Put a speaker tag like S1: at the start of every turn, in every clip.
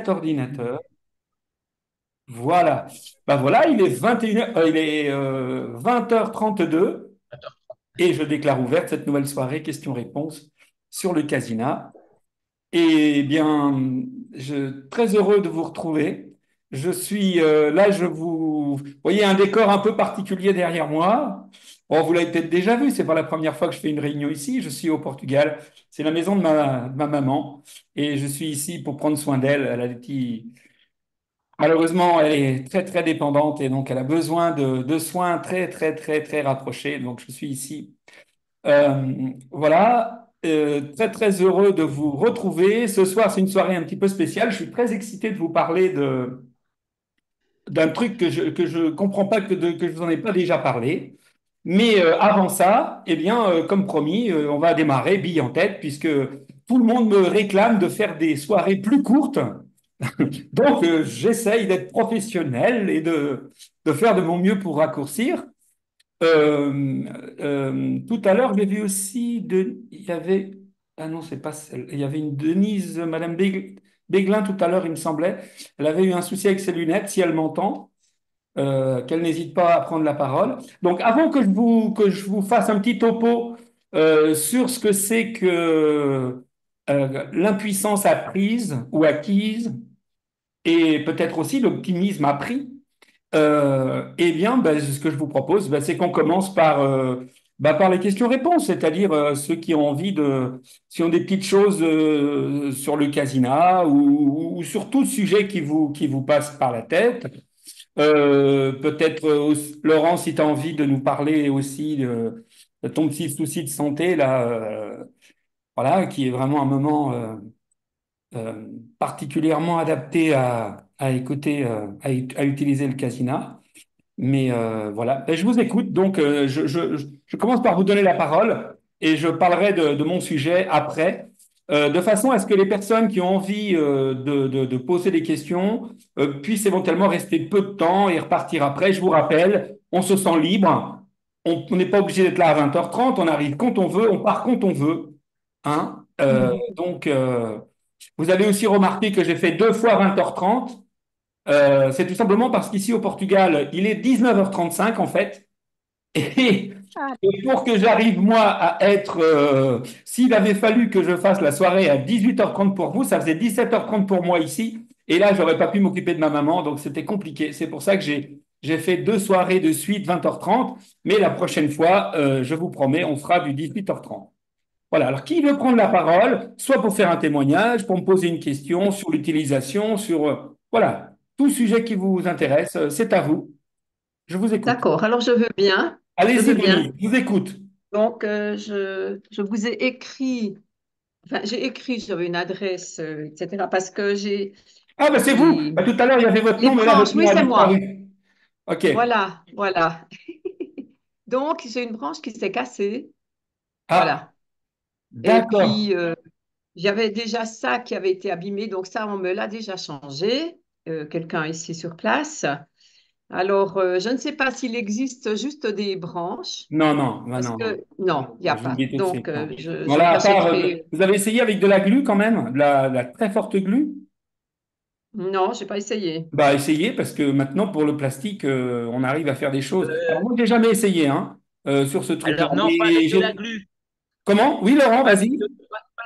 S1: Ordinateur. Voilà. Ben voilà, il est 21 il est 20h32 et je déclare ouverte cette nouvelle soirée questions-réponses sur le Casina. Eh bien, très heureux de vous retrouver. Je suis là, vous voyez un décor un peu particulier derrière moi. Bon, vous l'avez peut-être déjà vu, c'est pas la première fois que je fais une réunion ici. Je suis au Portugal. C'est la maison de ma maman et je suis ici pour prendre soin d'elle. Elle a des petits Malheureusement, elle est très, très dépendante et donc elle a besoin de soins très, très, très, très rapprochés. Donc, je suis ici. Voilà. Très, très heureux de vous retrouver. Ce soir, c'est une soirée un petit peu spéciale. Je suis très excité de vous parler d'un truc que je comprends pas que je vous en ai pas déjà parlé. Mais avant ça, eh bien, comme promis, on va démarrer bille en tête puisque tout le monde me réclame de faire des soirées plus courtes. Donc, j'essaye d'être professionnel et de faire de mon mieux pour raccourcir. Tout à l'heure, j'ai vu aussi, il y avait, ah non, c'est pas celle, il y avait une Denise, Madame Béglin tout à l'heure, il me semblait. Elle avait eu un souci avec ses lunettes, si elle m'entend, qu'elle n'hésite pas à prendre la parole. Donc, avant que je vous fasse un petit topo sur ce que c'est que l'impuissance apprise ou acquise, et peut-être aussi l'optimisme appris, eh bien, ben, ce que je vous propose, ben, c'est qu'on commence par les questions-réponses, c'est-à-dire ceux qui ont envie si ont des petites choses sur le casina ou sur tout sujet qui vous passe par la tête. Peut-être, Laurent, si tu as envie de nous parler aussi de ton petit souci de santé, là, voilà, qui est vraiment un moment euh, particulièrement adapté à écouter, à utiliser le casina. Mais voilà. Ben, je vous écoute. Donc, je commence par vous donner la parole et je parlerai de mon sujet après, de façon à ce que les personnes qui ont envie de poser des questions puissent éventuellement rester peu de temps et repartir après. Je vous rappelle, on se sent libre. On n'est pas obligé d'être là à 20h30. On arrive quand on veut, on part quand on veut. Hein. Donc, vous avez aussi remarqué que j'ai fait deux fois 20h30. C'est tout simplement parce qu'ici au Portugal, il est 19h35 en fait. Et,
S2: Ah,
S1: et pour que j'arrive moi à être, s'il avait fallu que je fasse la soirée à 18h30 pour vous, ça faisait 17h30 pour moi ici. Et là, j'aurais pas pu m'occuper de ma maman, donc c'était compliqué. C'est pour ça que j'ai fait deux soirées de suite 20h30. Mais la prochaine fois, je vous promets, on fera du 18h30. Voilà. Alors, qui veut prendre la parole, soit pour faire un témoignage, pour me poser une question sur l'utilisation, sur, voilà, tout sujet qui vous intéresse, c'est à vous. Je vous écoute.
S2: d'accord, alors je veux bien. Je
S1: Allez-y,
S2: veux bien.
S1: Denise, je vous écoute.
S2: Donc, je vous ai écrit, enfin, j'ai écrit, j'avais une adresse, etc. Parce que
S1: Ah, ben c'est vous.
S2: j'ai
S1: Ben, tout à l'heure, il y avait votre
S2: les
S1: nom, mais là,
S2: branches,
S1: votre
S2: oui,
S1: nom a
S2: c'est moi.
S1: disparu. OK.
S2: Voilà, voilà. Donc, j'ai une branche qui s'est cassée.
S1: Ah,
S2: Voilà. Et
S1: d'accord.
S2: puis, j'avais déjà ça qui avait été abîmé. Donc, ça, on me l'a déjà changé. Quelqu'un ici sur place. Alors, je ne sais pas s'il existe juste des branches.
S1: Non, non, non,
S2: Parce
S1: non, non.
S2: que non, il n'y a
S1: Je vous le
S2: pas.
S1: dis tout de
S2: Donc,
S1: suite, non.
S2: je
S1: Voilà, à part,
S2: rachèterai.
S1: vous avez essayé avec de la glu quand même, la très forte glu?
S2: Non, je n'ai pas essayé.
S1: Bah, essayez, parce que maintenant, pour le plastique, on arrive à faire des choses. Alors, moi, j'ai jamais essayé, hein, sur ce truc-là.
S3: Alors non, pas
S1: Mais
S3: avec de la glu,
S1: Comment? Oui, Laurent, vas-y.
S3: pas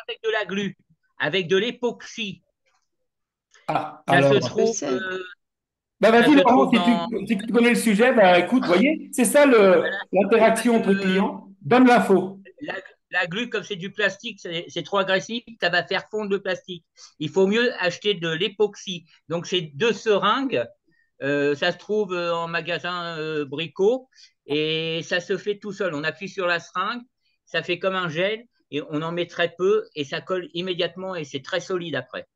S3: avec de la glu, avec de l'époxy.
S1: Ah,
S3: Ça se
S1: alors.
S2: Qu'est-ce que
S3: trouve,
S2: c'est?
S1: Bah,
S3: ça
S1: vas-y,
S3: se
S1: Laurent,
S3: trouve dans
S1: si tu connais le sujet, bah, écoute, voyez, c'est ça l'interaction entre
S3: euh,
S1: clients. Donne l'info.
S3: la, la glu, comme c'est du plastique, c'est trop agressif, ça va faire fondre le plastique. Il faut mieux acheter de l'époxy. Donc c'est deux seringues. Ça se trouve en magasin Brico et ça se fait tout seul. On appuie sur la seringue, ça fait comme un gel et on en met très peu et ça colle immédiatement et c'est très solide après.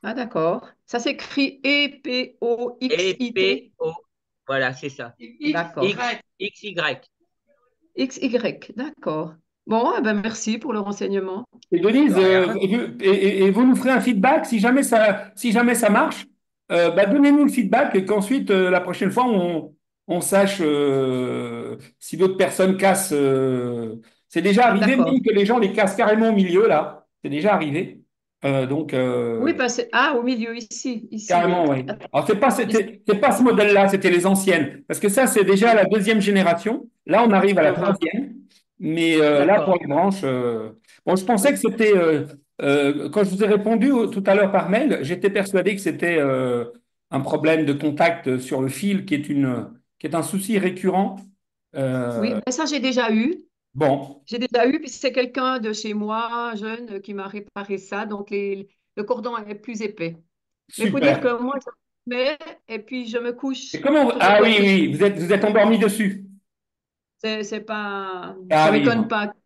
S2: Ah, d'accord. Ça s'écrit E-P-O-X-I-T.
S3: EPO, voilà, c'est ça.
S2: D'accord.
S3: X, XY.
S2: X-Y. D'accord. Bon, eh ben, merci pour le renseignement.
S1: Et
S3: De
S1: Denise,
S3: rien.
S1: et vous nous ferez un feedback si jamais ça marche. Bah, donnez-nous le feedback et qu'ensuite, la prochaine fois, on sache si d'autres personnes cassent. C'est déjà arrivé
S2: D'accord.
S1: même que les gens les cassent carrément au milieu, là. C'est déjà arrivé. Donc,
S2: Oui, ben ah, au milieu, ici.
S1: carrément, oui. Alors,
S2: Ici.
S1: c'est pas ce modèle-là, c'était les anciennes. Parce que ça, c'est déjà la deuxième génération. Là, on arrive à la
S2: Uh-huh.
S1: troisième. Mais là, pour
S2: D'accord.
S1: les branches, bon, je pensais que
S2: Oui.
S1: c'était. Quand je vous ai répondu tout à l'heure par mail, j'étais persuadé que c'était un problème de contact sur le fil qui est un souci récurrent.
S2: Oui,
S1: Euh,
S2: ben ça, j'ai déjà eu.
S1: bon,
S2: J'ai déjà eu, puis c'est quelqu'un de chez moi, jeune, qui m'a réparé ça. Donc, le cordon est plus épais. Mais il faut dire
S1: super.
S2: que moi, je mets et puis je me
S1: Et
S2: couche
S1: comment.
S2: sur le
S1: Ah
S2: bord
S1: oui,
S2: que je.
S1: oui, vous êtes endormi dessus.
S2: C'est pas,
S1: Ça
S2: ça
S1: arrive,
S2: m'étonne
S1: hein.
S2: pas qu'ils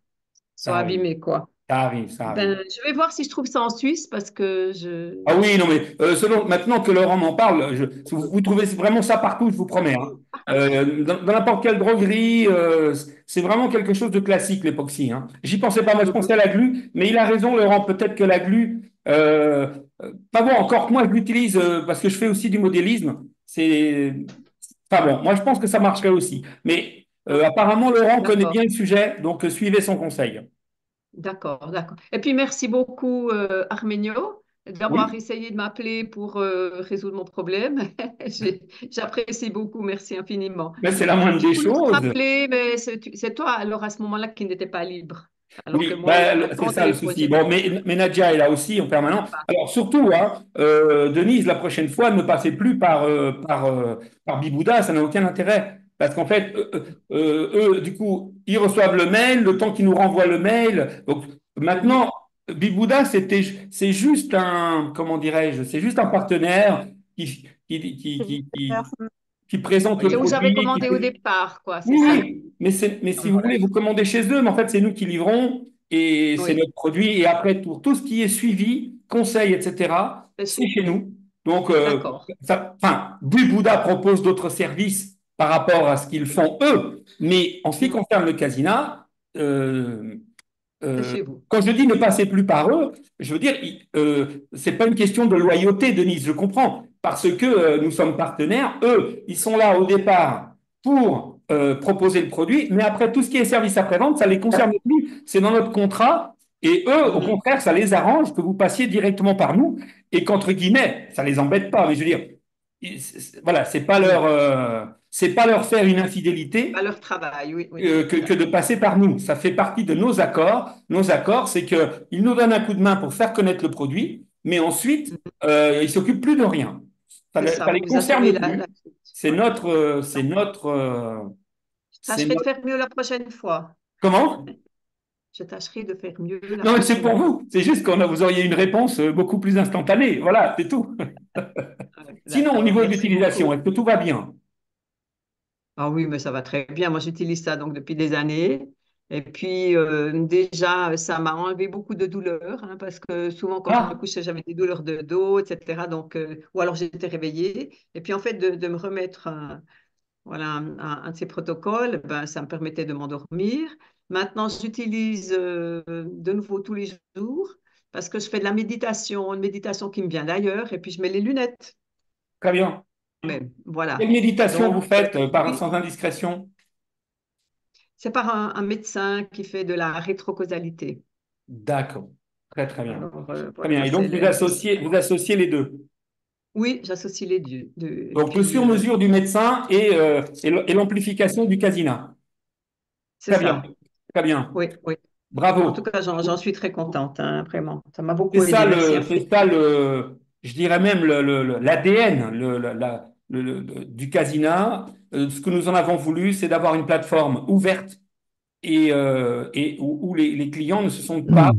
S1: Ça
S2: soient
S1: arrive,
S2: abîmés, quoi.
S1: ça arrive, ça arrive.
S2: Ben, je vais voir si je trouve ça en Suisse parce que je.
S1: Ah oui, non, mais maintenant que Laurent m'en parle, vous trouvez vraiment ça partout, je vous promets, hein. Dans n'importe quelle droguerie, c'est vraiment quelque chose de classique, l'époxy, hein. J'y pensais pas, moi je pensais à la glu, mais il a raison, Laurent, peut-être que la glu, pas bon, encore que moi je l'utilise parce que je fais aussi du modélisme, c'est pas bon. Moi je pense que ça marcherait aussi. Mais apparemment, Laurent connaît
S2: D'accord,
S1: bien le sujet, donc suivez son conseil.
S2: d'accord. Et puis merci beaucoup, Armenio, d'avoir
S1: Oui,
S2: essayé de m'appeler pour résoudre mon problème. J'apprécie beaucoup, merci infiniment.
S1: mais c'est la moindre
S2: J'ai
S1: des
S2: voulu te
S1: choses.
S2: rappeler, mais c'est toi, alors à ce moment-là, qui n'étais pas libre. Alors que
S1: Oui,
S2: moi,
S1: ben, c'est
S2: maintenant, au
S1: ça le
S2: téléphone,
S1: souci.
S2: j'étais
S1: Bon, mais Nadia est là aussi en permanence.
S2: pas.
S1: Alors surtout, hein, Denise, la prochaine fois, ne passez plus par Bibouda, ça n'a aucun intérêt. Parce qu'en fait, eux, du coup, ils reçoivent le mail, le temps qu'ils nous renvoient le mail. Donc
S2: Mhm.
S1: maintenant, Bibouda, c'est juste un, comment dirais-je, c'est juste un partenaire qui présente le
S2: C'est où j'avais
S1: produit,
S2: commandé au départ, quoi, c'est
S1: oui,
S2: ça.
S1: oui, mais si vous
S2: Voilà.
S1: voulez, vous commandez chez eux, mais en fait, c'est nous qui livrons et c'est
S2: Oui,
S1: notre produit. Et après, tout ce qui est suivi, conseil, etc.,
S2: c'est
S1: c'est
S2: chez
S1: chez
S2: vous.
S1: nous. Donc,
S2: D'accord.
S1: enfin, Bouddha propose d'autres services par rapport à ce qu'ils font eux, mais en ce qui
S2: Mhm.
S1: concerne le casina, euh,
S2: C'est
S1: euh,
S2: chez vous.
S1: quand je dis ne passez plus par eux, je veux dire, c'est pas une question de loyauté, Denise, je comprends, parce que nous sommes partenaires. Eux, ils sont là au départ pour proposer le produit, mais après, tout ce qui est service après-vente, ça les concerne plus. C'est dans notre contrat. Et eux, au
S2: Mhm.
S1: contraire, ça les arrange que vous passiez directement par nous et qu'entre guillemets, ça les embête pas. Mais je veux dire, voilà,
S2: Oui.
S1: c'est pas leur faire une
S2: Pas
S1: infidélité
S2: leur travail, oui,
S1: que de
S2: d'accord.
S1: passer par nous. Ça fait partie de nos accords. Nos accords, c'est qu'ils nous donnent un coup de main pour faire connaître le produit, mais ensuite,
S2: Mhm.
S1: ils ne s'occupent plus de rien.
S2: C'est ça,
S1: Ça les
S2: vous vous assurez
S1: concerne
S2: la
S1: plus.
S2: suite.
S1: C'est
S2: Ouais.
S1: notre,
S2: Je
S1: c'est
S2: tâcherai de
S1: notre.
S2: faire mieux la prochaine fois.
S1: Comment?
S2: Je tâcherai de faire mieux la
S1: Non, mais c'est
S2: prochaine
S1: pour
S2: fois.
S1: vous. C'est juste vous auriez une réponse beaucoup plus instantanée. Voilà, c'est tout.
S2: Ouais,
S1: Sinon, au
S2: d'accord,
S1: niveau de
S2: merci
S1: l'utilisation,
S2: beaucoup.
S1: est-ce que tout va bien?
S2: Ah oui, mais ça va très bien. Moi, j'utilise ça donc depuis des années. Et puis, déjà, ça m'a enlevé beaucoup de douleurs, hein, parce que souvent, quand je me
S1: Ah,
S2: couchais, j'avais des douleurs de dos, etc. Donc, ou alors j'étais réveillée. Et puis, en fait, de me remettre voilà, un de ces protocoles, ben, ça me permettait de m'endormir. Maintenant, j'utilise de nouveau tous les jours parce que je fais de la méditation, une méditation qui me vient d'ailleurs, et puis je mets les lunettes.
S1: très bien.
S2: Mais voilà.
S1: Quelle méditation vous
S2: Donc,
S1: faites
S2: oui,
S1: sans indiscrétion?
S2: c'est par un médecin qui fait de la rétrocausalité.
S1: D'accord. Très, très bien.
S2: Alors,
S1: Très bien.
S2: voilà,
S1: Et donc,
S2: c'est
S1: vous associez les deux.
S2: oui, j'associe les deux. Et
S1: Donc, le
S2: puis,
S1: sur-mesure du médecin et l'amplification du casina.
S2: c'est
S1: Très bien.
S2: ça.
S1: Très bien.
S2: Oui. En tout
S1: Bravo.
S2: cas, j'en suis très contente, hein, vraiment. Ça m'a beaucoup aidé. Merci
S1: C'est
S2: infiniment.
S1: ça je dirais même l'ADN du casina. Ce que nous en avons voulu, c'est d'avoir une plateforme ouverte et où les clients ne se sentent pas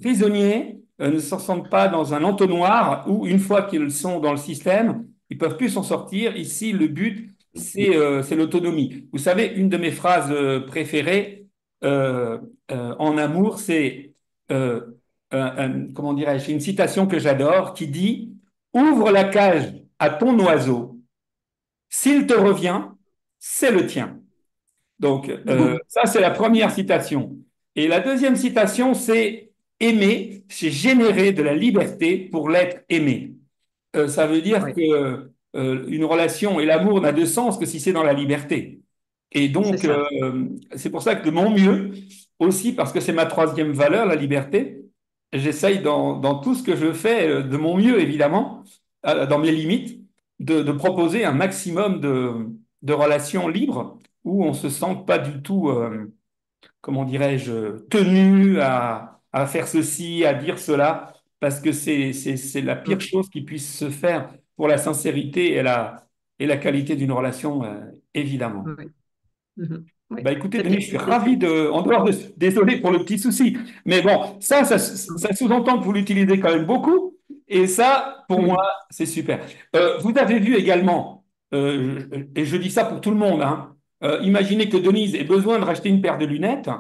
S1: prisonniers, ne se sentent pas dans un entonnoir où une fois qu'ils sont dans le système, ils peuvent plus s'en sortir. Ici, le but, c'est l'autonomie. Vous savez, une de mes phrases préférées euh, en amour, c'est euh, comment dirais-je, une citation que j'adore qui dit: Ouvre la cage à ton oiseau, s'il te revient, c'est le tien. Donc, ça, c'est la première citation. Et la deuxième citation, c'est aimer, c'est générer de la liberté pour l'être aimé. Ça veut dire
S2: Oui,
S1: que une relation et l'amour n'a de sens que si c'est dans la liberté. Et
S2: c'est
S1: donc,
S2: ça.
S1: c'est pour ça que de mon mieux, aussi parce que c'est ma troisième valeur, la liberté, j'essaye dans tout ce que je fais, de mon mieux évidemment, dans mes limites, de proposer un maximum de relations libres où on se sente pas du tout, comment dirais-je, tenu à faire ceci, à dire cela, parce que c'est la pire
S2: Mm.
S1: chose qui puisse se faire pour la sincérité et la qualité d'une relation, évidemment.
S2: Oui. Mhm. Oui,
S1: Bah écoutez,
S2: c'est
S1: Denis,
S2: bien.
S1: je suis ravi en dehors désolé pour le petit souci, mais bon, ça sous-entend que vous l'utilisez quand même beaucoup, et ça, pour moi,
S2: Oui.
S1: c'est super. Vous avez vu également, et je dis ça pour tout le monde, hein, imaginez que Denise ait besoin de racheter une paire de lunettes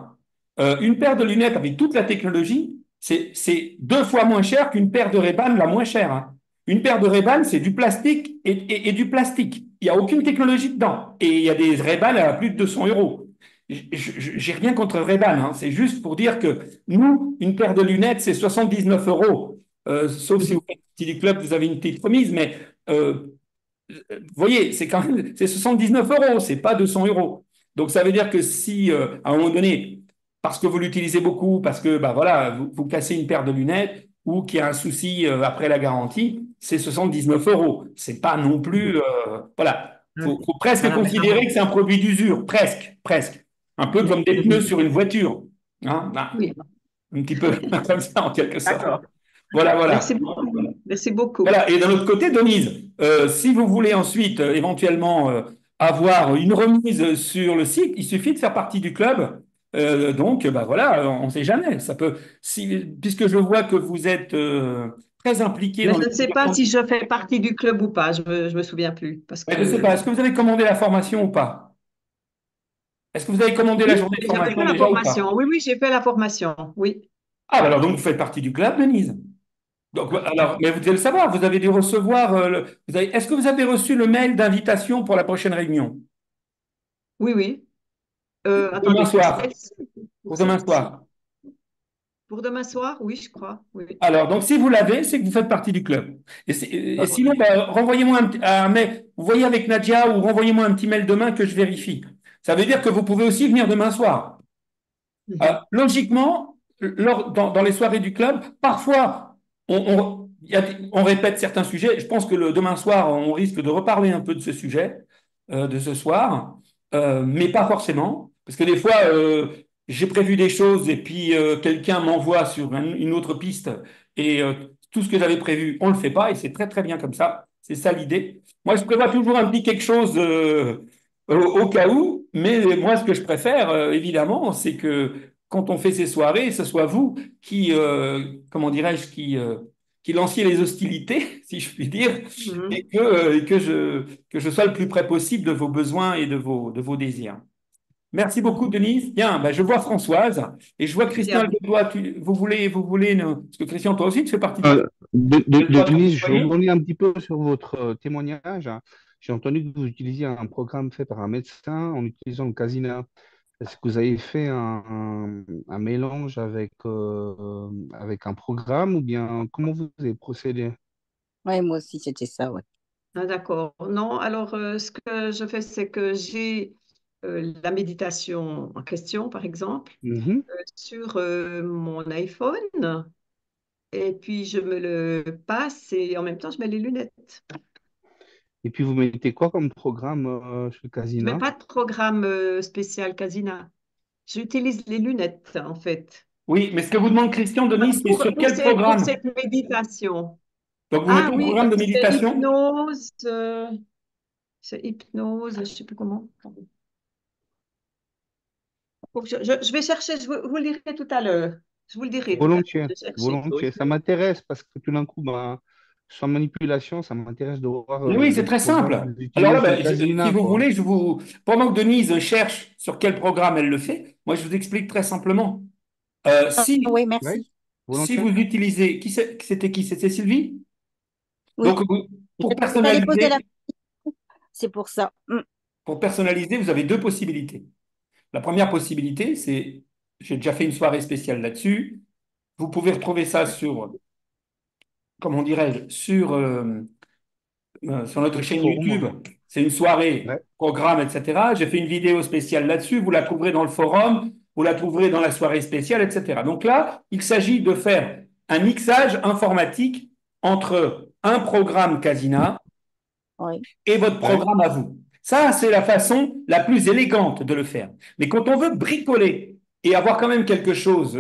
S1: avec toute la technologie, c'est 2 fois moins cher qu'une paire de Ray-Ban la moins chère, hein. Une paire de Ray-Ban, c'est du plastique et du plastique. Il n'y a aucune technologie dedans. Et il y a des Ray-Ban à plus de 200 euros. J'ai rien contre Ray-Ban, hein. C'est juste pour dire que nous, une paire de lunettes, c'est 79 euros. Sauf si vous
S2: Mhm.
S1: faites partie du club, vous avez une petite remise, mais vous voyez, c'est quand même c'est 79 euros, c'est pas 200 euros. Donc ça veut dire que si à un moment donné, parce que vous l'utilisez beaucoup, parce que bah voilà, vous cassez une paire de lunettes ou qu'il y a un souci après la garantie, c'est 79 euros. C'est pas non plus voilà.
S2: Oui.
S1: Faut presque
S2: Voilà, mais ça
S1: considérer
S2: va.
S1: que c'est un produit d'usure, presque. Un peu
S2: Oui.
S1: comme des pneus
S2: Mhm.
S1: sur une voiture, hein,
S2: Oui.
S1: un petit peu comme ça en quelque sorte.
S2: D'accord.
S1: Voilà,
S2: Merci
S1: voilà.
S2: beaucoup. Merci beaucoup.
S1: Voilà. Et d'un autre côté, Denise, si vous voulez ensuite éventuellement avoir une remise sur le site, il suffit de faire partie du club. Donc, bah voilà, on ne sait jamais. Ça peut, puisque je vois que vous êtes très impliqué
S2: Mais
S1: dans
S2: je ne sais pas
S1: l'utilisation.
S2: si je fais partie du club ou pas. Je me souviens plus. Parce
S1: Je ne sais pas,
S2: que
S1: est-ce que vous avez commandé la formation ou pas? Est-ce que vous avez commandé la
S2: oui,
S1: journée de
S2: j'avais
S1: formation
S2: fait la
S1: déjà ou pas?
S2: formation. Oui, oui, j'ai fait la formation. Oui.
S1: Ah, bah alors donc vous faites partie du club, Denise. Donc, alors, mais vous devez le savoir, vous avez dû recevoir. Est-ce que vous avez reçu le mail d'invitation pour la prochaine réunion?
S2: Oui, oui.
S1: Demain
S2: Attendez, pour
S1: soir.
S2: celle-ci, pour
S1: Pour demain
S2: celle-ci.
S1: soir.
S2: Pour demain soir, oui, je crois. Oui.
S1: Alors, donc, si vous l'avez, c'est que vous faites partie du club. Et
S2: Oh,
S1: sinon, ben, renvoyez-moi un mail. Vous voyez avec Nadia ou renvoyez-moi un petit mail demain que je vérifie. Ça veut dire que vous pouvez aussi venir demain soir.
S2: mhm.
S1: Logiquement, dans les soirées du club, parfois, on répète certains sujets. Je pense que demain soir, on risque de reparler un peu de ce sujet, de ce soir, mais pas forcément. Parce que des fois, j'ai prévu des choses et puis quelqu'un m'envoie sur une autre piste et tout ce que j'avais prévu, on ne le fait pas et c'est très très bien comme ça. C'est ça l'idée. Moi, je prévois toujours un petit quelque chose au cas où, mais moi, ce que je préfère, évidemment, c'est que quand on fait ces soirées, ce soit vous qui, comment dirais-je, qui lanciez les hostilités, si je puis dire,
S2: Mhm.
S1: que je sois le plus près possible de vos besoins et de vos désirs. Merci beaucoup,
S2: Mhm.
S1: Denise. Bien, ben, je vois Françoise et je vois
S2: Merci à
S1: Christian.
S2: vous.
S1: Parce que Christian, toi aussi, tu fais partie du club
S4: Denise, je
S1: francophone.
S4: rebondis un petit peu sur votre témoignage. J'ai entendu que vous utilisiez un programme fait par un médecin en utilisant le Casina. Est-ce que vous avez fait un mélange avec un programme ou bien comment vous avez procédé?
S5: Ouais, moi aussi, c'était ça, ouais.
S2: Ah, d'accord. Non, alors ce que je fais, c'est que j'ai la méditation en question, par exemple,
S4: Mhm.
S2: sur mon iPhone, et puis je me le passe et en même temps, je mets les lunettes.
S4: Et puis vous mettez quoi comme programme sur le
S2: Je mets
S4: Casina?
S2: pas de programme spécial Casina. J'utilise les lunettes, en fait,
S1: Oui, mais ce que vous demande Christian, Denise, c'est sur quel
S2: pour
S1: programme?
S2: cette méditation.
S1: Donc, vous
S2: Ah
S1: mettez un
S2: oui,
S1: programme de
S2: c'est
S1: méditation?
S2: hypnose, je sais plus comment. Je vais chercher, vous le direz tout à l'heure. Je vous le dirai tout à l'heure.
S4: Volontiers,
S2: Je vais chercher.
S4: volontiers. Ça m'intéresse parce que tout d'un coup, ben, sans manipulation, ça m'intéresse de voir
S1: Mais oui, c'est
S4: les
S1: très
S4: programmes que
S1: simple.
S4: vous
S1: Alors
S4: utilisez
S1: là,
S4: sur le
S1: ben, si
S4: Casina,
S1: vous
S4: quoi.
S1: voulez, pendant que Denise cherche sur quel programme elle le fait, moi je vous explique très simplement. Euh,
S5: Ah,
S1: si,
S5: oui,
S4: Oui,
S5: merci.
S1: si
S4: volontiers.
S1: vous utilisez, c'était qui? C'était Sylvie?
S5: Oui,
S1: Donc, pour
S5: j'allais poser la...
S1: personnaliser,
S5: C'est pour ça.
S1: vous avez 2 possibilités. La première possibilité, c'est, j'ai déjà fait une soirée spéciale là-dessus. Vous pouvez retrouver ça sur, comment dirais-je, sur notre
S4: Votre
S1: chaîne
S4: forum.
S1: YouTube. C'est une soirée,
S4: Ouais.
S1: programme, etc. J'ai fait une vidéo spéciale là-dessus. Vous la trouverez dans le forum, vous la trouverez dans la soirée spéciale, etc. Donc là, il s'agit de faire un mixage informatique entre un programme Casina
S5: Oui.
S1: et votre
S4: Ouais.
S1: programme à vous. Ça, c'est la façon la plus élégante de le faire. Mais quand on veut bricoler et avoir quand même quelque chose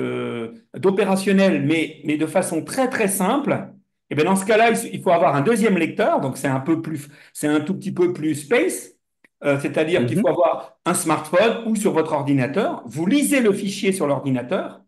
S1: d'opérationnel, mais de façon très très simple, et bien dans ce cas-là, il faut avoir un deuxième lecteur, donc c'est un tout petit peu plus space, c'est-à-dire qu'il faut
S4: Mhm.
S1: avoir un smartphone ou sur votre ordinateur. Vous lisez le fichier sur l'ordinateur,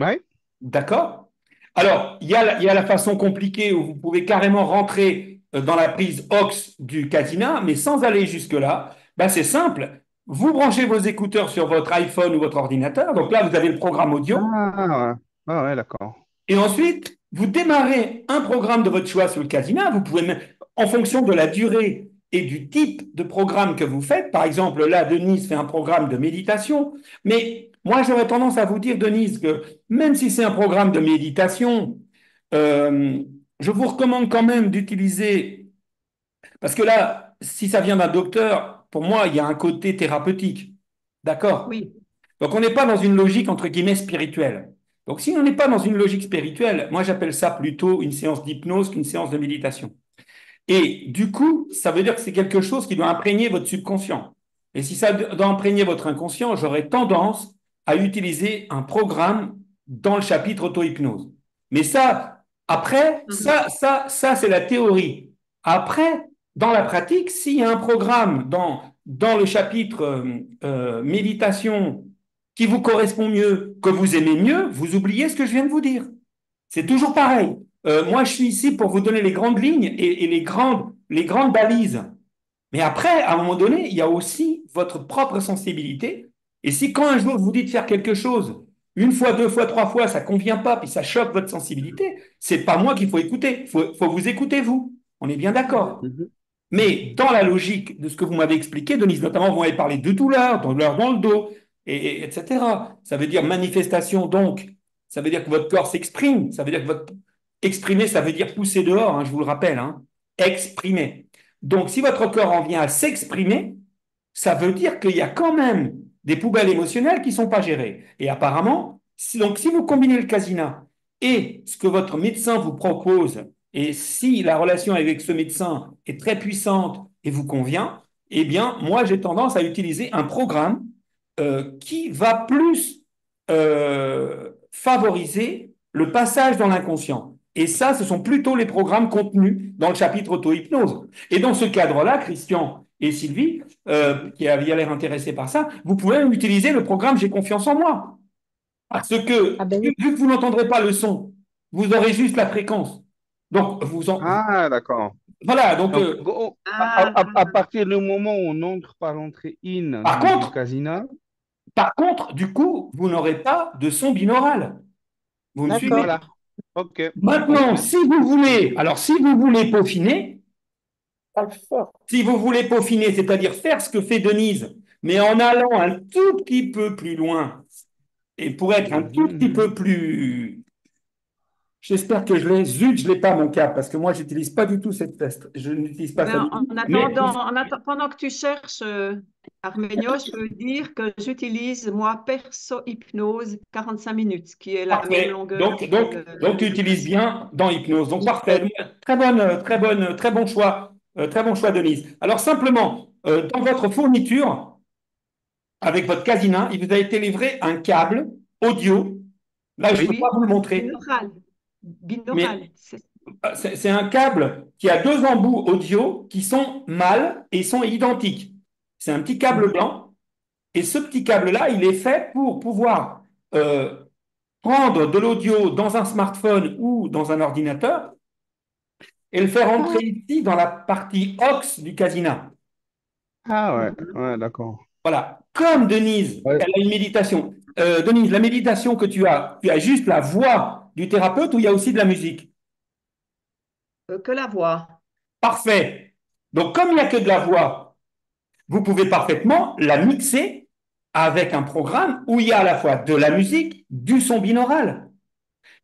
S4: Ouais.
S1: d'accord? Alors, il y a la façon compliquée où vous pouvez carrément rentrer dans la prise aux du Casina, mais sans aller jusque-là. Ben, c'est simple. Vous branchez vos écouteurs sur votre iPhone ou votre ordinateur. Donc là, vous avez le programme audio.
S4: Ah, ouais. Ah, ouais, d'accord.
S1: Et ensuite, vous démarrez un programme de votre choix sur le Casina. Vous pouvez même, en fonction de la durée et du type de programme que vous faites, par exemple, là, Denise fait un programme de méditation, mais moi, j'aurais tendance à vous dire, Denise, que même si c'est un programme de méditation, euh, je vous recommande quand même d'utiliser, parce que là, si ça vient d'un docteur, pour moi, il y a un côté thérapeutique. D'accord?
S2: Oui.
S1: Donc, on n'est pas dans une logique, entre guillemets, spirituelle. Donc, si on n'est pas dans une logique spirituelle, moi, j'appelle ça plutôt une séance d'hypnose qu'une séance de méditation. Et du coup, ça veut dire que c'est quelque chose qui doit imprégner votre subconscient. Et si ça doit imprégner votre inconscient, j'aurais tendance à utiliser un programme dans le chapitre auto-hypnose. Mais ça, après,
S2: Mhm.
S1: ça, c'est la théorie. Après, dans la pratique, s'il y a un programme dans le chapitre méditation qui vous correspond mieux, que vous aimez mieux, vous oubliez ce que je viens de vous dire. C'est toujours pareil. Moi, je suis ici pour vous donner les grandes lignes et les grandes balises. Mais après, à un moment donné, il y a aussi votre propre sensibilité. Et si quand un jour vous dites faire quelque chose, une fois, deux fois, trois fois, ça ne convient pas, puis ça choque votre sensibilité, c'est pas moi qu'il faut écouter. Faut vous écouter, vous. On est bien d'accord.
S4: Mhm.
S1: Mais dans la logique de ce que vous m'avez expliqué, Denise, notamment, vous m'avez parlé de douleur dans le dos, etc. Ça veut dire manifestation, donc, ça veut dire que votre corps s'exprime, ça veut dire que votre exprimer, ça veut dire pousser dehors, hein, je vous le rappelle, hein, exprimer. Donc, si votre corps en vient à s'exprimer, ça veut dire qu'il y a quand même des poubelles émotionnelles qui ne sont pas gérées. Et apparemment, donc, si vous combinez le casina et ce que votre médecin vous propose, et si la relation avec ce médecin est très puissante et vous convient, eh bien, moi, j'ai tendance à utiliser un programme qui va plus favoriser le passage dans l'inconscient. Et ça, ce sont plutôt les programmes contenus dans le chapitre auto-hypnose. Et dans ce cadre-là, Christian et Sylvie, qui avaient l'air intéressés par ça, vous pouvez utiliser le programme J'ai confiance en moi. Parce que,
S5: Ah ben oui.
S1: vu que vous n'entendrez pas le son, vous aurez juste la fréquence. Donc,
S4: Ah, d'accord.
S1: voilà. Donc,
S4: Donc,
S2: Ah,
S4: à partir du moment où on entre par l'entrée in
S1: par
S4: du
S1: contre,
S4: casino,
S1: du coup, vous n'aurez pas de son binaural. Vous me
S5: D'accord.
S1: suivez?
S4: voilà. Ok,
S1: Maintenant,
S4: ok.
S1: si vous voulez peaufiner, si vous voulez peaufiner, c'est-à-dire faire ce que fait Denise, mais en allant un tout petit peu plus loin, et pour être un tout petit
S4: Mhm.
S1: peu plus. J'espère que je l'ai. Zut, je ne l'ai pas mon câble, parce que moi, je n'utilise pas du tout cette test. Je n'utilise pas ça
S2: ben,
S1: du tout. Mais
S2: pendant que tu cherches Arménio, je peux dire que j'utilise, moi, Perso Hypnose 45 minutes, qui est la même
S1: parfait.
S2: longueur de
S1: Donc tu utilises
S2: méditation.
S1: bien dans hypnose. Donc
S5: Nickel.
S1: parfait. Très bon choix. Très bon choix, Denise. Alors simplement, dans votre fourniture, avec votre casina, il vous a été livré un câble audio. Là, je ne peux
S4: Oui.
S1: pas
S2: Oui,
S1: vous le montrer,
S2: binaural.
S1: mais
S2: Binaural.
S1: c'est un câble qui a deux embouts audio qui sont mâles et sont identiques. C'est un petit câble
S2: Mhm.
S1: blanc. Et ce petit câble-là, il est fait pour pouvoir prendre de l'audio dans un smartphone ou dans un ordinateur et le faire entrer
S5: Ah,
S1: ici dans la partie aux du casina.
S4: Ah, ouais,
S2: Mhm.
S4: ouais, d'accord.
S1: Voilà. Comme Denise,
S4: Ouais.
S1: elle a une méditation. Denise, la méditation que tu as juste la voix du thérapeute ou il y a aussi de la musique?
S2: Que la voix.
S1: Parfait. Donc, comme il n'y a que de la voix, vous pouvez parfaitement la mixer avec un programme où il y a à la fois de la musique, du son binaural.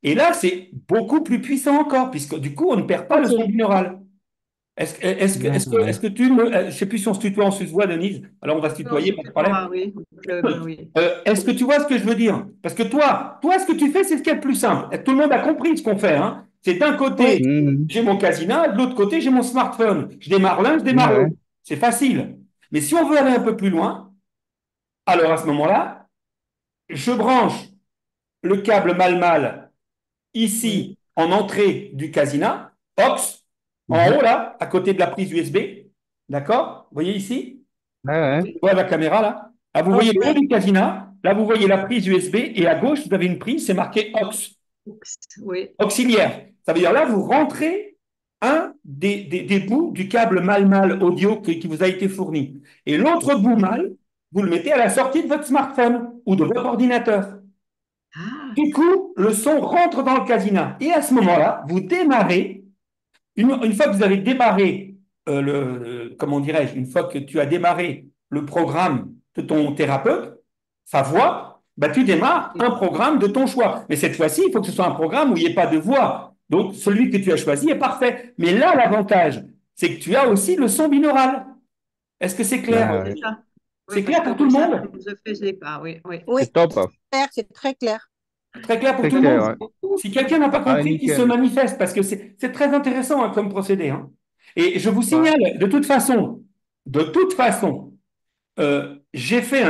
S1: Et là, c'est beaucoup plus puissant encore, puisque du coup, on ne perd pas le
S5: ok.
S1: son binaural.
S4: Ouais.
S1: Est-ce que tu me. Je ne sais plus si on se tutoie ou on se voit, Denise. Alors, on va se
S2: Non,
S1: tutoyer,
S2: je
S1: pas de
S2: sais
S1: problème.
S2: pas, oui, au club, oui.
S1: Est-ce que tu vois ce que je veux dire? Parce que toi, ce que tu fais, c'est ce qui est le plus simple. Et tout le monde a compris ce qu'on fait, hein. C'est d'un
S5: Oui,
S1: côté,
S4: Mhm.
S1: j'ai mon casina, de l'autre côté, j'ai mon smartphone. Je démarre l'un, je démarre
S4: Ouais.
S1: l'autre. C'est facile. Mais si on veut aller un peu plus loin, alors à ce moment-là, je branche le câble mal
S2: Oui.
S1: ici en entrée du casina, aux, en
S4: Mhm.
S1: haut là, à côté de la prise USB. D'accord? Vous voyez ici?
S4: Ouais, ouais.
S1: Vous voyez la caméra là? Là, vous voyez le haut
S5: oui,
S1: du casina. Là, vous voyez la prise USB. Et à gauche, vous avez une prise, c'est marqué aux,
S2: Oui.
S1: auxiliaire. Ça veut dire là, vous rentrez un des bouts du câble mal audio qui vous a été fourni. Et l'autre bout mal, vous le mettez à la sortie de votre smartphone ou de votre ordinateur.
S2: Ah,
S1: Du coup, le son rentre dans le casina. Et à ce moment-là, vous démarrez. Une fois que vous avez démarré, comment dirais-je, une fois que tu as démarré le programme de ton thérapeute, sa voix, bah, tu démarres un programme de ton choix. Mais cette fois-ci, il faut que ce soit un programme où il n'y ait pas de voix. Donc, celui que tu as choisi est parfait. Mais là, l'avantage, c'est que tu as aussi le son binaural. Est-ce que c'est clair?
S2: oui,
S4: Ouais,
S2: c'est
S4: ouais.
S2: ça. Oui,
S1: C'est
S2: parce
S1: clair
S2: que
S1: pour tout
S2: comme
S1: le
S2: ça,
S1: monde?
S2: je faisais pas, oui, oui.
S5: oui,
S4: C'est top.
S5: c'est très clair.
S1: Très clair pour
S4: Très
S1: tout le
S4: clair,
S1: monde?
S4: ouais.
S1: Si quelqu'un n'a pas
S4: Ah,
S1: compris, qu'il se
S4: nickel.
S1: manifeste, parce que c'est très intéressant hein, comme procédé. Hein. Et je vous
S4: Ouais.
S1: signale, de toute façon, j'ai fait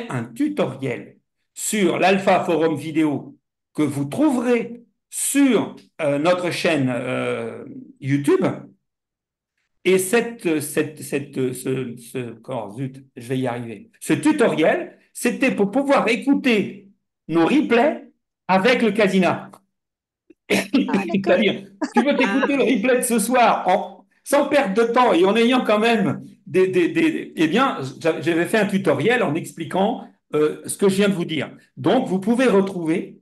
S1: un tutoriel sur l'Alpha Forum vidéo que vous trouverez sur notre chaîne YouTube. Et zut, je vais y arriver. Ce tutoriel, c'était pour pouvoir écouter nos replays avec le Casina.
S5: Ah, d'accord.
S1: C'est-à-dire, tu veux t'écouter le
S2: Ah,
S1: replay de ce soir sans perdre de temps et en ayant quand même eh bien, j'avais fait un tutoriel en expliquant ce que je viens de vous dire. Donc, vous pouvez retrouver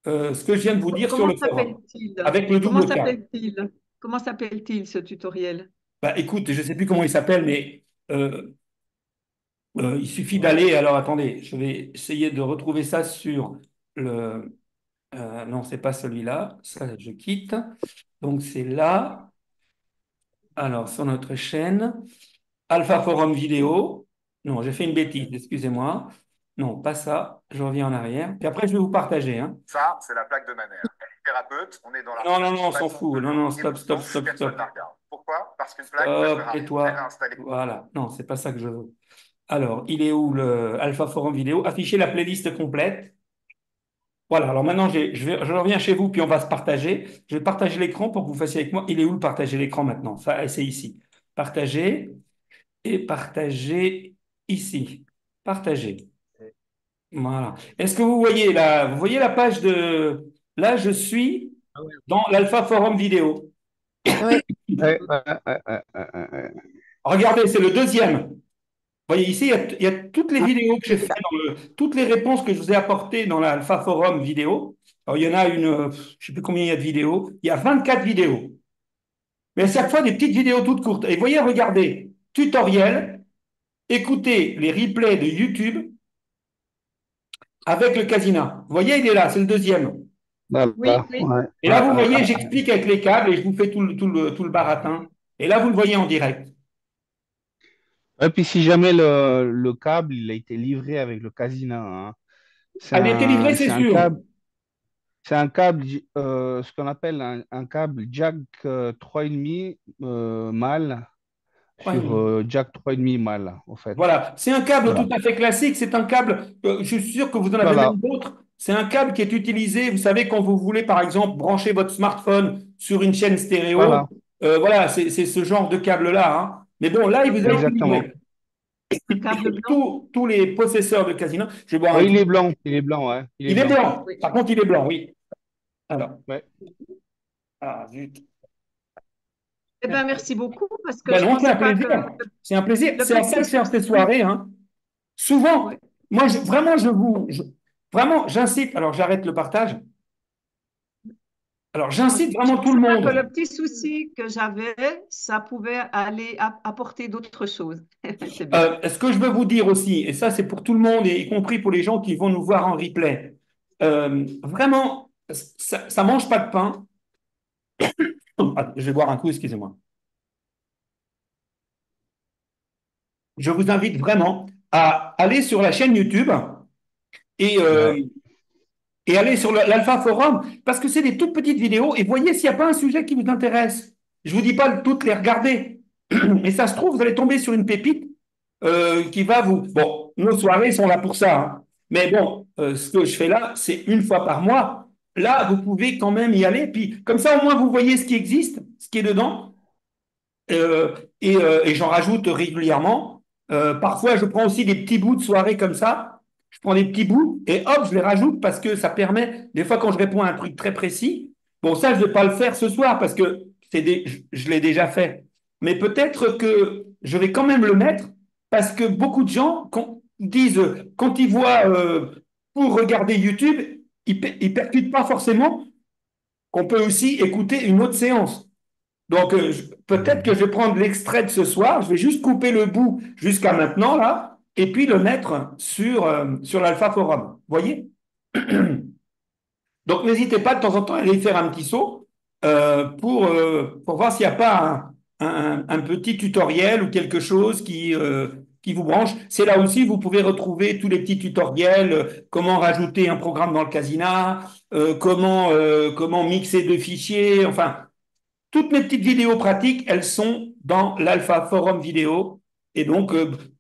S1: ce que je viens de vous dire sur
S2: comment
S1: le forum
S2: s'appelle-t-il?
S1: avec le
S2: Comment
S1: double K.
S2: s'appelle-t-il? Comment s'appelle-t-il ce tutoriel?
S1: Bah, écoute, je ne sais plus comment il s'appelle, mais il suffit d'aller. Alors, attendez, je vais essayer de retrouver ça sur le. Non, c'est pas celui-là. Ça, je quitte. Donc, c'est là. Alors, sur notre chaîne, Alpha Forum vidéo. Non, j'ai fait une bêtise, excusez-moi. Non, pas ça. Je reviens en arrière. Puis après, je vais vous partager. Hein.
S6: Ça, c'est la plaque de ma mère. Elle est thérapeute, on est dans la
S1: Non, non, non, on s'en
S6: façon
S1: fout.
S6: de
S1: Non,
S6: lui
S1: non,
S6: dire
S1: stop, stop,
S6: non,
S1: stop,
S6: personne
S1: stop.
S6: ne la regarde. Pourquoi? Parce qu'une plaque peut
S1: Stop,
S6: faire elle
S1: tais-toi.
S6: installée.
S1: Voilà. Non, c'est pas ça que je veux. Alors, il est où le Alpha Forum vidéo? Afficher la playlist complète. Voilà, alors maintenant, je reviens chez vous, puis on va se partager. Je vais partager l'écran pour que vous fassiez avec moi. Il est où le partager l'écran maintenant? Ça, c'est ici. Partager et partager ici. Partager. Voilà. Est-ce que vous voyez là, vous voyez la page de. Là, je suis
S3: Ah ouais.
S1: dans l'Alpha Forum vidéo.
S5: Oui,
S4: Ouais, ouais, ouais, ouais.
S1: Regardez, c'est le deuxième. Vous voyez ici, il y a toutes les
S5: ah,
S1: vidéos que j'ai
S5: c'est
S1: fait,
S5: ça.
S1: toutes les réponses que je vous ai apportées dans l'Alpha Forum vidéo. Alors, il y en a je ne sais plus combien il y a de vidéos. Il y a 24 vidéos. Mais à chaque fois, des petites vidéos toutes courtes. Et vous voyez, regardez, tutoriel, écoutez les replays de YouTube avec le Casina. Vous voyez, il est là, c'est le deuxième.
S2: Oui,
S4: Voilà.
S2: oui.
S4: Ouais,
S1: Et là,
S4: ouais,
S1: vous
S4: ouais,
S1: voyez,
S4: ouais.
S1: j'explique avec les câbles et je vous fais tout le baratin. Et là, vous le voyez en direct.
S4: Et puis si jamais le câble il a été livré avec le Casina, hein,
S1: Elle a été livrée, c'est
S4: c'est un
S1: sûr.
S4: câble, ce qu'on appelle un câble jack 3,5 mâle
S1: Ouais,
S4: sur
S1: oui.
S4: jack 3,5 mâle, en fait.
S1: Voilà, c'est un câble
S4: Voilà.
S1: tout à fait classique. C'est un câble, je suis sûr que vous en avez
S4: Voilà.
S1: même d'autres. C'est un câble qui est utilisé, vous savez, quand vous voulez, par exemple, brancher votre smartphone sur une chaîne stéréo.
S4: Voilà.
S1: Voilà, c'est ce genre de câble-là. Hein. Mais bon, là, il vous a été
S4: Exactement.
S1: livré.
S2: Un câble blanc?
S1: Tous les possesseurs de Casino, je vais boire un
S4: Oui, il
S1: coup.
S4: est blanc. Il est blanc, ouais. Il est
S1: Il est
S4: blanc.
S1: blanc.
S2: Oui.
S1: Par contre, il est blanc, oui. Alors,
S4: Ouais.
S1: ah, zut.
S2: Eh bien, merci beaucoup parce que
S1: Ben
S2: je ne
S1: non, c'est un
S2: pensais pas que
S1: plaisir. C'est un plaisir.
S2: le
S1: C'est à ça
S2: petit
S1: que servent ces
S2: souci.
S1: soirées. Hein. Souvent,
S2: Oui.
S1: moi, vraiment, vraiment, j'incite. Alors, j'arrête le partage. Alors,
S2: Oui.
S1: j'incite
S2: Je
S1: vraiment
S2: ne
S1: tout le
S2: pensais pas que
S1: monde.
S2: le petit souci que j'avais, ça pouvait aller apporter d'autres choses. C'est bien.
S1: Ce que je veux vous dire aussi, et ça, c'est pour tout le monde, et y compris pour les gens qui vont nous voir en replay. Vraiment, ça mange pas de pain. Ah, je vais boire un coup, excusez-moi. Je vous invite vraiment à aller sur la chaîne YouTube et,
S4: Ouais.
S1: et aller sur l'Alpha Forum parce que c'est des toutes petites vidéos et voyez s'il n'y a pas un sujet qui vous intéresse. Je ne vous dis pas de toutes les regarder, mais ça se trouve, vous allez tomber sur une pépite qui va vous... Bon, nos soirées sont là pour ça, hein. Mais bon, ce que je fais là, c'est une fois par mois. Là, vous pouvez quand même y aller. Puis comme ça, au moins, vous voyez ce qui existe, ce qui est dedans. Euh, et j'en rajoute régulièrement. Parfois, je prends aussi des petits bouts de soirée comme ça. Je prends des petits bouts et hop, je les rajoute parce que ça permet, des fois, quand je réponds à un truc très précis, bon, ça, je ne vais pas le faire ce soir parce que je l'ai déjà fait. Mais peut-être que je vais quand même le mettre parce que beaucoup de gens disent, quand ils voient pour regarder YouTube, ils ne percutent pas forcément qu'on peut aussi écouter une autre séance. Donc, peut-être que
S4: Mhm.
S1: je vais prendre l'extrait de ce soir, je vais juste couper le bout jusqu'à maintenant, là, et puis le mettre sur l'Alpha Forum. Vous voyez? Donc, n'hésitez pas de temps en temps à aller faire un petit saut pour voir s'il n'y a pas un petit tutoriel ou quelque chose qui vous branche. C'est là aussi, vous pouvez retrouver tous les petits tutoriels, comment rajouter un programme dans le Casina, comment mixer deux fichiers, enfin, toutes mes petites vidéos pratiques, elles sont dans l'Alpha Forum vidéo. Et donc,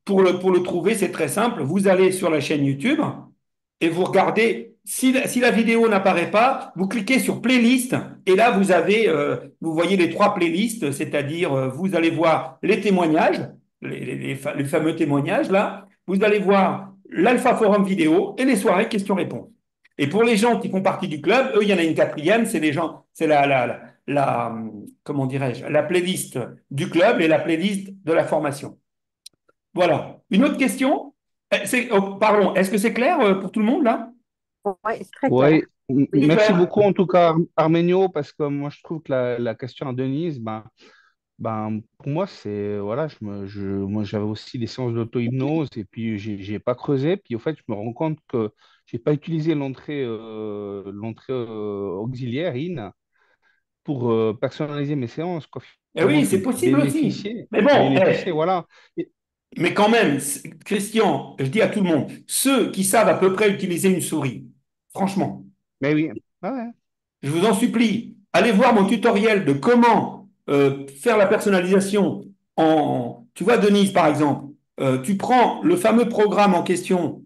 S1: pour le trouver, c'est très simple. Vous allez sur la chaîne YouTube et vous regardez. Si la vidéo n'apparaît pas, vous cliquez sur playlist et là, vous voyez les trois playlists, c'est-à-dire, vous allez voir les témoignages, les fameux témoignages là. Vous allez voir l'Alpha Forum vidéo et les soirées questions-réponses. Et pour les gens qui font partie du club, eux, il y en a une quatrième, c'est les gens, c'est comment dirais-je, la playlist du club et la playlist de la formation. Voilà. Une autre question? Pardon, est-ce que c'est clair pour tout le monde là?
S5: Ouais, c'est très clair.
S4: Ouais,
S5: Oui.
S4: merci
S1: Super.
S4: beaucoup en tout cas, Arménio, parce que moi je trouve que la question à Denise, pour moi, c'est voilà, moi j'avais aussi des séances d'auto-hypnose et puis j'ai pas creusé. Puis au fait, je me rends compte que j'ai pas utilisé l'entrée auxiliaire in pour personnaliser mes séances, quoi.
S1: Eh
S4: Finalement,
S1: oui,
S4: j'ai
S1: c'est possible aussi.
S4: bénéficié,
S1: Mais bon,
S4: voilà. Et-
S1: mais quand même, Christian, je dis à tout le monde, ceux qui savent à peu près utiliser une souris, franchement,
S4: mais oui, ouais,
S1: je vous en supplie, allez voir mon tutoriel de comment faire la personnalisation Tu vois, Denise, par exemple, tu prends le fameux programme en question,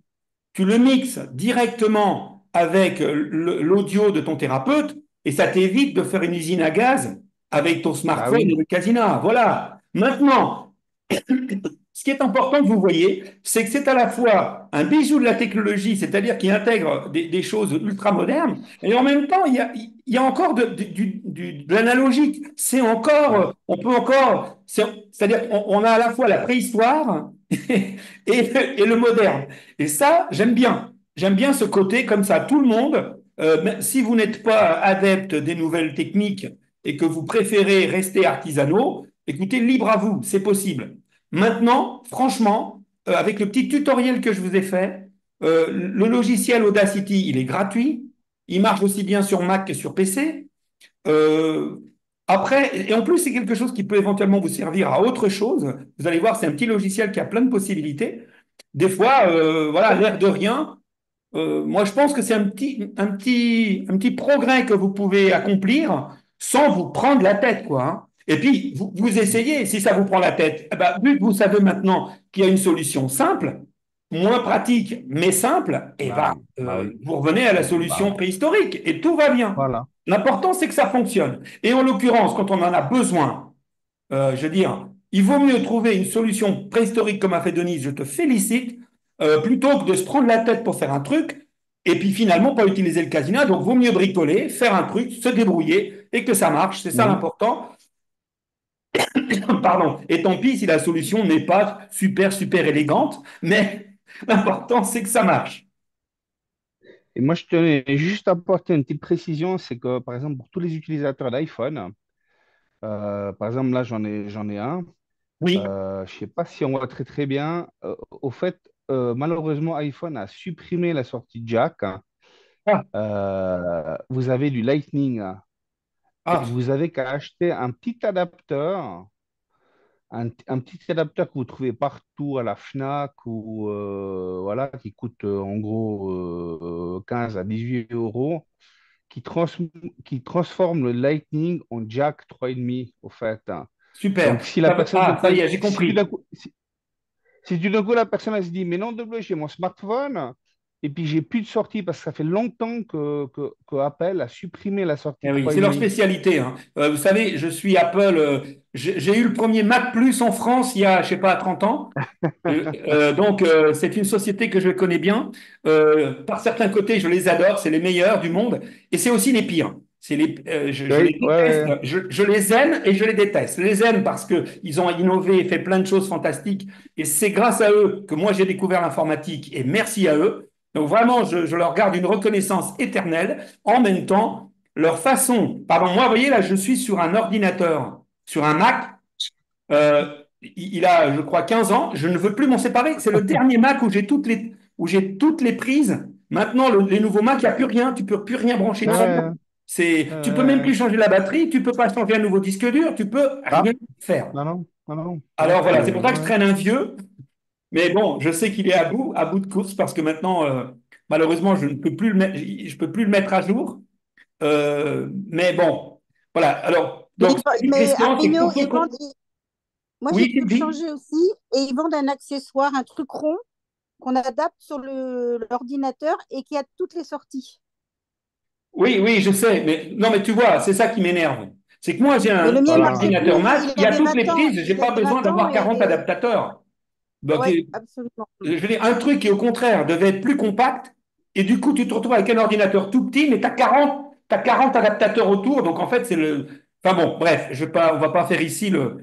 S1: tu le mixes directement avec l'audio de ton thérapeute et ça t'évite de faire une usine à gaz avec ton
S4: bah
S1: smartphone
S4: oui,
S1: et le casina. Voilà. Maintenant, ce qui est important que vous voyez, c'est que c'est à la fois un bijou de la technologie, c'est-à-dire qu'il intègre des choses ultra modernes, et en même temps, il y a encore de l'analogique. C'est
S4: ouais.
S1: encore, on peut encore, c'est-à-dire qu'on a à la fois la préhistoire et le moderne. Et ça, j'aime bien. J'aime bien ce côté comme ça. Tout le monde, si vous n'êtes pas adepte des nouvelles techniques et que vous préférez rester artisanaux, écoutez, libre à vous, c'est possible. Maintenant, franchement, avec le petit tutoriel que je vous ai fait, le logiciel Audacity, il est gratuit. Il marche aussi bien sur Mac que sur PC. Euh, Après, et en plus, c'est quelque chose qui peut éventuellement vous servir à autre chose. Vous allez voir, c'est un petit logiciel qui a plein de possibilités. Des fois, voilà, l'air de rien, moi, je pense que c'est un petit progrès que vous pouvez accomplir sans vous prendre la tête, quoi, hein. Et puis, vous essayez, si ça vous prend la tête, eh ben, vu que vous savez maintenant qu'il y a une solution simple, moins pratique, mais simple, et ben,
S4: Bah oui,
S1: vous revenez à la
S4: bah,
S1: solution préhistorique et tout va bien.
S4: voilà.
S1: L'important, c'est que ça fonctionne. Et en l'occurrence, quand on en a besoin, je veux dire, il vaut mieux trouver une solution préhistorique comme a fait Denise, je te félicite, plutôt que de se prendre la tête pour faire un truc et puis finalement pas utiliser le casino. Donc, vaut mieux bricoler, faire un truc, se débrouiller et que ça marche. C'est ça
S4: Mhm.
S1: l'important. Pardon. Et tant pis si la solution n'est pas super, super élégante, mais l'important, c'est que ça marche.
S4: Et moi, je tenais juste à apporter une petite précision, c'est que, par exemple, pour tous les utilisateurs d'iPhone, par exemple, là, j'en ai un,
S1: Oui.
S4: je ne sais pas si on voit très, très bien. Au fait, malheureusement, iPhone a supprimé la sortie jack.
S1: Ah,
S4: Vous avez du Lightning
S1: Ah,
S4: vous avez qu'à acheter un petit adapteur, un petit adapteur que vous trouvez partout à la Fnac ou voilà, qui coûte en gros 15 à 18 euros, qui, trans- qui transforme le Lightning en jack 3,5 au fait, hein. Donc,
S1: super.
S4: si la personne ne
S1: Ah, ça
S4: peut,
S1: y est, j'ai
S4: si tout d'un
S1: compris.
S4: coup, si tout d'un coup, la personne elle se dit, mais non, de bleu, j'ai mon smartphone, et puis j'ai plus de sortie parce que ça fait longtemps que Apple a supprimé la sortie
S1: Eh oui, c'est leur
S4: 3,5.
S1: spécialité, hein. Vous savez, je suis Apple. J'ai eu le premier Mac Plus en France il y a, je sais pas, 30 ans. Donc, c'est une société que je connais bien. Par certains côtés, je les adore, c'est les meilleurs du monde, et c'est aussi les pires. Je les
S4: Oui, ouais,
S1: déteste,
S4: ouais.
S1: je les aime et je les déteste. Je les aime parce qu'ils ont innové et fait plein de choses fantastiques, et c'est grâce à eux que moi j'ai découvert l'informatique, et merci à eux. Donc vraiment, je leur garde une reconnaissance éternelle. En même temps, leur façon, pardon, moi, vous voyez, là, je suis sur un ordinateur, sur un Mac. Il a, je crois, 15 ans. Je ne veux plus m'en séparer. C'est le dernier Mac où j'ai toutes les prises. Maintenant, les nouveaux Mac, il n'y a plus rien. Tu peux plus rien brancher
S4: Ouais,
S1: dessus.
S4: ouais,
S1: Tu peux même
S4: ouais.
S1: plus changer la batterie. Tu peux pas changer un nouveau disque dur. Tu peux rien
S4: Ah,
S1: faire.
S4: non, non, non, non, non,
S1: Alors voilà, c'est pour ça que je
S4: ouais.
S1: traîne un vieux. Mais bon, je sais qu'il est à bout de course parce que maintenant, malheureusement, je ne peux plus le mettre, je peux plus le mettre à jour. Mais bon, voilà. Alors,
S5: Mais,
S1: donc, ce qu'a dit
S5: mais
S1: Christian, c'est
S5: Armino,
S1: pour ceux qu'on...
S5: moi j'ai
S1: Oui,
S5: pu le
S1: Sylvie?
S5: changer aussi et ils vendent un accessoire, un truc rond qu'on adapte sur l'ordinateur et qui a toutes les sorties.
S1: Oui, oui, je sais, mais non, mais tu vois, c'est ça qui m'énerve. C'est que moi, j'ai
S5: Mais le mien
S1: un
S5: ne marchait
S4: Voilà.
S1: ordinateur
S5: plus,
S1: Mac,
S5: il
S1: il y a
S5: avait
S1: toutes les
S5: 20 ans,
S1: prises, j'ai
S5: il
S1: pas
S5: avait
S1: besoin
S5: 20 ans
S1: d'avoir 40
S5: et
S1: adaptateurs. Donc,
S5: ouais, absolument.
S1: je veux dire, un truc qui, au contraire, devait être plus compact, et du coup, tu te retrouves avec un ordinateur tout petit, mais t'as 40 adaptateurs autour, donc en fait, c'est le... Enfin bon, bref, je vais pas, on va pas faire ici le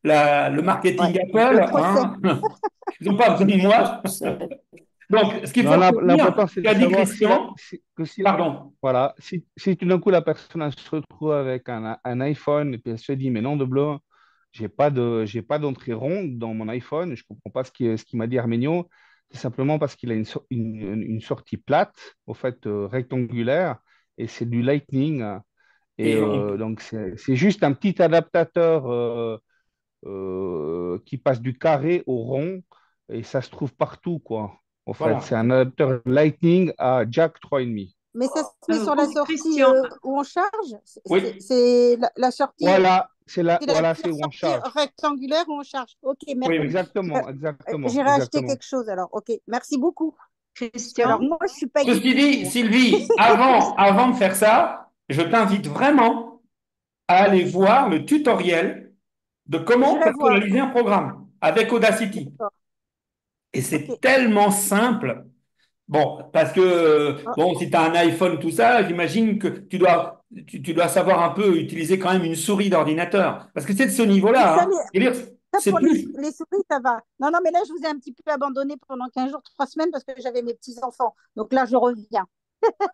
S5: Ouais.
S1: marketing
S5: Le
S1: Apple,
S5: procès.
S1: hein. Ils n'ont pas besoin de moi. Donc, ce qu'il
S4: Non,
S1: faut retenir,
S4: l'important,
S1: ce
S4: c'est de
S1: qu'a dit
S4: savoir
S1: Christian,
S4: que si,
S1: pardon,
S4: voilà, si tout d'un coup la personne elle se retrouve avec un iPhone et puis elle se dit, mais non, de bleu, j'ai pas d'entrée ronde dans mon iPhone, je comprends pas ce qu'il m'a dit Arménio, c'est simplement parce qu'il a une sortie plate, au fait, rectangulaire, et c'est du Lightning. Et
S1: et
S4: donc, c'est juste un petit adaptateur qui passe du carré au rond et ça se trouve partout, quoi. En fait,
S1: voilà.
S4: c'est un adapteur Lightning à jack 3,5.
S5: Mais ça se met
S2: Alors,
S5: sur la sortie
S2: Christian,
S5: où on charge.
S1: Oui,
S5: C'est la sortie,
S4: Voilà, c'est
S5: pure
S4: où on
S5: sortie
S4: charge.
S5: rectangulaire où on charge. Ok,
S1: oui,
S5: merci.
S1: oui.
S4: Exactement, exactement,
S5: J'irai acheter
S4: exactement.
S5: quelque chose alors. Ok, merci beaucoup. Parce que alors
S2: Christian,
S5: moi, je suis pas
S1: Ceci
S5: geek du
S1: dit,
S5: tout.
S1: Sylvie, avant de faire ça, je t'invite vraiment à aller voir le tutoriel de comment
S5: J'irai voir.
S1: personnaliser un programme avec Audacity.
S5: D'accord.
S1: Et
S5: Ok.
S1: c'est tellement simple. Bon, parce que,
S5: Ah,
S1: bon, si tu as un iPhone, tout ça, j'imagine que tu dois savoir un peu utiliser quand même une souris d'ordinateur. Parce que c'est de ce
S5: oui,
S1: niveau-là,
S5: ça,
S1: hein. Je veux dire,
S5: ça,
S1: c'est
S5: pour
S1: plus.
S5: les souris, ça va. Non, non, mais là, je vous ai un petit peu abandonné pendant 15 jours, 3 semaines parce que j'avais mes petits-enfants. Donc là, je reviens.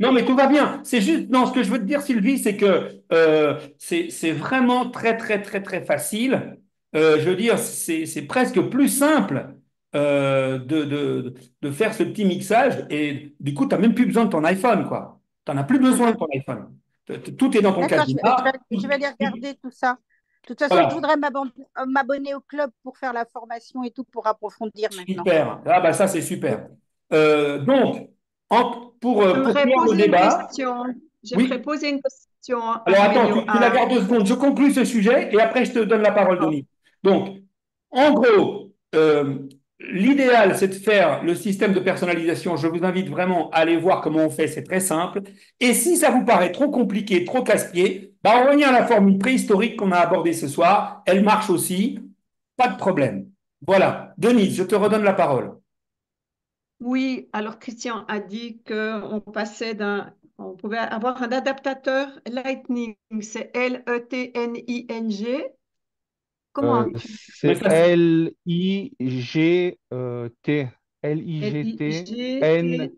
S1: Non, mais tout va bien. C'est juste, non, ce que je veux te dire, Sylvie, c'est que c'est vraiment très, très, très, très facile. Je veux dire, c'est presque plus simple de faire ce petit mixage. Et du coup, tu n'as même plus besoin de ton iPhone, quoi. Tu n'en as plus besoin de ton iPhone. Tout est dans ton
S5: D'accord,
S1: cadenas.
S5: je vais aller regarder tout ça. De toute façon, je
S1: Voilà,
S5: voudrais m'abonner au club pour faire la formation et tout, pour approfondir maintenant.
S1: super. Ah, bah ça, c'est super. Donc, pour
S2: j'aimerais
S1: clore le
S2: poser une
S1: débat,
S2: question. J'aimerais
S1: oui.
S2: poser une question à
S1: Alors attends,
S2: Arménio.
S1: tu la gardes 2 secondes. Je conclue ce sujet et après je te donne la parole,
S2: D'accord.
S1: Denis. Donc, en gros, l'idéal, c'est de faire le système de personnalisation. Je vous invite vraiment à aller voir comment on fait. C'est très simple. Et si ça vous paraît trop compliqué, trop casse-pied, bah, on revient à la formule préhistorique qu'on a abordée ce soir. Elle marche aussi. Pas de problème. Voilà. Denis, je te redonne la parole.
S2: Oui, alors Christian a dit on pouvait avoir un adaptateur Lightning, c'est Letning. Comment
S1: Mais
S4: C'est
S1: ça,
S4: L-I-G-T. L-I-G-T-N.
S2: Ligtn.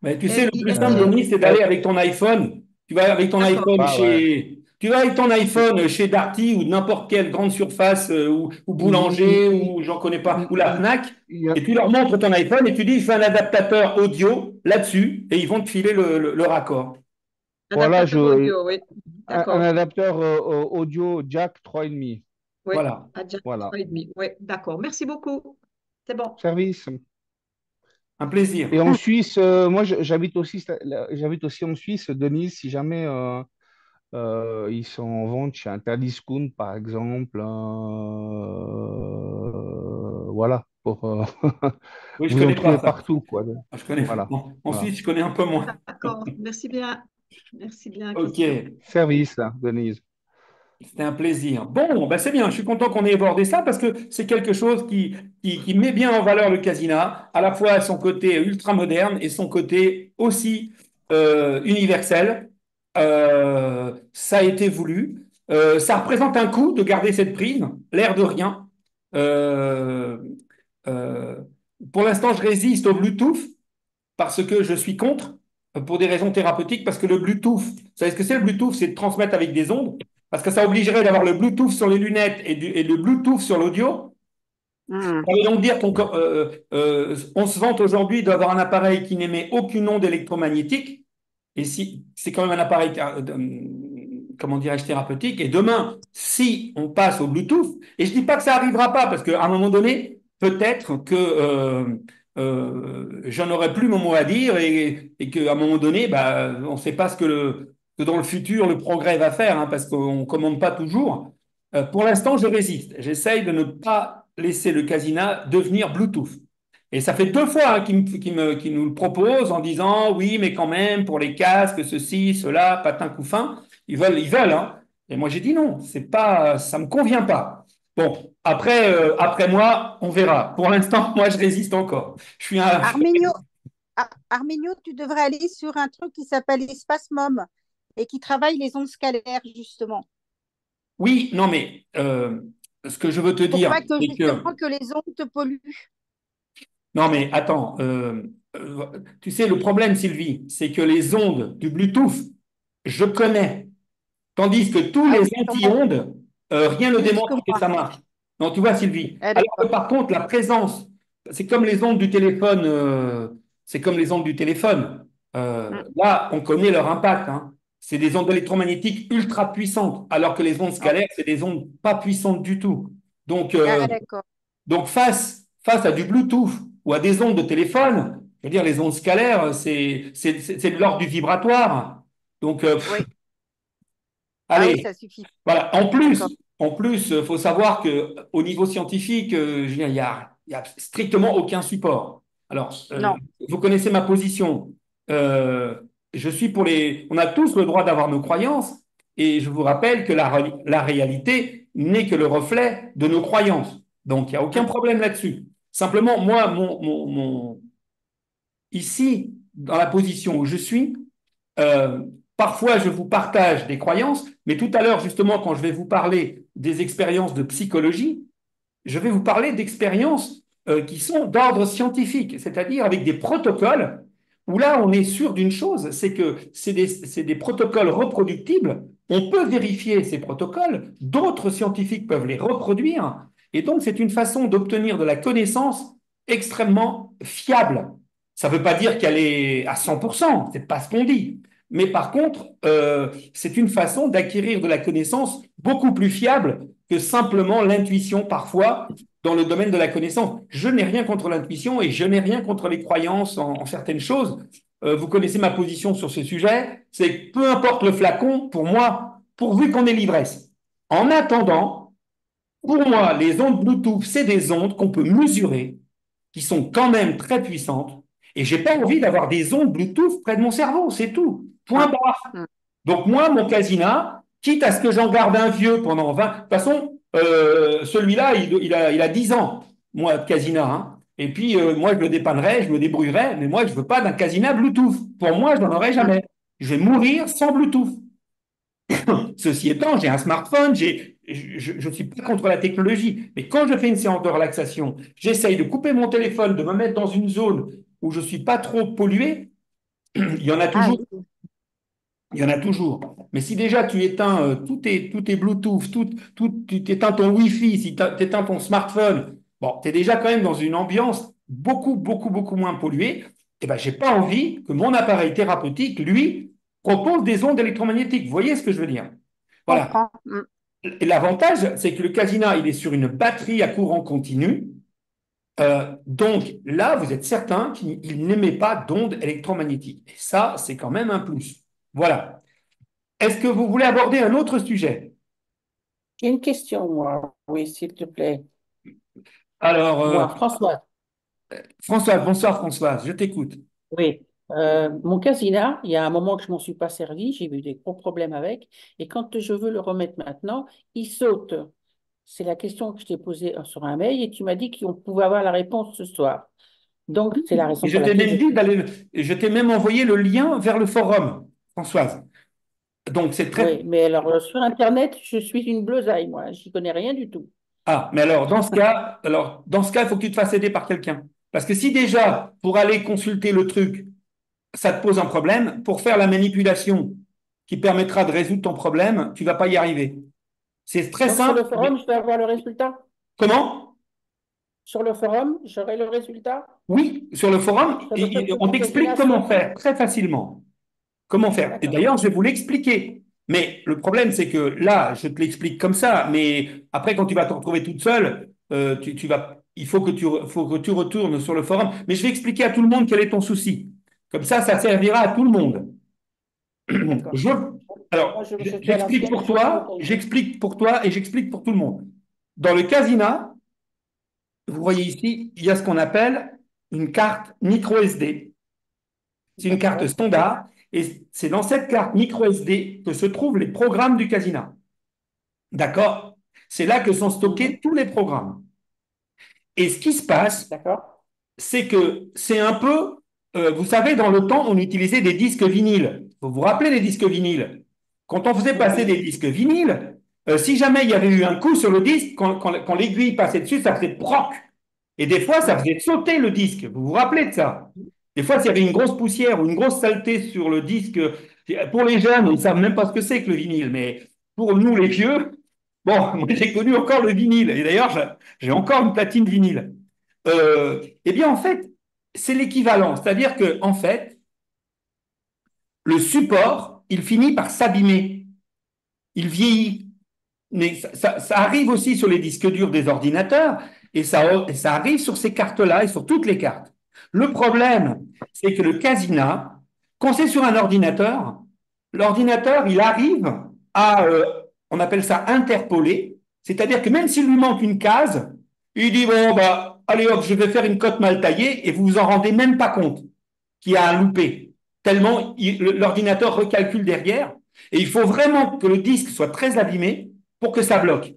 S1: Mais tu sais, le plus simple,
S4: euh,
S1: Denis, c'est d'aller avec ton iPhone.
S2: D'accord.
S4: ouais.
S1: Tu vas avec ton iPhone chez Darty ou n'importe quelle grande surface ou boulanger
S4: Il,
S1: ou j'en connais pas,
S4: il-
S1: ou la
S4: il-
S1: Fnac,
S4: il y a-
S1: et tu leur montres ton iPhone et tu dis, je fais un adaptateur audio là-dessus et ils vont te filer le raccord.
S4: voilà,
S2: Adaptateur audio, oui. d'accord.
S4: adapteur audio jack 3,5.
S2: Oui,
S1: Voilà.
S2: à Jack
S4: Voilà.
S2: 3,5. Oui, d'accord. Merci beaucoup. C'est bon.
S4: Service.
S1: Un plaisir.
S4: Et en Suisse, moi j'habite aussi en Suisse, Denise, si jamais ils sont en vente chez Interdiscount, par exemple, voilà, pour
S1: Oui, je
S4: vous en
S1: connais
S4: trouvez
S1: pas ça.
S4: partout, quoi.
S1: Je connais.
S4: Voilà,
S1: En
S4: voilà.
S1: Suisse, je connais un peu moins.
S2: D'accord. Merci bien. Merci bien,
S1: Ok.
S2: Christian.
S4: Service, là, Denise.
S1: C'était un plaisir. Bon, ben c'est bien, je suis content qu'on ait abordé ça parce que c'est quelque chose qui met bien en valeur le Casina, à la fois son côté ultra moderne et son côté aussi universel. Ça a été voulu. Ça représente un coût de garder cette prise, l'air de rien. Euh, euh, pour l'instant, je résiste au Bluetooth parce que je suis contre, pour des raisons thérapeutiques, parce que le Bluetooth, vous savez ce que c'est le Bluetooth? C'est de transmettre avec des ondes, parce que ça obligerait d'avoir le Bluetooth sur les lunettes et le Bluetooth sur l'audio.
S5: Hmm.
S1: Ça veut donc dire qu'on se vante aujourd'hui d'avoir un appareil qui n'émet aucune onde électromagnétique, et si c'est quand même un appareil, comment dirais-je, thérapeutique, et demain, si on passe au Bluetooth, et je dis pas que ça arrivera pas, parce qu'à un moment donné, peut-être que j'en aurai plus mon mot à dire, et qu'à un moment donné, bah, on ne sait pas que dans le futur le progrès va faire, hein, parce qu'on ne commande pas toujours. Pour l'instant, je résiste. J'essaye de ne pas laisser le Casina devenir Bluetooth. Et ça fait 2 fois hein, qu'ils nous le proposent en disant oui, mais quand même, pour les casques, ceci, cela, patin couffin, ils veulent. Hein. Et moi, j'ai dit non, c'est pas, ça me convient pas. Bon, après moi, on verra. Pour l'instant, moi, je résiste encore. Je suis un.
S5: Arminio, Arminio, tu devrais aller sur un truc qui s'appelle Espace Mom et qui travaille les ondes scalaires, justement.
S1: Oui, non, mais ce que je veux te
S5: Pour
S1: dire,
S5: pas que
S1: c'est que
S5: justement que les ondes te polluent.
S1: non, mais attends, tu sais, le problème, Sylvie, c'est que les ondes du Bluetooth, je connais. Tandis que tous
S5: Ah
S1: les
S5: oui, sûrement
S1: anti-ondes, rien ne
S5: plus que
S1: démontre que
S5: moi.
S1: ça marche. Non, tu vois, Sylvie.
S5: Ah,
S1: Alors que
S5: d'accord.
S1: par contre, la présence, c'est comme les ondes du téléphone, c'est comme les ondes du téléphone.
S5: Hmm.
S1: Là, on connaît leur impact. Hein. C'est des ondes électromagnétiques ultra puissantes, alors que les ondes
S5: Oh.
S1: scalaires, c'est des ondes pas puissantes du tout. Donc,
S5: Ah, d'accord.
S1: face à du Bluetooth ou à des ondes de téléphone, je veux dire, les ondes scalaires, c'est de l'ordre du vibratoire. Donc,
S5: Oui. Ah oui,
S1: allez,
S5: ça suffit.
S1: voilà.
S5: D'accord.
S1: En plus, faut savoir que au niveau scientifique, je veux dire, il y a strictement aucun support. Alors,
S5: Non.
S1: vous connaissez ma position. Euh, je suis pour les. On a tous le droit d'avoir nos croyances, et je vous rappelle que la réalité n'est que le reflet de nos croyances. Donc, il n'y a aucun
S5: Hmm.
S1: problème là-dessus. Simplement, moi, ici, dans la position où je suis, euh, parfois, je vous partage des croyances, mais tout à l'heure, justement, quand je vais vous parler des expériences de psychologie, je vais vous parler d'expériences qui sont d'ordre scientifique, c'est-à-dire avec des protocoles où là, on est sûr d'une chose, c'est que c'est des protocoles reproductibles. On peut vérifier ces protocoles, d'autres scientifiques peuvent les reproduire, et donc c'est une façon d'obtenir de la connaissance extrêmement fiable. Ça ne veut pas dire qu'elle est à 100%, c'est pas ce qu'on dit. Mais par contre, c'est une façon d'acquérir de la connaissance beaucoup plus fiable que simplement l'intuition parfois dans le domaine de la connaissance. Je n'ai rien contre l'intuition et je n'ai rien contre les croyances en certaines choses. Vous connaissez ma position sur ce sujet, c'est que peu importe le flacon, pour moi, pourvu qu'on ait l'ivresse. En attendant, pour moi, les ondes Bluetooth, c'est des ondes qu'on peut mesurer, qui sont quand même très puissantes, et j'ai pas envie d'avoir des ondes Bluetooth près de mon cerveau, c'est tout. Point
S5: Ah.
S1: barre.
S5: Hmm.
S1: Donc moi, mon Casina, quitte à ce que j'en garde un vieux pendant 20. De toute façon, celui-là, il a 10 ans, moi, de Casina. Hein. Et puis, moi, je le dépannerai, je me débrouillerai, mais moi, je ne veux pas d'un Casina Bluetooth. Pour moi, je n'en aurai
S5: Hmm.
S1: jamais. Je vais mourir sans Bluetooth. Ceci étant, j'ai un smartphone, je ne suis pas contre la technologie, mais quand je fais une séance de relaxation, j'essaye de couper mon téléphone, de me mettre dans une zone où je ne suis pas trop pollué. Il y en a
S5: Ah
S1: toujours.
S5: oui.
S1: Il y en a toujours. Mais si déjà tu éteins tous tes Bluetooth, tu éteins ton Wi-Fi, si tu éteins ton smartphone, bon, tu es déjà quand même dans une ambiance beaucoup moins polluée. Eh ben, j'ai pas envie que mon appareil thérapeutique, lui, propose des ondes électromagnétiques. Vous voyez ce que je veux dire?
S5: Je
S1: Voilà.
S5: comprends.
S1: Et l'avantage, c'est que le casina, il est sur une batterie à courant continu. Donc là, vous êtes certain qu'il n'émet pas d'ondes électromagnétiques. Et ça, c'est quand même un plus. Voilà. Est-ce que vous voulez aborder un autre sujet?
S7: J'ai une question, moi. Oui, s'il te plaît.
S1: Alors,
S7: Moi, François.
S1: Françoise, bonsoir Françoise, je t'écoute.
S7: Oui. Mon casina, il y a un moment que je m'en suis pas servi, j'ai eu des gros problèmes avec. Et quand je veux le remettre maintenant, il saute. C'est la question que je t'ai posée sur un mail et tu m'as dit qu'on pouvait avoir la réponse ce soir. Donc, c'est la
S1: Et
S7: raison
S1: je
S7: pour
S1: t'ai
S7: laquelle
S1: même dit d'aller, je t'ai même envoyé le lien vers le forum, Françoise. Donc c'est très.
S7: Oui, mais alors sur Internet, je suis une bleusaille, moi. J'y connais rien du tout.
S1: Ah, mais alors dans ce cas, il faut que tu te fasses aider par quelqu'un. Parce que si déjà, pour aller consulter le truc, ça te pose un problème, pour faire la manipulation qui permettra de résoudre ton problème, tu vas pas y arriver. C'est très
S7: Donc, sur
S1: simple.
S7: le forum, je vais avoir le résultat?
S1: Comment?
S7: Sur le forum, j'aurai le résultat?
S1: Oui, sur le forum,
S7: Sur le fait que
S1: on
S7: mon
S1: t'explique
S7: casina
S1: comment
S7: saute?
S1: faire très facilement. Comment faire? Et
S7: D'accord.
S1: d'ailleurs, je vais vous l'expliquer. Mais le problème, c'est que là, je te l'explique comme ça, mais après, quand tu vas te retrouver toute seule, faut que tu retournes sur le forum. Mais je vais expliquer à tout le monde quel est ton souci. Comme ça servira à tout le monde.
S7: D'accord.
S1: Je,
S7: Moi,
S1: alors,
S7: je fais à l'ancienne, je suis pas au casino.
S1: j'explique pour toi et j'explique pour tout le monde. Dans le casina, vous voyez ici, il y a ce qu'on appelle une carte micro SD. C'est une carte
S7: D'accord.
S1: standard et c'est dans cette carte micro SD que se trouvent les programmes du casino. D'accord? C'est là que sont
S7: Mhm.
S1: stockés tous les programmes. Et ce qui se passe,
S7: D'accord.
S1: c'est que c'est un peu, vous savez, dans le temps, on utilisait des disques vinyles. Vous vous rappelez des disques vinyles? Quand on faisait passer des
S7: Oui.
S1: disques vinyles, si jamais il y avait eu un coup sur le disque, quand l'aiguille passait dessus, ça faisait proc. Et des fois, ça
S7: Oui.
S1: faisait sauter le disque. Vous vous rappelez de ça? Des fois, s'il y avait une grosse poussière ou une grosse saleté sur le disque, pour les jeunes, ils ne savent même pas ce que c'est que le vinyle, mais pour nous, les vieux, bon, moi j'ai connu encore le vinyle. Et d'ailleurs, j'ai encore une platine vinyle. Eh bien, en fait, c'est l'équivalent. C'est-à-dire que, en fait, le support, il finit par s'abîmer. Il vieillit. Mais ça arrive aussi sur les disques durs des ordinateurs et ça arrive sur ces cartes-là et sur toutes les cartes. Le problème, c'est que le Casina, quand c'est sur un ordinateur, l'ordinateur, il arrive à, on appelle ça interpoler, c'est-à-dire que même s'il lui manque une case, il dit, bon, bah, allez hop, je vais faire une cote mal taillée et vous vous en rendez même pas compte qu'il y a un loupé, tellement l'ordinateur recalcule derrière. Et il faut vraiment que le disque soit très abîmé pour que ça bloque.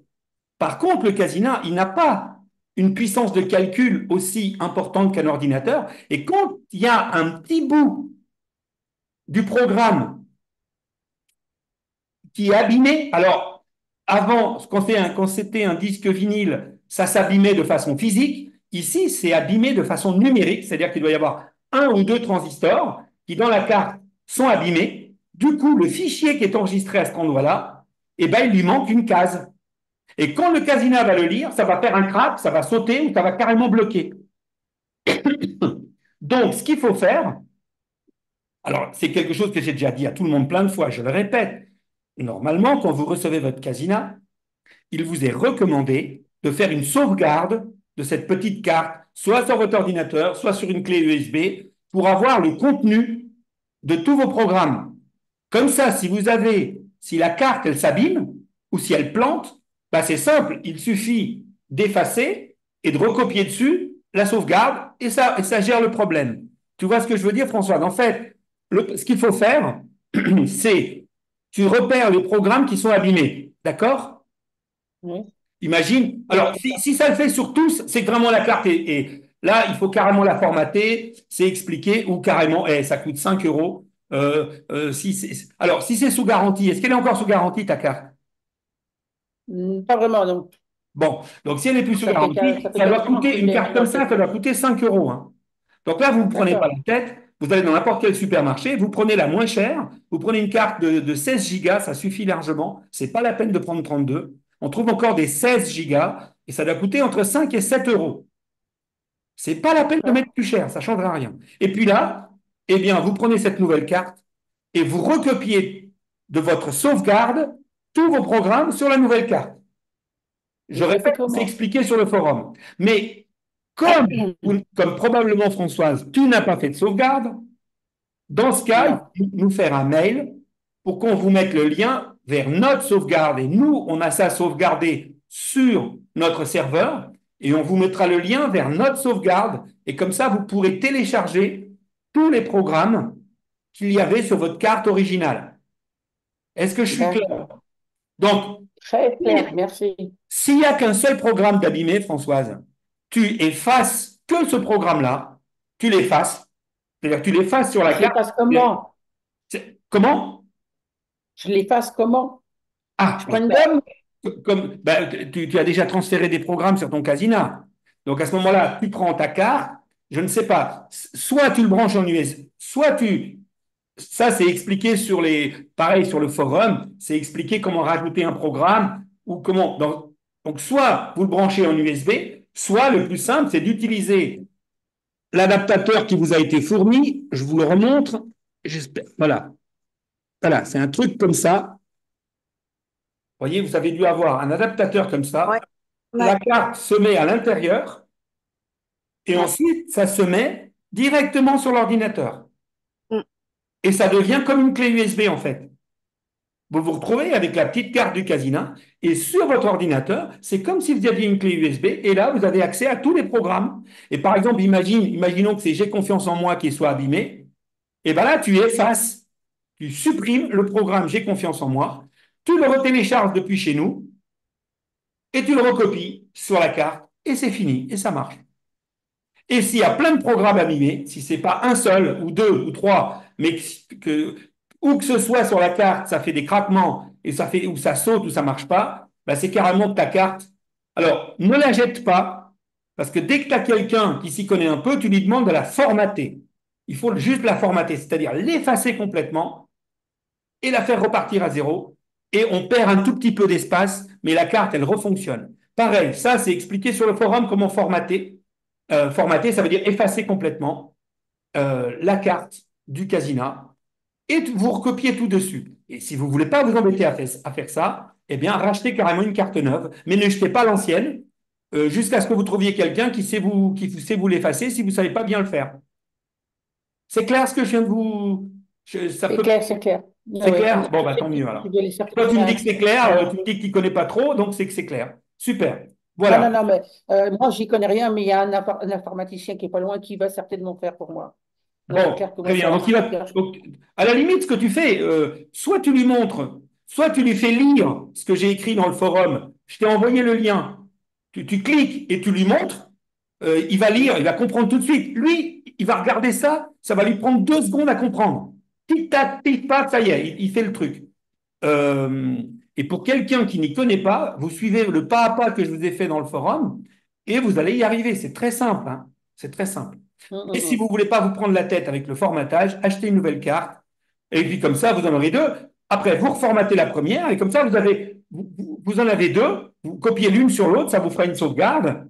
S1: Par contre, le Casina, il n'a pas une puissance de calcul aussi importante qu'un ordinateur. Et quand il y a un petit bout du programme qui est abîmé, alors avant, quand c'était un disque vinyle, ça s'abîmait de façon physique. Ici, c'est abîmé de façon numérique, c'est-à-dire qu'il doit y avoir un ou deux transistors qui, dans la carte, sont abîmés. Du coup, le fichier qui est enregistré à cet endroit-là, eh ben, il lui manque une case. Et quand le casina va le lire, ça va faire un crack, ça va sauter ou ça va carrément bloquer. Donc, ce qu'il faut faire, alors c'est quelque chose que j'ai déjà dit à tout le monde plein de fois, je le répète, normalement, quand vous recevez votre casina, il vous est recommandé de faire une sauvegarde de cette petite carte, soit sur votre ordinateur, soit sur une clé USB, pour avoir le contenu de tous vos programmes. Comme ça, si la carte, elle s'abîme, ou si elle plante, bah c'est simple, il suffit d'effacer et de recopier dessus la sauvegarde, et ça gère le problème. Tu vois ce que je veux dire, François? En fait, ce qu'il faut faire, c'est tu repères les programmes qui sont abîmés, d'accord?
S7: Oui.
S1: Imagine.
S7: Oui,
S1: Alors, si ça le fait sur tous, c'est que vraiment la carte est là, il faut carrément la formater, c'est expliqué, ou carrément, ça coûte 5 euros. Alors, si c'est sous garantie, est-ce qu'elle est encore sous garantie, ta carte?
S7: Pas vraiment, donc.
S1: Bon, donc si elle est plus sous
S7: Ça
S1: garantie,
S7: fait
S1: ça doit
S7: quasiment
S1: coûter,
S7: plus
S1: une
S7: d'un
S1: carte comme
S7: an que
S1: ça doit coûter 5 euros, hein. Donc là, vous ne prenez pas
S7: D'accord.
S1: la tête, vous allez dans n'importe quel supermarché, vous prenez la moins chère, vous prenez une carte de 16 gigas, ça suffit largement, c'est pas la peine de prendre 32. On trouve encore des 16 gigas et ça doit coûter entre 5 et 7 euros. C'est pas la peine de
S7: D'accord.
S1: mettre plus cher, ça ne changera rien. Et puis là, eh bien, vous prenez cette nouvelle carte et vous recopiez de votre sauvegarde tous vos programmes sur la nouvelle carte. Je
S7: Et ça, c'est
S1: répète, c'est
S7: comment?
S1: expliqué sur le forum. Mais comme, comme probablement Françoise, tu n'as pas fait de sauvegarde, dans ce cas,
S7: Non.
S1: il faut nous faire un mail pour qu'on vous mette le lien vers notre sauvegarde. Et nous, on a ça sauvegardé sur notre serveur et on vous mettra le lien vers notre sauvegarde. Et comme ça, vous pourrez télécharger tous les programmes qu'il y avait sur votre carte originale. Est-ce que je suis clair?
S7: D'accord.
S1: Donc,
S7: Très clair, merci.
S1: s'il n'y a qu'un seul programme d'abîmé, Françoise, tu effaces que ce programme-là, tu l'effaces, c'est-à-dire que tu l'effaces sur la
S7: Je
S1: carte.
S7: l'efface comment?
S1: Comment?
S7: Je l'efface comment?
S1: Ah,
S7: Je prends une gomme?
S1: comme, ben, tu as déjà transféré des programmes sur ton Casina. Donc à ce moment-là, tu prends ta carte, je ne sais pas, soit tu le branches en USB, soit tu. Ça, c'est expliqué sur les. Pareil, sur le forum, c'est expliqué comment rajouter un programme ou comment. Donc, soit vous le branchez en USB, soit le plus simple, c'est d'utiliser l'adaptateur qui vous a été fourni. Je vous le remontre. J'espère. Voilà. Voilà, c'est un truc comme ça. Vous voyez, vous avez dû avoir un adaptateur comme
S5: Ouais,
S1: ça.
S5: ouais,
S1: La carte se met à l'intérieur et
S5: ouais.
S1: ensuite, ça se met directement sur l'ordinateur.
S5: Mm.
S1: Et ça devient comme une clé USB en fait. Vous vous retrouvez avec la petite carte du Casina et sur votre ordinateur, c'est comme si vous aviez une clé USB et là, vous avez accès à tous les programmes. Et par exemple, imaginons que c'est J'ai confiance en moi qui soit abîmé. Et bien là, tu effaces, tu supprimes le programme J'ai confiance en moi, tu le retélécharges depuis chez nous et tu le recopies sur la carte et c'est fini et ça marche. Et s'il y a plein de programmes abîmés, si ce n'est pas un seul ou deux ou trois, mais où que ce soit sur la carte, ça fait des craquements et ça fait, ou ça saute ou ça ne marche pas, bah c'est carrément ta carte. Alors, ne la jette pas, parce que dès que tu as quelqu'un qui s'y connaît un peu, tu lui demandes de la formater. Il faut juste la formater, c'est-à-dire l'effacer complètement et la faire repartir à zéro. Et on perd un tout petit peu d'espace, mais la carte, elle refonctionne. Pareil, ça, c'est expliqué sur le forum comment formater. Formater, ça veut dire effacer complètement la carte du Casina et vous recopiez tout dessus. Et si vous ne voulez pas vous embêter à faire ça, eh bien, rachetez carrément une carte neuve, mais ne jetez pas l'ancienne jusqu'à ce que vous trouviez quelqu'un qui sait vous l'effacer si vous ne savez pas bien le faire. C'est clair ce que je viens de vous. Ça peut.
S7: C'est clair.
S1: C'est
S7: Ouais.
S1: clair? Bon,
S7: Je
S1: bah,
S7: sais
S1: tant mieux alors.
S7: tu dois les
S1: Toi, tu me dis
S7: certifier.
S1: que c'est clair, tu me dis que tu ne connais pas trop, donc c'est que c'est clair. Super.
S7: Non,
S1: Voilà.
S7: non, non, mais moi, j'y connais rien, mais il y a un informaticien qui est pas loin qui va certainement faire pour moi. Donc, c'est
S1: Bon,
S7: clair que
S1: très
S7: moi,
S1: bien.
S7: ça
S1: Donc,
S7: super.
S1: donc, à la limite, ce que tu fais, soit tu lui montres, soit tu lui fais lire ce que j'ai écrit dans le forum. Je t'ai envoyé le lien. Tu cliques et tu lui montres. Il va lire, il va comprendre tout de suite. Lui, il va regarder ça, ça va lui prendre 2 secondes à comprendre. Tic-tac, tic-tac, ça y est, il fait le truc. Euh, et pour quelqu'un qui n'y connaît pas, vous suivez le pas à pas que je vous ai fait dans le forum et vous allez y arriver. C'est très simple, hein. C'est très simple. Et si vous ne voulez pas vous prendre la tête avec le formatage, achetez une nouvelle carte. Et puis comme ça, vous en aurez deux. Après, vous reformatez la première et comme ça, vous en avez deux. Vous copiez l'une sur l'autre, ça vous fera une sauvegarde.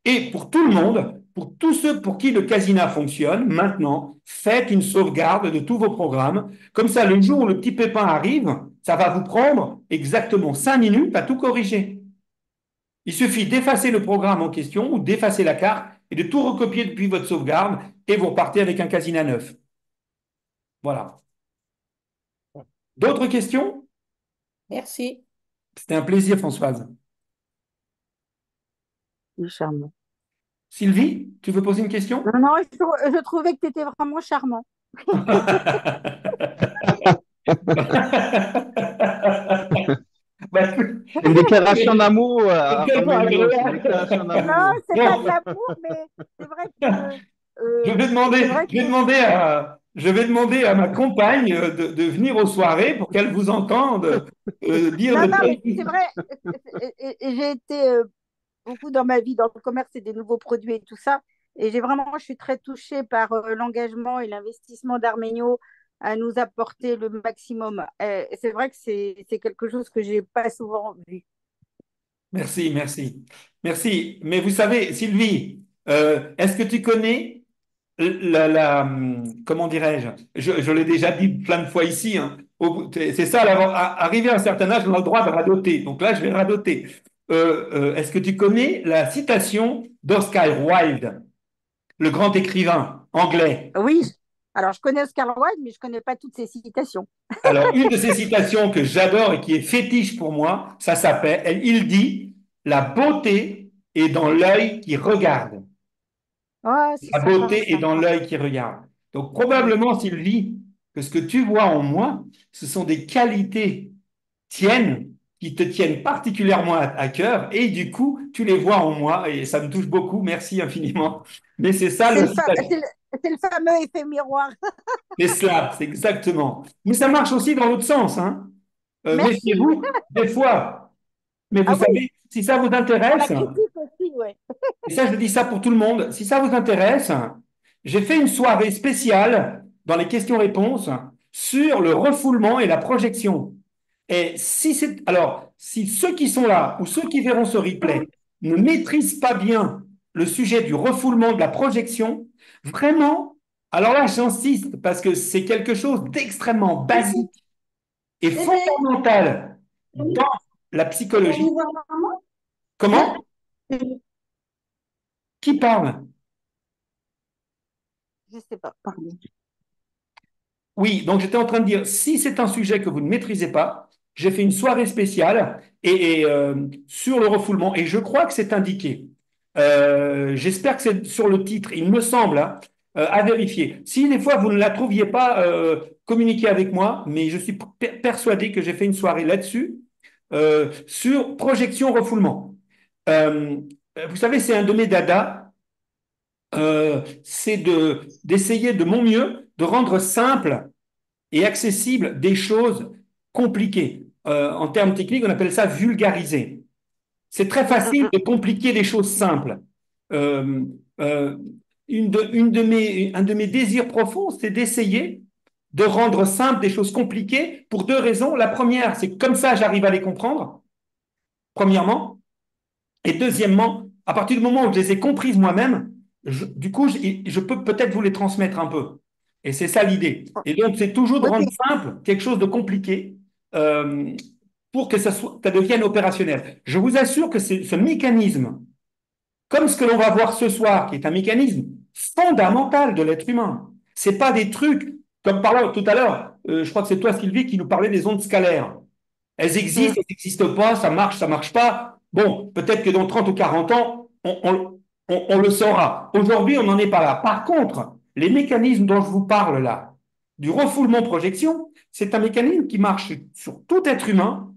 S1: Et pour tout le monde, pour tous ceux pour qui le Casina fonctionne, maintenant, faites une sauvegarde de tous vos programmes. Comme ça, le jour où le petit pépin arrive, ça va vous prendre exactement 5 minutes à tout corriger. Il suffit d'effacer le programme en question ou d'effacer la carte et de tout recopier depuis votre sauvegarde et vous repartez avec un Casina neuf. Voilà. D'autres questions?
S7: Merci.
S1: C'était un plaisir, Françoise.
S5: Il est charmant.
S1: Sylvie, tu veux poser une question?
S5: Non, non, je trouvais que tu étais vraiment charmant.
S4: Une déclaration d'amour
S1: C'est
S4: à
S1: tellement
S4: Arménio. C'est une
S1: agréable.
S4: déclaration
S5: Non,
S4: d'amour.
S5: c'est pas de l'amour, mais c'est vrai que
S1: Je vais demander,
S5: c'est vrai
S1: je vais
S5: que
S1: demander je vais demander à ma compagne de venir aux soirées pour qu'elle vous entende dire
S5: non,
S1: de
S5: non,
S1: telles
S5: mais c'est
S1: choses.
S5: vrai. Et j'ai été beaucoup dans ma vie dans le commerce et des nouveaux produits et tout ça. Et je suis très touchée par l'engagement et l'investissement d'Arménio à nous apporter le maximum. Et c'est vrai que c'est quelque chose que j'ai pas souvent vu.
S1: Merci, merci. Merci. Mais vous savez, Sylvie, est-ce que tu connais comment dirais-je, je l'ai déjà dit plein de fois ici, hein, c'est ça, arrivé à un certain âge, on a le droit de radoter. Donc là, je vais radoter. Est-ce que tu connais la citation d'Oscar Wilde, le grand écrivain anglais?
S5: Oui, alors je connais Oscar Wilde, mais je connais pas toutes ses citations.
S1: Alors, une de ces citations que j'adore et qui est fétiche pour moi, ça s'appelle, il dit, la beauté est dans l'œil qui regarde.
S5: Ouais, c'est
S1: La
S5: sympa
S1: beauté est
S5: ça.
S1: dans l'œil qui regarde. Donc,
S5: Mm.
S1: probablement, Sylvie, que ce que tu vois en moi, ce sont des qualités tiennes qui te tiennent particulièrement à cœur et du coup, tu les vois en moi et ça me touche beaucoup. Merci infiniment. Mais c'est ça
S5: C'est
S1: le
S5: le, fa- c'est le- c'est le fameux effet miroir.
S1: c'est cela, c'est exactement. Mais ça marche aussi dans l'autre sens, hein.
S5: Merci.
S1: Méfiez-vous, des fois. Mais vous
S5: Ah oui,
S1: savez, si ça vous
S5: pour la
S1: intéresse,
S5: critique aussi, ouais.
S1: et ça je dis ça pour tout le monde, si ça vous intéresse, j'ai fait une soirée spéciale dans les questions-réponses sur le refoulement et la projection. Et si ceux qui sont là ou ceux qui verront ce replay ne maîtrisent pas bien le sujet du refoulement, de la projection, vraiment, alors là j'insiste parce que c'est quelque chose d'extrêmement basique et fondamental dans la psychologie. Comment? Qui parle?
S5: Je sais pas.
S1: Oui, donc j'étais en train de dire, si c'est un sujet que vous ne maîtrisez pas, j'ai fait une soirée spéciale sur le refoulement et je crois que c'est indiqué. J'espère que c'est sur le titre, il me semble, hein, à vérifier. Si des fois vous ne la trouviez pas, communiquez avec moi, mais je suis persuadé que j'ai fait une soirée là-dessus, sur projection refoulement. Euh, Vous savez, c'est un de mes dadas, c'est d'essayer de mon mieux de rendre simple et accessible des choses compliquées. En termes techniques, on appelle ça vulgariser. C'est très facile de compliquer des choses simples. Euh, euh, un de mes désirs profonds, c'est d'essayer de rendre simple des choses compliquées pour deux raisons. La première, c'est que comme ça, j'arrive à les comprendre, premièrement. Et deuxièmement, à partir du moment où je les ai comprises moi-même, du coup, je peux peut-être vous les transmettre un peu. Et c'est ça l'idée. Et donc, c'est toujours de
S5: Oui,
S1: rendre
S5: puis,
S1: simple quelque chose de compliqué euh, pour que ça devienne opérationnel. Je vous assure que c'est ce mécanisme, comme ce que l'on va voir ce soir, qui est un mécanisme fondamental de l'être humain. C'est pas des trucs, comme parlait tout à l'heure, je crois que c'est toi, Sylvie, qui nous parlait des ondes scalaires. Elles existent,
S5: mm.
S1: elles n'existent pas, ça marche pas. Bon, peut-être que dans 30 ou 40 ans, on le saura. Aujourd'hui, on n'en est pas là. Par contre, les mécanismes dont je vous parle là, du refoulement-projection, c'est un mécanisme qui marche sur tout être humain.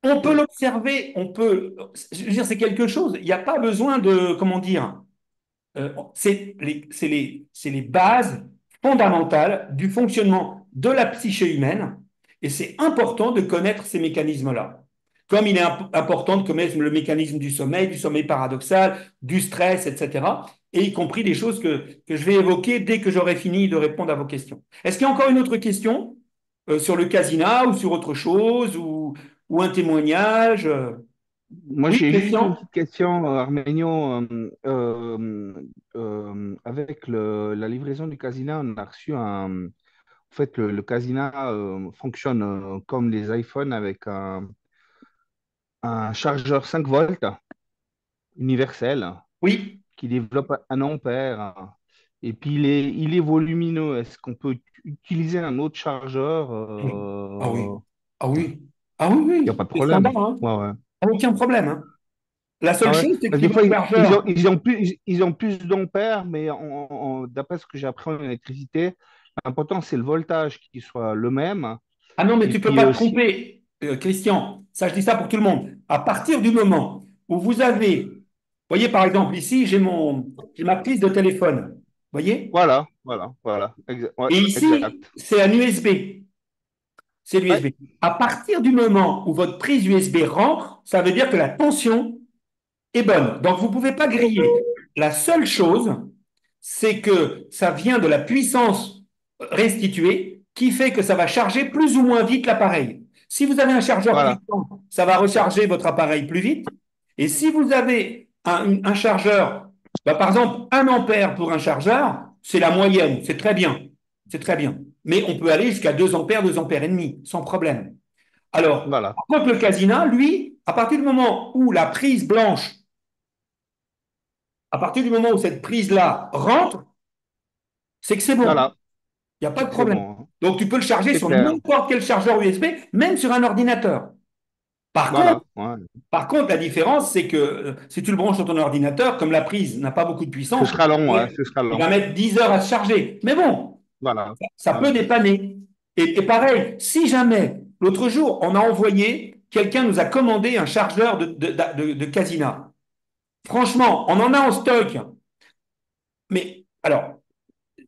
S1: On peut l'observer, je veux dire, c'est quelque chose, il n'y a pas besoin de, comment dire, c'est les bases fondamentales du fonctionnement de la psyché humaine et c'est important de connaître ces mécanismes-là. Comme il est important de connaître le mécanisme du sommeil paradoxal, du stress, etc. Et y compris des choses que je vais évoquer dès que j'aurai fini de répondre à vos questions. Est-ce qu'il y a encore une autre question sur le casina ou sur autre chose ou un témoignage?
S4: Moi,
S1: Oui,
S4: j'ai juste une
S1: Christian?
S4: petite question, Arménio. Avec la livraison du Casina, on a reçu un. En fait, le Casina fonctionne comme les iPhones avec un chargeur 5 volts universel
S1: Oui.
S4: qui développe 1 ampère. Et puis, il est volumineux. Est-ce qu'on peut utiliser un autre chargeur?
S1: Oui. Ah oui. Ah oui. Ah oui,
S4: Il n'y a
S1: oui.
S4: pas de
S1: C'est
S4: problème.
S1: standard, hein.
S4: Ouais, ouais.
S1: Aucun problème, hein. La seule
S4: Ah ouais.
S1: chose, c'est que
S4: Parce
S1: si
S4: que des fois,
S1: votre chargeur.
S4: ils ont plus d'ampères, mais d'après ce que j'ai appris en électricité, l'important, c'est le voltage qui soit le même.
S1: Ah non, mais
S4: Et
S1: tu peux
S4: puis
S1: pas te
S4: aussi,
S1: tromper, Christian. Ça, je dis ça pour tout le monde. À partir du moment où vous avez, voyez, par exemple, ici, j'ai ma prise de téléphone. Voyez?
S4: voilà. Ouais,
S1: Et ici,
S4: exact.
S1: c'est un USB. C'est
S4: Ouais,
S1: l'USB. À partir du moment où votre prise USB rentre, ça veut dire que la tension est bonne. Donc, vous ne pouvez pas griller. La seule chose, c'est que ça vient de la puissance restituée qui fait que ça va charger plus ou moins vite l'appareil. Si vous avez un chargeur
S4: voilà.
S1: puissant, ça va recharger votre appareil plus vite. Et si vous avez un chargeur, bah, par exemple 1 ampère pour un chargeur, c'est la moyenne, c'est très bien. C'est très bien. Mais on peut aller jusqu'à 2 ampères, 2 ampères et demi, sans problème. Alors,
S4: Voilà,
S1: par contre, le Casina, lui, à partir du moment où la prise blanche, à partir du moment où cette prise-là rentre, c'est que c'est bon.
S4: voilà,
S1: Il n'y a pas
S4: c'est
S1: de
S4: que c'est
S1: problème.
S4: bon, hein.
S1: Donc, tu peux le charger
S4: C'est
S1: sur
S4: clair.
S1: n'importe quel chargeur USB, même sur un ordinateur. Par contre,
S4: Voilà, ouais.
S1: Par contre, la différence, c'est que si tu le branches sur ton ordinateur, comme la prise n'a pas beaucoup de
S4: Ce
S1: puissance,
S4: sera long, ouais, ce sera
S1: il
S4: long.
S1: va mettre 10 heures à se charger. Mais bon,
S4: Voilà.
S1: ça
S4: Ouais.
S1: peut dépanner. Et pareil, si jamais, l'autre jour, on a envoyé, quelqu'un nous a commandé un chargeur de Casina. Franchement, on en a en stock. Mais alors,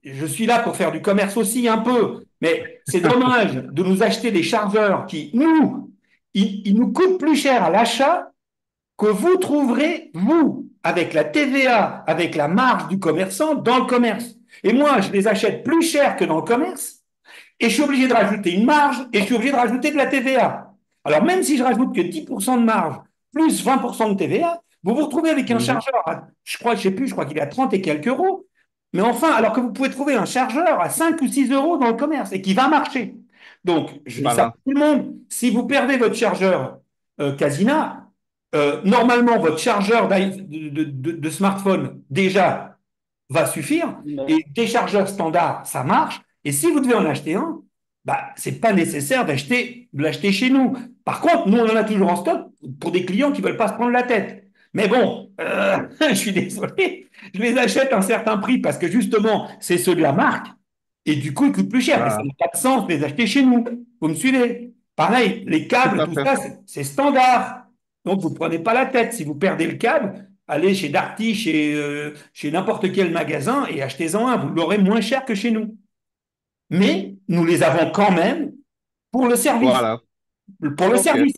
S1: je suis là pour faire du commerce aussi un peu, mais c'est dommage de nous acheter des chargeurs qui, nous, ils nous coûtent plus cher à l'achat que vous trouverez, vous, avec la TVA, avec la marge du commerçant, dans le commerce. Et moi, je les achète plus cher que dans le commerce, et je suis obligé de rajouter une marge, et je suis obligé de rajouter de la TVA. Alors, même si je rajoute que 10% de marge, plus 20% de TVA, vous vous retrouvez avec un
S4: Mhm.
S1: chargeur, je crois, je sais plus, je crois qu'il est à 30 et quelques euros. Mais enfin, alors que vous pouvez trouver un chargeur à 5 ou 6 euros dans le commerce, et qui va marcher. Donc, je dis ça
S4: Voilà,
S1: pour tout le monde. Si vous perdez votre chargeur Casina, normalement, votre chargeur de smartphone, déjà, va suffire.
S7: Mais
S1: Et des chargeurs standards, ça marche. Et si vous devez en acheter un, bah, c'est pas nécessaire de l'acheter chez nous. Par contre, nous, on en a toujours en stock pour des clients qui veulent pas se prendre la tête. Mais bon, je suis désolé, je les achète à un certain prix parce que justement, c'est ceux de la marque. Et du coup, ils coûtent plus cher. Mais ça
S4: voilà,
S1: n'a pas de sens de les acheter chez nous. Vous me suivez? Pareil, les
S4: tout
S1: câbles,
S4: à
S1: tout
S4: fait.
S1: ça, c'est standard. Donc, vous ne prenez pas la tête. Si vous perdez le câble, allez chez Darty, chez n'importe quel magasin et achetez-en un. Vous l'aurez moins cher que chez nous. Mais nous les avons quand même pour le service.
S4: Voilà,
S1: Pour le
S4: ok,
S1: service.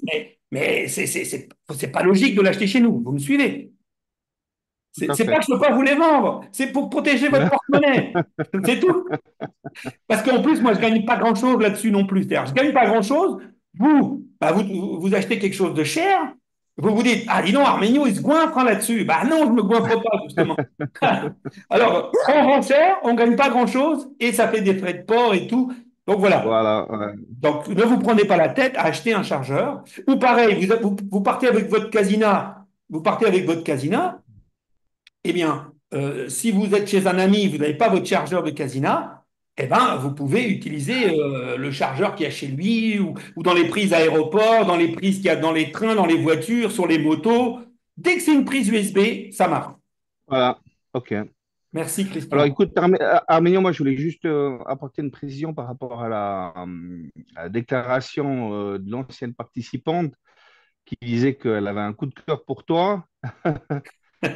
S1: Mais c'est pas logique de l'acheter chez nous. Vous me suivez?
S4: tout à
S1: C'est pas
S4: fait.
S1: que je ne peux pas vous les vendre. C'est pour protéger votre porte-monnaie. C'est tout. Parce qu'en plus, moi, je ne gagne pas grand-chose là-dessus non plus. C'est-à-dire, je ne gagne pas grand-chose. Vous, bah, vous achetez quelque chose de cher. Vous vous dites, ah, dis donc, Arménio, il se goinfre hein, là-dessus. Bah non, je ne me goinfre pas, justement. Alors, on vend cher, on ne gagne pas grand-chose et ça fait des frais de port et tout. Donc voilà.
S4: Voilà, ouais.
S1: Donc, ne vous prenez pas la tête à acheter un chargeur. Ou pareil, vous partez avec votre casina, vous partez avec votre casina, eh bien, si vous êtes chez un ami, vous n'avez pas votre chargeur de casina, eh ben, vous pouvez utiliser le chargeur qu'il y a chez lui ou dans les prises aéroports, dans les prises qu'il y a dans les trains, dans les voitures, sur les motos. Dès que c'est une prise USB, ça marche.
S4: Voilà, ok.
S1: Merci,
S4: Alors,
S1: Christian.
S4: écoute, Arménian, moi, je voulais juste apporter une précision par rapport à la déclaration de l'ancienne participante qui disait qu'elle avait un coup de cœur pour toi.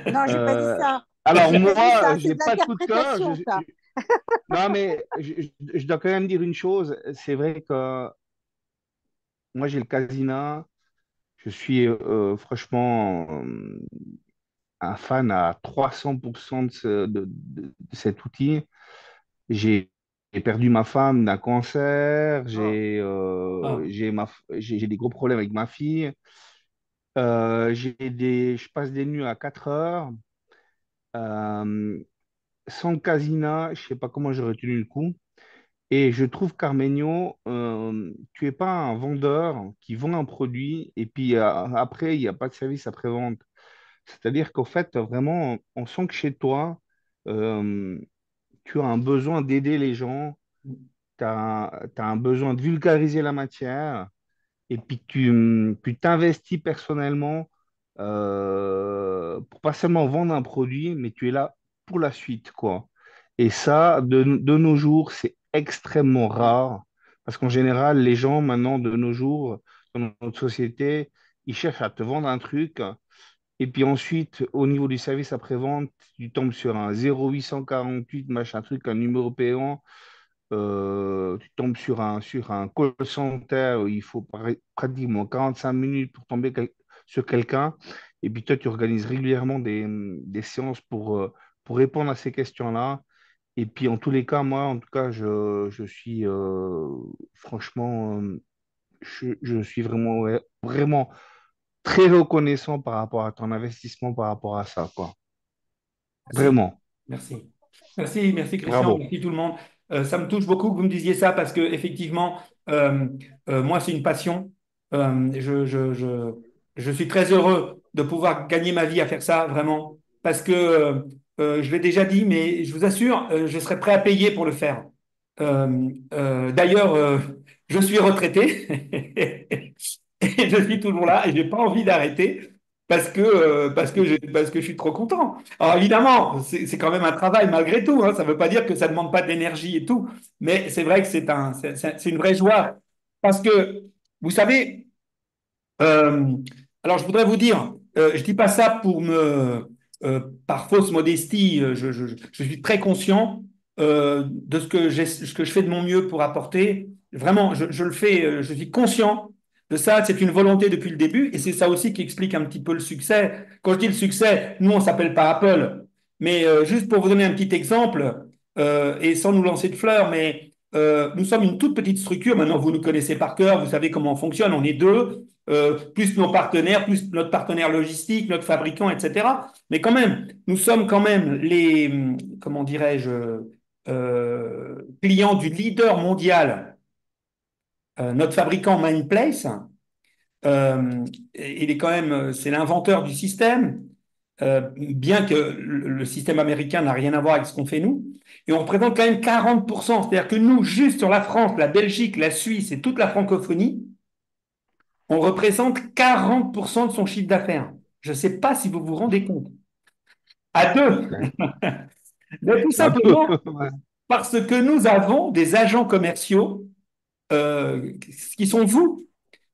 S5: Non, j'ai pas dit
S4: Euh,
S5: ça.
S4: alors,
S5: J'ai pas dit
S4: moi,
S5: ça.
S4: je
S5: C'est
S4: n'ai
S5: de
S4: pas de coup de cœur.
S5: l'interprétation, ça.
S4: Non, mais je dois quand même dire une chose. C'est vrai que moi, j'ai le Casina. Je suis franchement un fan à 300% de cet outil. J'ai j'ai perdu ma femme d'un cancer,
S1: Ah, ah,
S4: j'ai des gros problèmes avec ma fille. Je passe des nuits à 4 heures. Euh, Sans Casina, je sais pas comment j'aurais tenu le coup. Et je trouve qu'Arménio, tu es pas un vendeur qui vend un produit et puis après, il n'y a pas de service après-vente. C'est-à-dire qu'au fait, vraiment, on sent que chez toi, euh, tu as un besoin d'aider les gens, tu as un besoin de vulgariser la matière et puis tu t'investis personnellement pour pas seulement vendre un produit, mais tu es là pour la suite, quoi. Et ça, de nos jours, c'est extrêmement rare parce qu'en général, les gens maintenant, de nos jours, dans notre société, ils cherchent à te vendre un truc et puis ensuite, au niveau du service après-vente, tu tombes sur un 0848, machin truc, un numéro payant. Tu tombes sur un call center où il faut pratiquement 45 minutes pour tomber sur quelqu'un. Et puis toi, tu organises régulièrement des séances pour répondre à ces questions-là. Et puis en tous les cas, moi, en tout cas, je suis franchement, je suis vraiment, ouais, vraiment très reconnaissant par rapport à ton investissement, par rapport à ça, quoi.
S1: merci.
S4: Vraiment.
S1: Merci. Merci Christian,
S4: Bravo.
S1: merci tout le monde. Ça me touche beaucoup que vous me disiez ça parce que effectivement, moi c'est une passion. Je suis très heureux de pouvoir gagner ma vie à faire ça, vraiment, parce que je l'ai déjà dit, mais je vous assure, je serai prêt à payer pour le faire. D'ailleurs, je suis retraité et je suis toujours là et j'ai pas envie d'arrêter parce que je suis trop content. Alors évidemment, c'est quand même un travail malgré tout, hein. Ça ne veut pas dire que ça ne demande pas d'énergie et tout, mais c'est vrai que c'est une vraie joie parce que vous savez, euh, alors je voudrais vous dire, je dis pas ça pour par fausse modestie, je suis très conscient de ce que je fais de mon mieux pour apporter. Vraiment, je le fais, je suis conscient de ça. C'est une volonté depuis le début et c'est ça aussi qui explique un petit peu le succès. Quand je dis le succès, nous on s'appelle pas Apple, mais juste pour vous donner un petit exemple et sans nous lancer de fleurs, mais nous sommes une toute petite structure. Maintenant, vous nous connaissez par cœur, vous savez comment on fonctionne. On est deux plus nos partenaires, plus notre partenaire logistique, notre fabricant, etc. Mais quand même, nous sommes quand même les, comment dirais-je, clients du leader mondial, notre fabricant Mindplace. Il est quand même, c'est l'inventeur du système, bien que le système américain n'a rien à voir avec ce qu'on fait nous. Et on représente quand même 40%. C'est-à-dire que nous, juste sur la France, la Belgique, la Suisse et toute la francophonie, on représente 40% de son chiffre d'affaires. Je ne sais pas si vous vous rendez compte. À deux. Mais tout
S4: Un peu.
S1: simplement
S4: Ouais.
S1: parce que nous avons des agents commerciaux qui sont vous.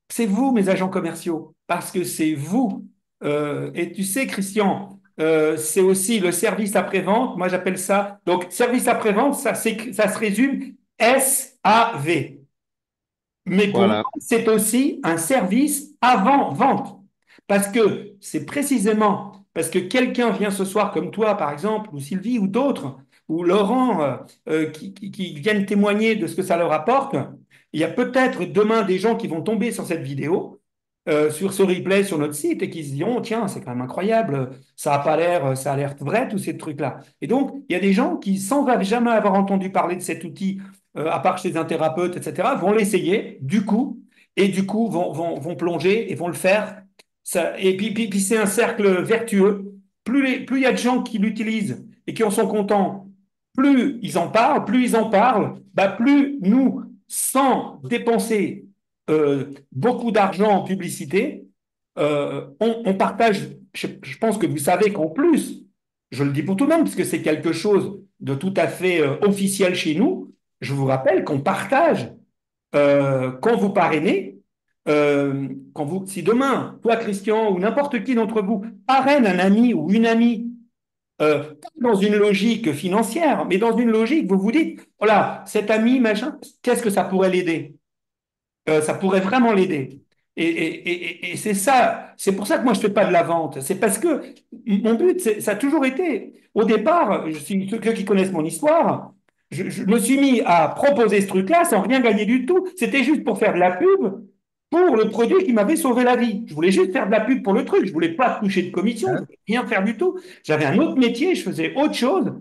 S1: C'est vous, mes agents commerciaux, parce que c'est vous. Et tu sais, Christian, c'est aussi le service après-vente. Moi, j'appelle ça. Donc, service après-vente, ça se résume SAV. Mais pour moi,
S4: Voilà.
S1: c'est aussi un service avant-vente. Parce que c'est précisément parce que quelqu'un vient ce soir comme toi, par exemple, ou Sylvie, ou d'autres, ou Laurent, qui viennent témoigner de ce que ça leur apporte. Il y a peut-être demain des gens qui vont tomber sur cette vidéo, sur ce replay sur notre site, et qui se diront, tiens, c'est quand même incroyable, ça a l'air vrai, tous ces trucs-là. Et donc, il y a des gens qui, sans jamais avoir entendu parler de cet outil, à part chez un thérapeute, etc., vont l'essayer, et du coup vont plonger et vont le faire. Ça, et puis c'est un cercle vertueux. Plus il y a de gens qui l'utilisent et qui en sont contents, plus ils en parlent, bah, plus nous, sans dépenser beaucoup d'argent en publicité, on partage. Je pense que vous savez qu'en plus, je le dis pour tout le monde, parce que c'est quelque chose de tout à fait officiel chez nous, je vous rappelle qu'on partage quand vous parrainez, si demain, toi Christian ou n'importe qui d'entre vous parraine un ami ou une amie, pas dans une logique financière, mais dans une logique, vous vous dites, voilà, cet ami, machin, qu'est-ce que ça pourrait l'aider? Ça pourrait vraiment l'aider. Et c'est ça, c'est pour ça que moi je fais pas de la vente. C'est parce que mon but, ça a toujours été, au départ, ceux qui connaissent mon histoire, je me suis mis à proposer ce truc-là sans rien gagner du tout. C'était juste pour faire de la pub pour le produit qui m'avait sauvé la vie. Je voulais juste faire de la pub pour le truc. Je voulais pas toucher de commission, je
S4: Hein.
S1: voulais rien faire du tout. J'avais un autre métier, je faisais autre chose.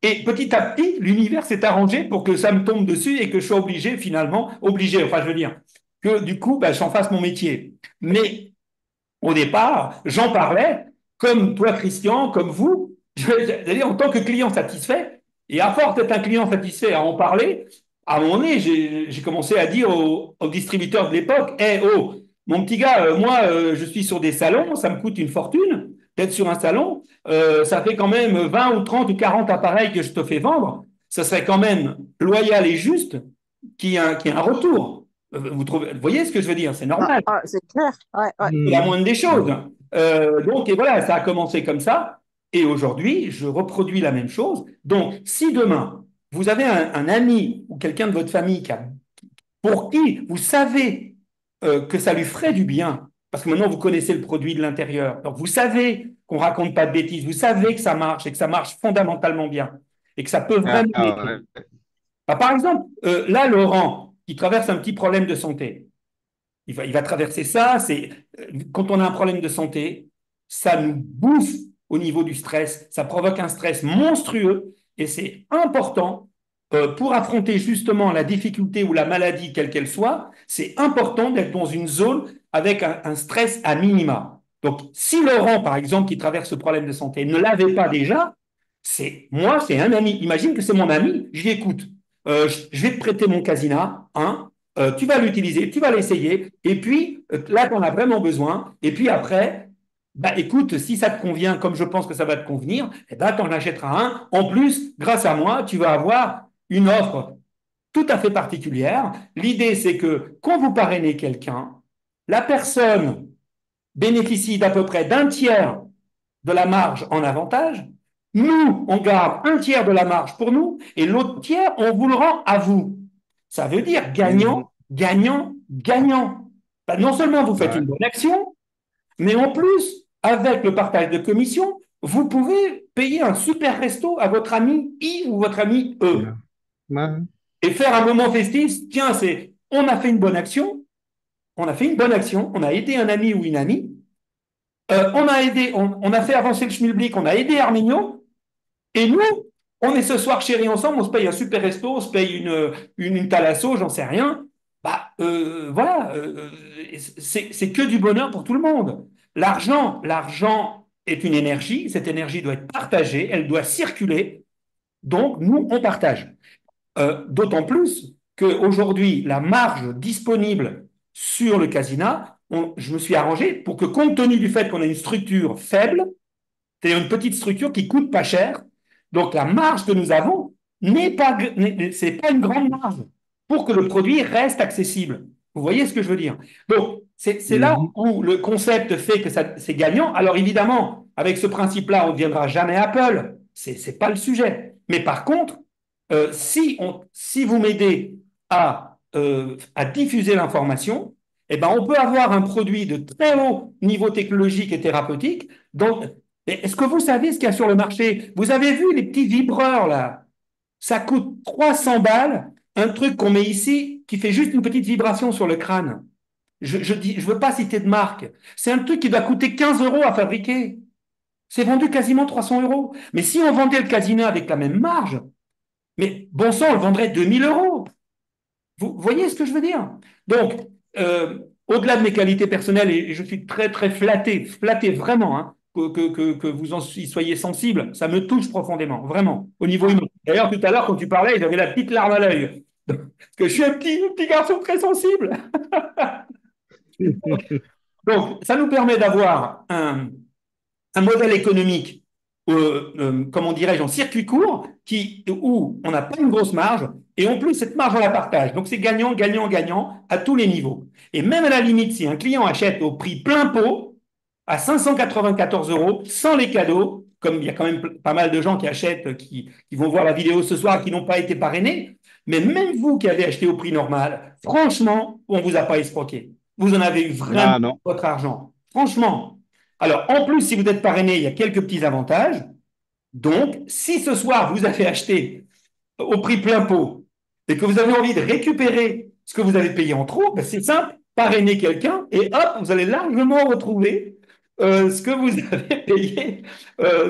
S1: Et petit à petit, l'univers s'est arrangé pour que ça me tombe dessus et que je sois obligé, finalement, enfin, je veux dire, que du coup, bah, j'en fasse mon métier. Mais au départ, j'en parlais, comme toi, Christian, comme vous, c'est-à-dire en tant que client satisfait. Et à force d'être un client satisfait à en parler, à un moment donné, j'ai commencé à dire aux distributeurs de l'époque, hey, oh, mon petit gars, moi, je suis sur des salons, ça me coûte une fortune, peut-être sur un salon, ça fait quand même 20 ou 30 ou 40 appareils que je te fais vendre, ça serait quand même loyal et juste qu'il y ait un retour. Vous voyez ce que je veux dire? C'est
S5: Ah,
S1: normal.
S5: ah, c'est clair. Ouais, ouais.
S1: C'est la
S4: Hmm.
S1: moindre des choses. Donc, et voilà, ça a commencé comme ça. Et aujourd'hui, je reproduis la même chose. Donc, si demain, vous avez un ami ou quelqu'un de votre famille pour qui vous savez que ça lui ferait du bien, parce que maintenant, vous connaissez le produit de l'intérieur. Donc, vous savez qu'on raconte pas de bêtises. Vous savez que ça marche et que ça marche fondamentalement bien et que ça peut
S4: Ah,
S1: vraiment
S4: ouais.
S1: aider. Bah, par exemple, là, Laurent, qui traverse un petit problème de santé, il va traverser ça. Quand on a un problème de santé, ça nous bouffe au niveau du stress. Ça provoque un stress monstrueux. Et c'est important pour affronter justement la difficulté ou la maladie, quelle qu'elle soit, c'est important d'être dans une zone avec un stress à minima. Donc, si Laurent, par exemple, qui traverse ce problème de santé, ne l'avait pas déjà, c'est moi, c'est un ami. Imagine que c'est mon ami, je dis écoute, je vais te prêter mon Casina, hein, tu vas l'utiliser, tu vas l'essayer, et puis là, tu en as vraiment besoin, et puis après, bah écoute, si ça te convient, comme je pense que ça va te convenir, eh ben, tu en achèteras un. En plus, grâce à moi, tu vas avoir une offre tout à fait particulière. L'idée, c'est que quand vous parrainez quelqu'un, la personne bénéficie d'à peu près d'un tiers de la marge en avantage. Nous, on garde un tiers de la marge pour nous et l'autre tiers, on vous le rend à vous. Ça veut dire
S4: Mhm.
S1: gagnant, gagnant, gagnant. Ben, non seulement vous faites
S4: Ouais,
S1: une bonne action, mais en plus, avec le partage de commission, vous pouvez payer un super resto à votre ami I ou votre ami E
S4: ouais, ouais.
S1: et faire un moment festif. Tiens, c'est on a fait une bonne action, on a fait une bonne action, on a aidé un ami ou une amie, on a aidé, on a fait avancer le schmilblick, on a aidé Arminio, et nous, on est ce soir chéris ensemble, on se paye un super resto, on se paye une thalasso, j'en sais rien. Bah, voilà, c'est que du bonheur pour tout le monde. L'argent est une énergie, cette énergie doit être partagée, elle doit circuler, donc nous, on partage. D'autant plus qu'aujourd'hui, la marge disponible sur le casina, je me suis arrangé pour que, compte tenu du fait qu'on a une structure faible, c'est une petite structure qui coûte pas cher, donc la marge que nous avons c'est pas une grande marge pour que le produit reste accessible. Vous voyez ce que je veux dire? Donc, c'est là
S4: Mhm.
S1: où le concept fait que c'est gagnant. Alors évidemment, avec ce principe-là, on ne deviendra jamais Apple. C'est pas le sujet. Mais par contre, si vous m'aidez à diffuser l'information, eh ben, on peut avoir un produit de très haut niveau technologique et thérapeutique. Donc, est-ce que vous savez ce qu'il y a sur le marché? Vous avez vu les petits vibreurs là? Ça coûte 300 balles, un truc qu'on met ici qui fait juste une petite vibration sur le crâne. Je veux pas citer de marque. C'est un truc qui doit coûter 15 euros à fabriquer. C'est vendu quasiment 300 euros. Mais si on vendait le Casina avec la même marge, mais bon sang, on le vendrait 2000 euros. Vous voyez ce que je veux dire? Donc, au-delà de mes qualités personnelles, et je suis très, très flatté, flatté vraiment, hein, que vous en y soyez sensible, ça me touche profondément, vraiment, au niveau humain. D'ailleurs, tout à l'heure, quand tu parlais, j'avais la petite larme à l'œil. Parce que je suis un petit garçon très sensible. Donc, ça nous permet d'avoir un modèle économique, comment dirais-je, en circuit court, où on n'a pas une grosse marge, et en plus, cette marge, on la partage. Donc, c'est gagnant, gagnant, gagnant à tous les niveaux. Et même à la limite, si un client achète au prix plein pot, à 594 euros, sans les cadeaux, comme il y a quand même pas mal de gens qui achètent, qui vont voir la vidéo ce soir, qui n'ont pas été parrainés, mais même vous qui avez acheté au prix normal, franchement, on ne vous a pas escroqué. Vous en avez eu vraiment
S4: Ah non.
S1: votre argent. Franchement. Alors, en plus, si vous êtes parrainé, il y a quelques petits avantages. Donc, si ce soir, vous avez acheté au prix plein pot et que vous avez envie de récupérer ce que vous avez payé en trop, ben c'est simple, parrainer quelqu'un et hop, vous allez largement retrouver ce que vous avez payé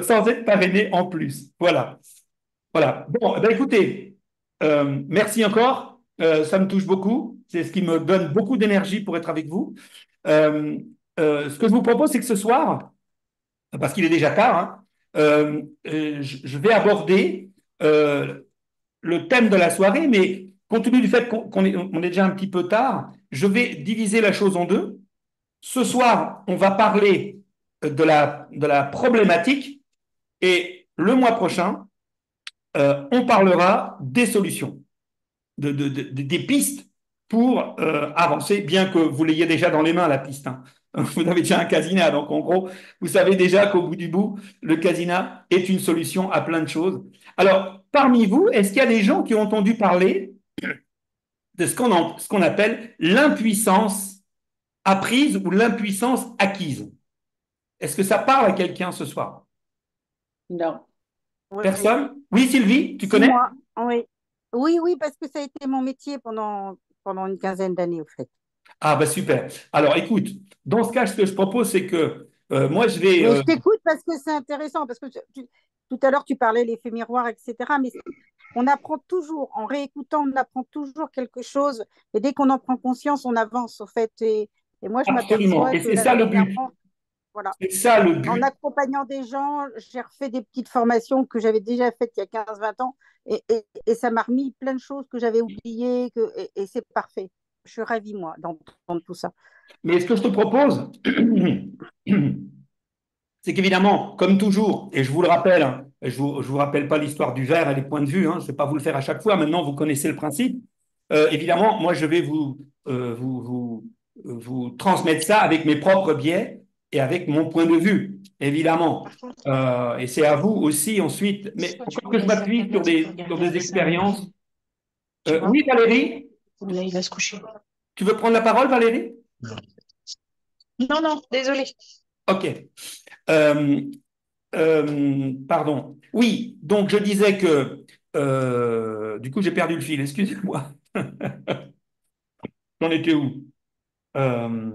S1: sans être parrainé en plus. Voilà. Voilà. Bon, ben écoutez, merci encore. Ça me touche beaucoup. C'est ce qui me donne beaucoup d'énergie pour être avec vous. Euh, ce que je vous propose, c'est que ce soir, parce qu'il est déjà tard, hein, je vais aborder le thème de la soirée, mais compte tenu du fait qu'on est déjà un petit peu tard, je vais diviser la chose en deux. Ce soir, on va parler de la problématique et le mois prochain, on parlera des solutions, des pistes pour avancer, bien que vous l'ayez déjà dans les mains, la piste. Hein. Vous avez déjà un casina, donc en gros, vous savez déjà qu'au bout du bout, le casina est une solution à plein de choses. Alors, parmi vous, est-ce qu'il y a des gens qui ont entendu parler de ce qu'on appelle l'impuissance apprise ou l'impuissance acquise? Est-ce que ça parle à quelqu'un ce soir?
S7: Non.
S5: Oui,
S1: Personne? Oui, Sylvie, tu
S5: si
S1: connais?
S5: moi, oui. Oui, oui, parce que ça a été mon métier pendant une quinzaine d'années, au fait.
S1: Ah, bah super. Alors, écoute, dans ce cas, ce que je propose, c'est que moi, je vais.
S5: Mais je t'écoute parce que c'est intéressant, parce que tout à l'heure, tu parlais l'effet miroir, etc. Mais on apprend toujours, en réécoutant, on apprend toujours quelque chose. Et dès qu'on en prend conscience, on avance, au fait. Et moi, je
S1: Absolument.
S5: m'aperçois
S1: Et
S5: que
S1: c'est
S5: là,
S1: ça le but.
S5: dernièrement, voilà,
S1: C'est ça le
S5: en
S1: but.
S5: accompagnant des gens, j'ai refait des petites formations que j'avais déjà faites il y a 15-20 ans. Et ça m'a remis plein de choses que j'avais oubliées. Et c'est parfait. Je suis ravie, moi, d'entendre tout ça.
S1: Mais ce que je te propose, c'est qu'évidemment, comme toujours, et je vous le rappelle, hein, je vous rappelle pas l'histoire du verre et les points de vue, hein, je ne vais pas vous le faire à chaque fois, maintenant vous connaissez le principe. Évidemment, moi je vais vous transmettre ça avec mes propres biais et avec mon point de vue, évidemment. Et c'est à vous aussi ensuite, mais pourquoi que je m'appuie sur des expériences. Oui, Valérie,
S8: Là, il va se coucher.
S1: tu veux prendre la parole, Valérie?
S8: Non, non, désolé.
S1: Ok. Euh, Pardon. Oui, donc je disais que du coup j'ai perdu le fil, excusez-moi. J'en étais où? Euh,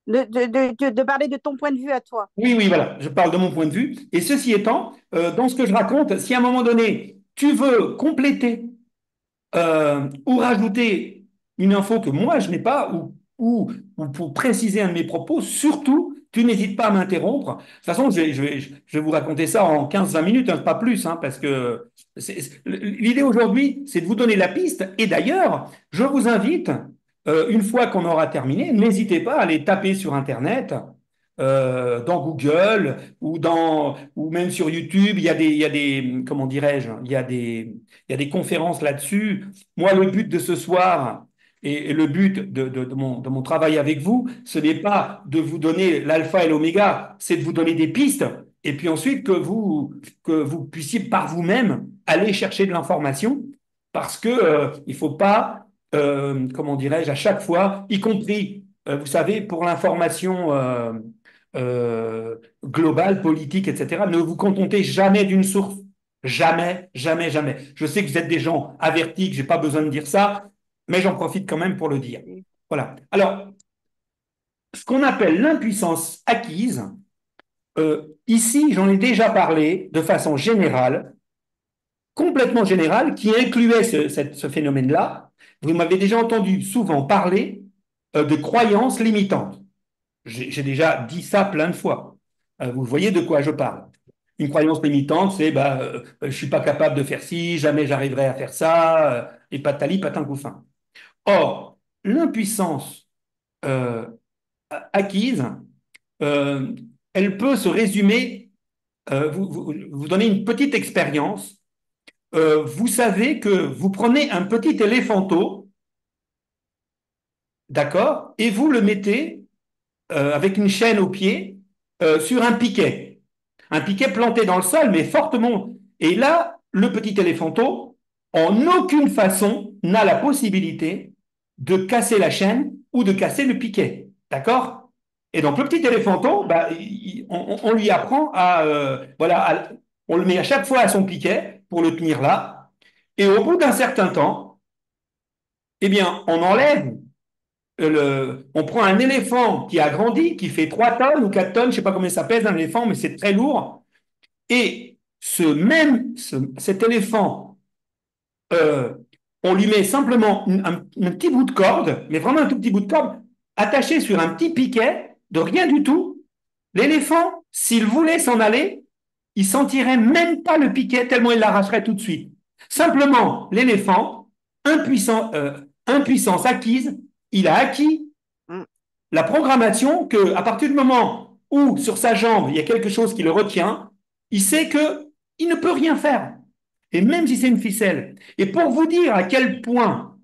S5: De parler de ton point de vue à toi.
S1: oui, oui, voilà, je parle de mon point de vue. Et ceci étant, dans ce que je raconte, si à un moment donné tu veux compléter ou rajouter une info que moi je n'ai pas, ou pour préciser un de mes propos, surtout, tu n'hésites pas à m'interrompre. De toute façon, je vais vous raconter ça en 15-20 minutes, hein, pas plus, hein, parce que l'idée aujourd'hui, c'est de vous donner la piste. Et d'ailleurs, je vous invite, une fois qu'on aura terminé, n'hésitez pas à aller taper sur Internet. Dans Google ou même sur YouTube, il y a des comment dirais-je, il y a des conférences là-dessus. Moi, le but de ce soir et le but de mon travail avec vous, ce n'est pas de vous donner l'alpha et l'oméga, c'est de vous donner des pistes et puis ensuite que vous puissiez par vous-même aller chercher de l'information parce que il faut pas, comment dirais-je, à chaque fois, y compris, vous savez, pour l'information globale, politique, etc., ne vous contentez jamais d'une source. Jamais, jamais, jamais. Je sais que vous êtes des gens avertis, que je n'ai pas besoin de dire ça, mais j'en profite quand même pour le dire. Voilà. Alors, ce qu'on appelle l'impuissance acquise, ici, j'en ai déjà parlé de façon générale, complètement générale, qui incluait ce phénomène-là. Vous m'avez déjà entendu souvent parler de croyances limitantes. J'ai déjà dit ça plein de fois. Vous voyez de quoi je parle. Une croyance limitante, c'est je ne suis pas capable de faire ci, jamais j'arriverai à faire ça, et patali, patin, couffin. Or, l'impuissance euh, acquise, euh, elle peut se résumer, vous donner une petite expérience. Vous savez que vous prenez un petit éléphanteau, d'accord, et vous le mettez avec une chaîne au pied sur un piquet. Un piquet planté dans le sol, mais fortement. Et là, le petit éléphanteau, en aucune façon, n'a la possibilité de casser la chaîne ou de casser le piquet. D'accord? Et donc, le petit éléphanteau, on lui apprend on le met à chaque fois à son piquet pour le tenir là. Et au bout d'un certain temps, eh bien, on enlève on prend un éléphant qui a grandi, qui fait 3 tonnes ou 4 tonnes, je ne sais pas combien ça pèse un éléphant, mais c'est très lourd. Et cet éléphant, euh, on lui met simplement un petit bout de corde, mais vraiment un tout petit bout de corde, attaché sur un petit piquet de rien du tout. L'éléphant, s'il voulait s'en aller, il sentirait même pas le piquet tellement il l'arracherait tout de suite. Simplement, l'éléphant, impuissance acquise, il a acquis la programmation que, à partir du moment où sur sa jambe il y a quelque chose qui le retient, il sait que il ne peut rien faire. Et même si c'est une ficelle. Et pour vous dire à quel point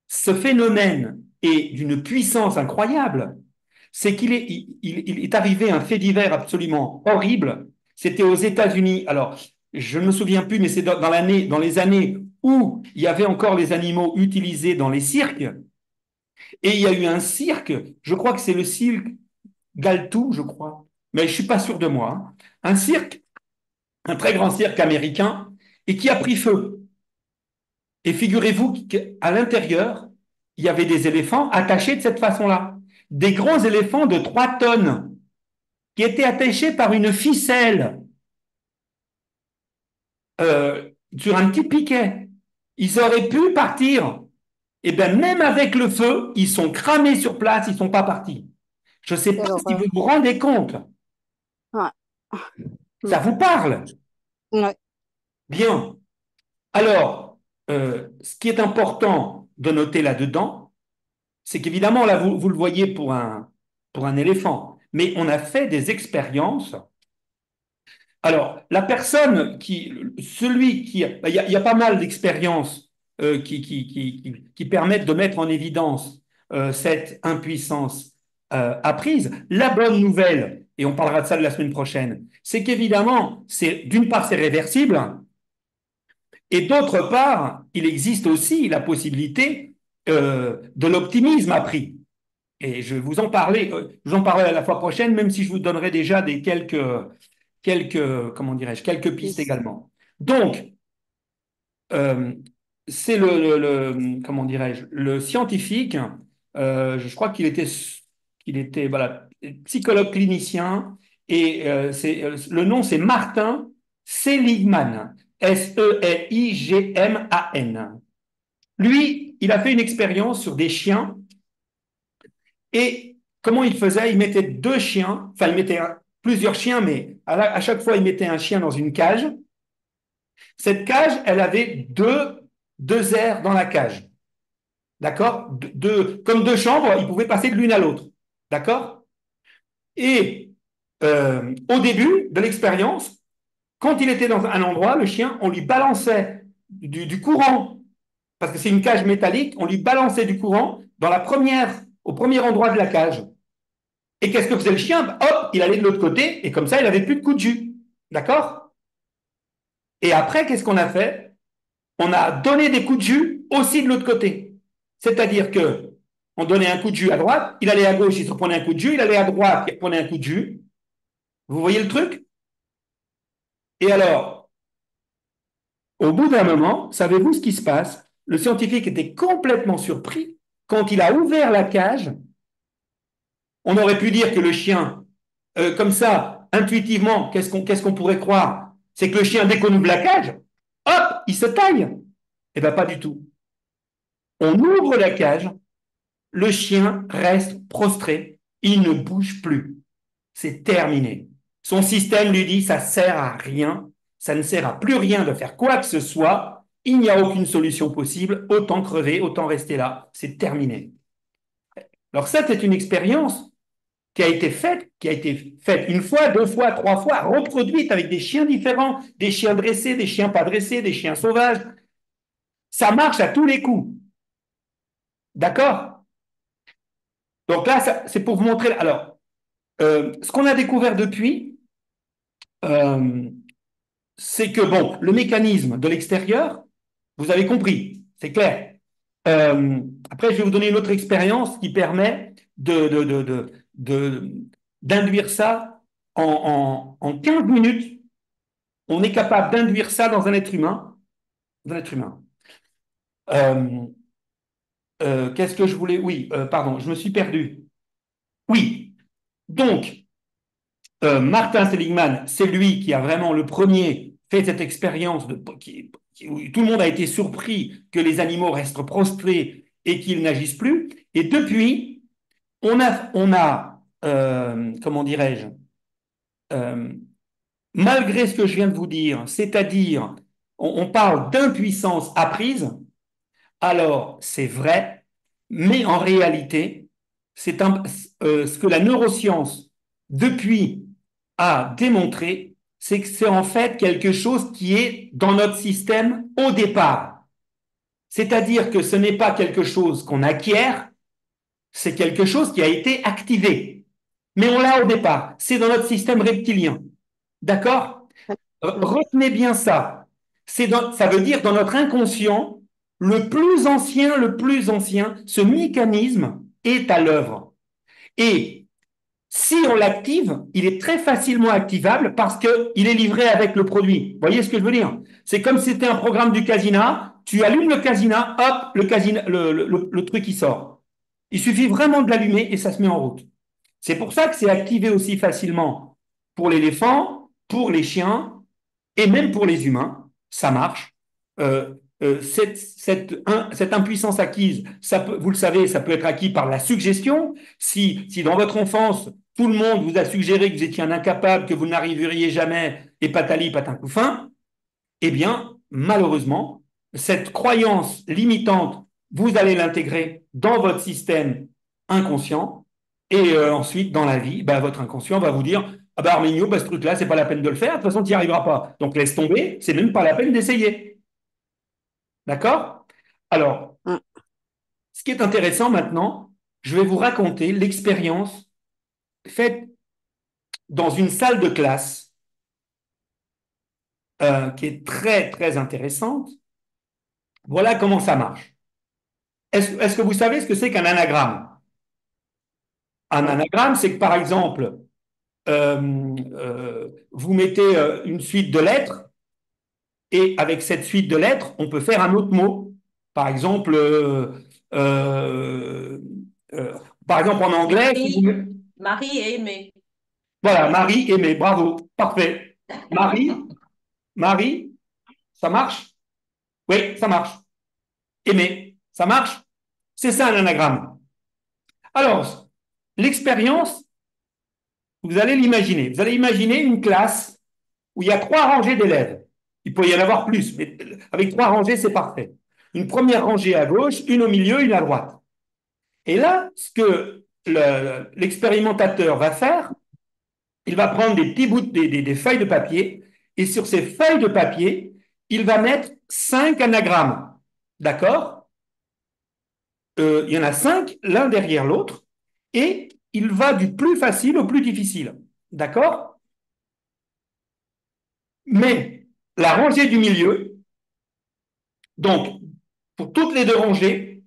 S1: ce phénomène est d'une puissance incroyable, c'est il est arrivé un fait divers absolument horrible. C'était aux États-Unis. Alors, je ne me souviens plus, mais c'est dans les années où il y avait encore les animaux utilisés dans les cirques. Et il y a eu un cirque, je crois que c'est le cirque Galtou, je crois, mais je ne suis pas sûr de moi. Hein. Un cirque, un très grand cirque américain, et qui a pris feu. Et figurez-vous qu'à l'intérieur, il y avait des éléphants attachés de cette façon-là. Des gros éléphants de 3 tonnes qui étaient attachés par une ficelle. sur un petit piquet. Ils auraient pu partir. Et bien, même avec le feu, ils sont cramés sur place, ils ne sont pas partis. Je ne sais pas
S5: Quelle
S1: si
S5: horreur.
S1: vous vous rendez compte.
S5: Ouais.
S1: Ça vous parle?
S5: Ouais.
S1: Bien. Alors, ce qui est important de noter là-dedans, c'est qu'évidemment, là, vous le voyez pour un éléphant, mais on a fait des expériences. Alors, la personne celui qui, ben, il y a pas mal d'expériences qui permettent de mettre en évidence cette impuissance apprise. La bonne nouvelle, et on parlera de ça de la semaine prochaine, c'est qu'évidemment, d'une part, c'est réversible, et d'autre part, il existe aussi la possibilité de l'optimisme appris. Et je vous en parlerai la fois prochaine, même si je vous donnerai déjà comment dirais-je, quelques pistes
S5: Peace.
S1: également. Donc, euh, c'est comment dirais-je, le scientifique, je crois qu'il était voilà, psychologue clinicien, et le nom c'est Martin Seligman, Seligman. Lui, il a fait une expérience sur des chiens, et comment il faisait? Il mettait deux chiens, enfin il mettait plusieurs chiens, mais à chaque fois il mettait un chien dans une cage. Cette cage, elle avait deux aires dans la cage. D'accord? Comme deux chambres, ils pouvaient passer de l'une à l'autre. D'accord? Et au début de l'expérience, quand il était dans un endroit, le chien, on lui balançait du courant, parce que c'est une cage métallique, on lui balançait du courant au premier endroit de la cage. Et qu'est-ce que faisait le chien? Hop, il allait de l'autre côté, et comme ça, il n'avait plus de coups de jus. D'accord? Et après, qu'est-ce qu'on a fait? On a donné des coups de jus aussi de l'autre côté. C'est-à-dire que on donnait un coup de jus à droite, il allait à gauche, il se prenait un coup de jus, il allait à droite, il prenait un coup de jus. Vous voyez le truc? Et alors, au bout d'un moment, savez-vous ce qui se passe? Le scientifique était complètement surpris quand il a ouvert la cage. On aurait pu dire que le chien, comme ça, intuitivement, qu'est-ce qu'on pourrait croire? C'est que le chien, dès qu'on ouvre la cage, hop, il se taille. Eh bien, pas du tout. On ouvre la cage, le chien reste prostré, il ne bouge plus. C'est terminé. Son système lui dit, ça sert à rien, ça ne sert à plus rien de faire quoi que ce soit, il n'y a aucune solution possible, autant crever, autant rester là, c'est terminé. Alors ça, c'est une expérience qui a été faite une fois, deux fois, trois fois, reproduite avec des chiens différents, des chiens dressés, des chiens pas dressés, des chiens sauvages. Ça marche à tous les coups. D'accord? Donc là, c'est pour vous montrer. Alors, ce qu'on a découvert depuis, euh, c'est que, bon, le mécanisme de l'extérieur, vous avez compris, c'est clair. Après, je vais vous donner une autre expérience qui permet d'induire ça en 15 minutes. On est capable d'induire ça dans un être humain. Dans un être humain. Qu'est-ce que je voulais? Oui, pardon, je me suis perdu. Oui, donc, Martin Seligman, c'est lui qui a vraiment le premier fait cette expérience où tout le monde a été surpris que les animaux restent prostrés et qu'ils n'agissent plus. Et depuis, comment dirais-je, euh, malgré ce que je viens de vous dire, c'est-à-dire, on parle d'impuissance apprise, alors c'est vrai, mais en réalité, ce que la neuroscience, depuis, a démontré, c'est que c'est en fait quelque chose qui est dans notre système au départ. C'est-à-dire que ce n'est pas quelque chose qu'on acquiert, c'est quelque chose qui a été activé. Mais on l'a au départ. C'est dans notre système reptilien. D'accord? Retenez bien ça. Ça veut dire dans notre inconscient, le plus ancien, ce mécanisme est à l'œuvre. Et si on l'active, il est très facilement activable parce qu'il est livré avec le produit. Vous voyez ce que je veux dire? C'est comme si c'était un programme du Casina. Tu allumes le Casina, hop, le truc qui sort. Il suffit vraiment de l'allumer et ça se met en route. C'est pour ça que c'est activé aussi facilement pour l'éléphant, pour les chiens et même pour les humains. ça marche. Cette impuissance acquise, vous le savez, ça peut être acquis par la suggestion. Si dans votre enfance, tout le monde vous a suggéré que vous étiez un incapable, que vous n'arriveriez jamais, et patali, patin couffin, eh bien, malheureusement, cette croyance limitante, vous allez l'intégrer dans votre système inconscient, et ensuite, dans la vie, bah, votre inconscient va vous dire, ah bah Arminio, bah, ce truc-là, c'est pas la peine de le faire, de toute façon, tu n'y arriveras pas. Donc laisse tomber, c'est même pas la peine d'essayer. D'accord? Alors,
S5: Mm.
S1: ce qui est intéressant maintenant, je vais vous raconter l'expérience faite dans une salle de classe qui est très, très intéressante. Voilà comment ça marche. Est-ce que vous savez ce que c'est qu'un anagramme? Un anagramme, c'est que par exemple, vous mettez une suite de lettres et avec cette suite de lettres, on peut faire un autre mot. Par exemple, euh, euh, en anglais, si vous...
S8: Marie et Aimé.
S1: Voilà, Marie, Aimé, bravo, parfait. Marie, ça marche? Oui, ça marche. Aimé, ça marche? C'est ça un anagramme. Alors, l'expérience, vous allez l'imaginer. Vous allez imaginer une classe où il y a 3 rangées d'élèves. Il peut y en avoir plus, mais avec 3 rangées, c'est parfait. Une première rangée à gauche, une au milieu, une à droite. Et là, ce que l'expérimentateur va faire, il va prendre des petits bouts, des feuilles de papier, et sur ces feuilles de papier, il va mettre 5 anagrammes. D'accord? Il y en a 5, l'un derrière l'autre, et il va du plus facile au plus difficile. D'accord? Mais la rangée du milieu, donc pour toutes les 2 rangées,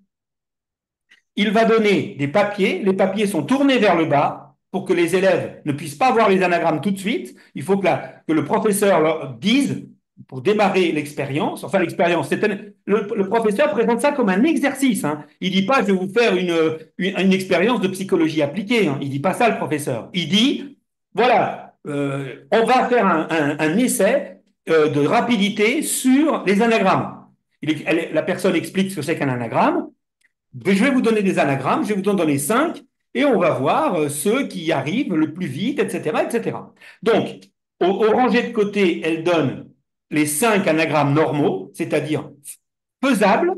S1: il va donner des papiers. Les papiers sont tournés vers le bas pour que les élèves ne puissent pas voir les anagrammes tout de suite. Il faut que le professeur leur dise, pour démarrer l'expérience, le professeur présente ça comme un exercice. Hein. Il ne dit pas, je vais vous faire une expérience de psychologie appliquée. Hein. Il ne dit pas ça, le professeur. Il dit, voilà, on va faire un essai de rapidité sur les anagrammes. La personne explique ce que c'est qu'un anagramme. Je vais vous donner des anagrammes, je vais vous en donner 5, et on va voir ceux qui y arrivent le plus vite, etc., etc. Donc, aux rangées de côté, elle donne les 5 anagrammes normaux, c'est-à-dire faisables,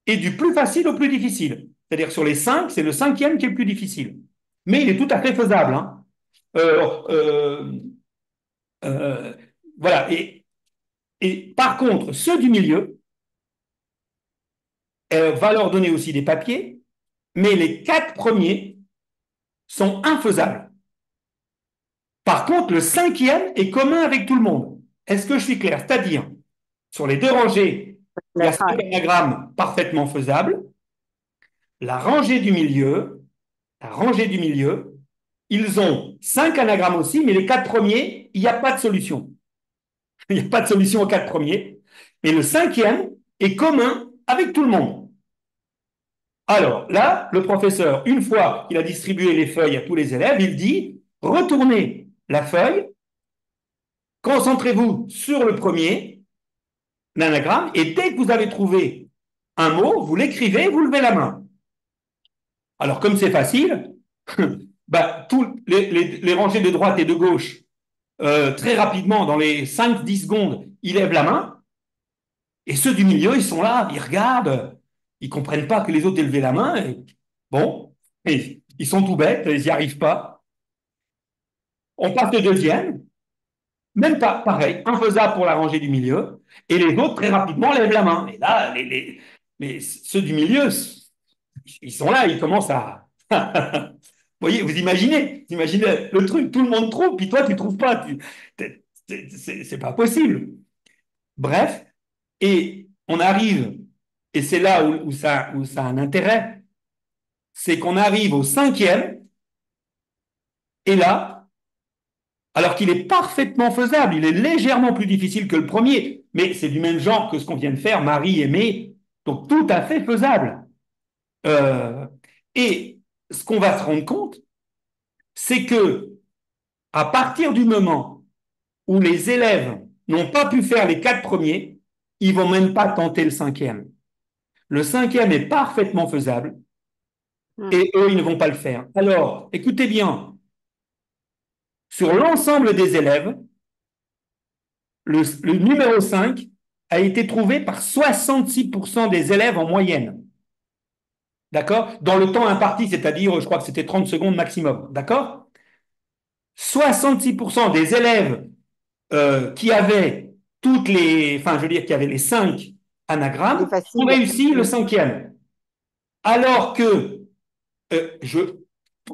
S1: et du plus facile au plus difficile. C'est-à-dire sur les 5, c'est le 5e qui est le plus difficile. Mais il est tout à fait faisable. Hein. Euh, euh, euh, voilà. Et par contre, ceux du milieu, elle va leur donner aussi des papiers, mais les 4 premiers sont infaisables. Par contre, le 5e est commun avec tout le monde. Est-ce que je suis clair? C'est-à-dire, sur les 2 rangées, il y a 5 anagrammes parfaitement faisables. La rangée du milieu, ils ont 5 anagrammes aussi, mais les 4 premiers, il n'y a pas de solution. Il n'y a pas de solution aux 4 premiers. Mais le 5e est commun avec tout le monde. Alors là, le professeur, une fois qu'il a distribué les feuilles à tous les élèves, il dit, retournez la feuille, concentrez-vous sur le premier l'anagramme, et dès que vous avez trouvé un mot, vous l'écrivez, vous levez la main. Alors, comme c'est facile, bah, tous les rangées de droite et de gauche, très rapidement, dans les 5-10 secondes, ils lèvent la main, et ceux du milieu, ils sont là, ils regardent, ils ne comprennent pas que les autres aient levé la main, et bon, et ils sont tout bêtes, ils n'y arrivent pas. On passe au deuxième, même pas pareil, infaisable pour la rangée du milieu, et les autres très rapidement lèvent la main. Et là, ceux du milieu, ils sont là, ils commencent à. Vous voyez, vous imaginez le truc, tout le monde trouve, puis toi tu trouves pas, c'est pas possible. Bref, et on arrive, et c'est là où ça a un intérêt, c'est qu'on arrive au 5e, et là, alors qu'il est parfaitement faisable, il est légèrement plus difficile que le premier, mais c'est du même genre que ce qu'on vient de faire, Marie aimée, donc tout à fait faisable. Et ce qu'on va se rendre compte, c'est que à partir du moment où les élèves n'ont pas pu faire les 4 premiers, ils vont même pas tenter le cinquième. Le cinquième est parfaitement faisable et eux, ils ne vont pas le faire. Alors, écoutez bien, sur l'ensemble des élèves, le numéro 5 a été trouvé par 66% des élèves en moyenne. D'accord? Dans le temps imparti, c'est-à-dire, je crois que c'était 30 secondes maximum. D'accord? 66% des élèves qui avaient enfin, je veux dire, qui avaient les 5
S5: C'est
S1: anagrammes, ont
S5: facile.
S1: réussi le cinquième. Alors que,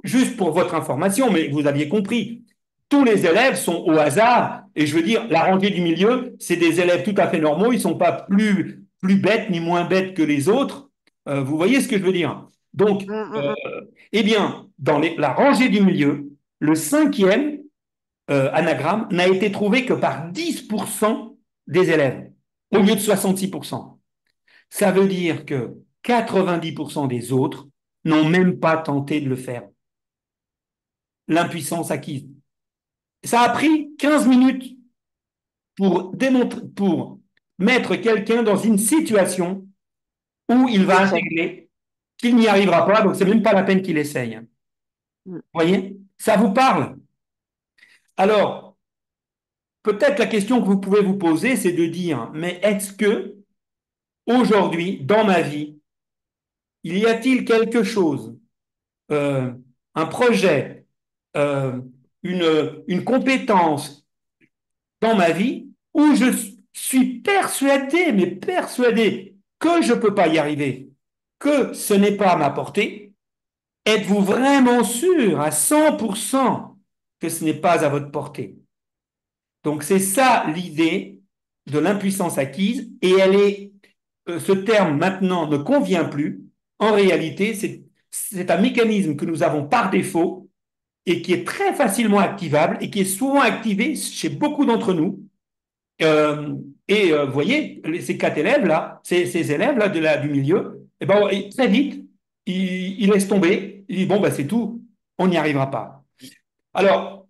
S1: juste pour votre information, mais vous aviez compris, tous les élèves sont au hasard, et je veux dire, la rangée du milieu, c'est des élèves tout à fait normaux, ils ne sont pas plus bêtes ni moins bêtes que les autres. Vous voyez ce que je veux dire? Donc, eh bien, dans la rangée du milieu, le cinquième anagramme n'a été trouvé que par 10% des élèves, au lieu de 66%. Ça veut dire que 90% des autres n'ont même pas tenté de le faire. L'impuissance acquise. Ça a pris 15 minutes pour mettre quelqu'un dans une situation où il va intégrer qu'il n'y arrivera pas, donc c'est même pas la peine qu'il essaye. Vous voyez? Ça vous parle? Alors, peut-être la question que vous pouvez vous poser, c'est de dire, mais est-ce que aujourd'hui, dans ma vie, il y a-t-il quelque chose, un projet, euh, une compétence dans ma vie où je suis persuadé, mais persuadé que je ne peux pas y arriver, que ce n'est pas à ma portée? Êtes-vous vraiment sûr à 100% que ce n'est pas à votre portée? Donc c'est ça l'idée de l'impuissance acquise, et ce terme maintenant ne convient plus. En réalité, c'est un mécanisme que nous avons par défaut et qui est très facilement activable et qui est souvent activé chez beaucoup d'entre nous. Vous voyez, ces 4 élèves-là, ces élèves-là du milieu, eh ben, très vite, ils laissent tomber. Ils disent, bon, ben, c'est tout, on n'y arrivera pas. Alors,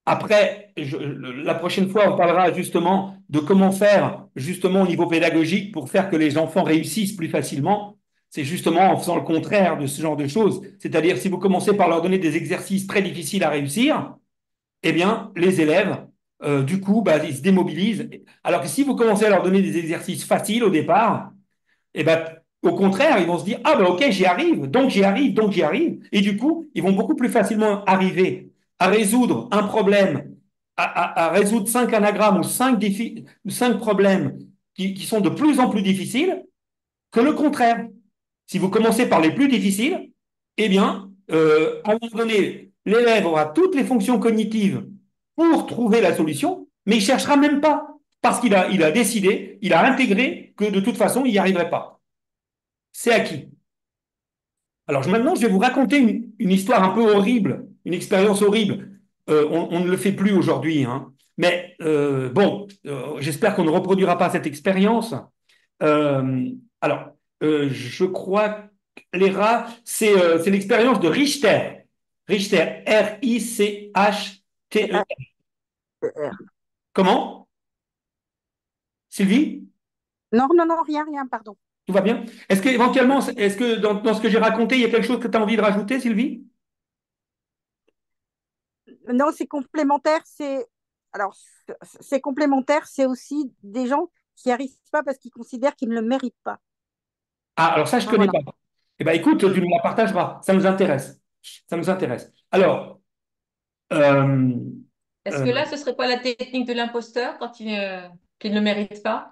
S1: après, la prochaine fois, on parlera justement de comment faire, justement, au niveau pédagogique, pour faire que les enfants réussissent plus facilement. C'est justement en faisant le contraire de ce genre de choses. C'est-à-dire, si vous commencez par leur donner des exercices très difficiles à réussir, eh bien, les élèves, du coup, bah, ils se démobilisent. Alors que si vous commencez à leur donner des exercices faciles au départ, eh ben, au contraire, ils vont se dire, ah ben ok, j'y arrive, donc j'y arrive, donc j'y arrive. Et du coup, ils vont beaucoup plus facilement arriver à résoudre un problème, à résoudre 5 anagrammes ou 5 problèmes qui sont de plus en plus difficiles que le contraire. Si vous commencez par les plus difficiles, eh bien, à un moment donné, l'élève aura toutes les fonctions cognitives pour trouver la solution, mais il ne cherchera même pas, parce qu'il a décidé, il a intégré que de toute façon, il n'y arriverait pas. C'est acquis. Alors maintenant, je vais vous raconter une histoire un peu horrible, une expérience horrible. On ne le fait plus aujourd'hui, hein. Mais bon, j'espère qu'on ne reproduira pas cette expérience. Alors, je crois que les rats, c'est l'expérience de Richter. Richter, Richter. Comment? Sylvie?
S5: Non, non, non, rien, rien, pardon.
S1: Tout va bien? Est-ce que éventuellement, est-ce que dans ce que j'ai raconté, il y a quelque chose que tu as envie de rajouter, Sylvie?
S5: Non, c'est complémentaire. Alors, c'est complémentaire. C'est aussi des gens qui n'y arrivent pas parce qu'ils considèrent qu'ils ne le méritent pas.
S1: Ah, alors ça, je ne connais
S5: Voilà.
S1: pas. Eh bien, écoute, tu nous la partageras. Ça nous intéresse. Ça nous intéresse. Alors, euh,
S9: Est-ce
S1: euh,
S9: que là, ce serait pas la technique de l'imposteur quand qu'il ne mérite pas?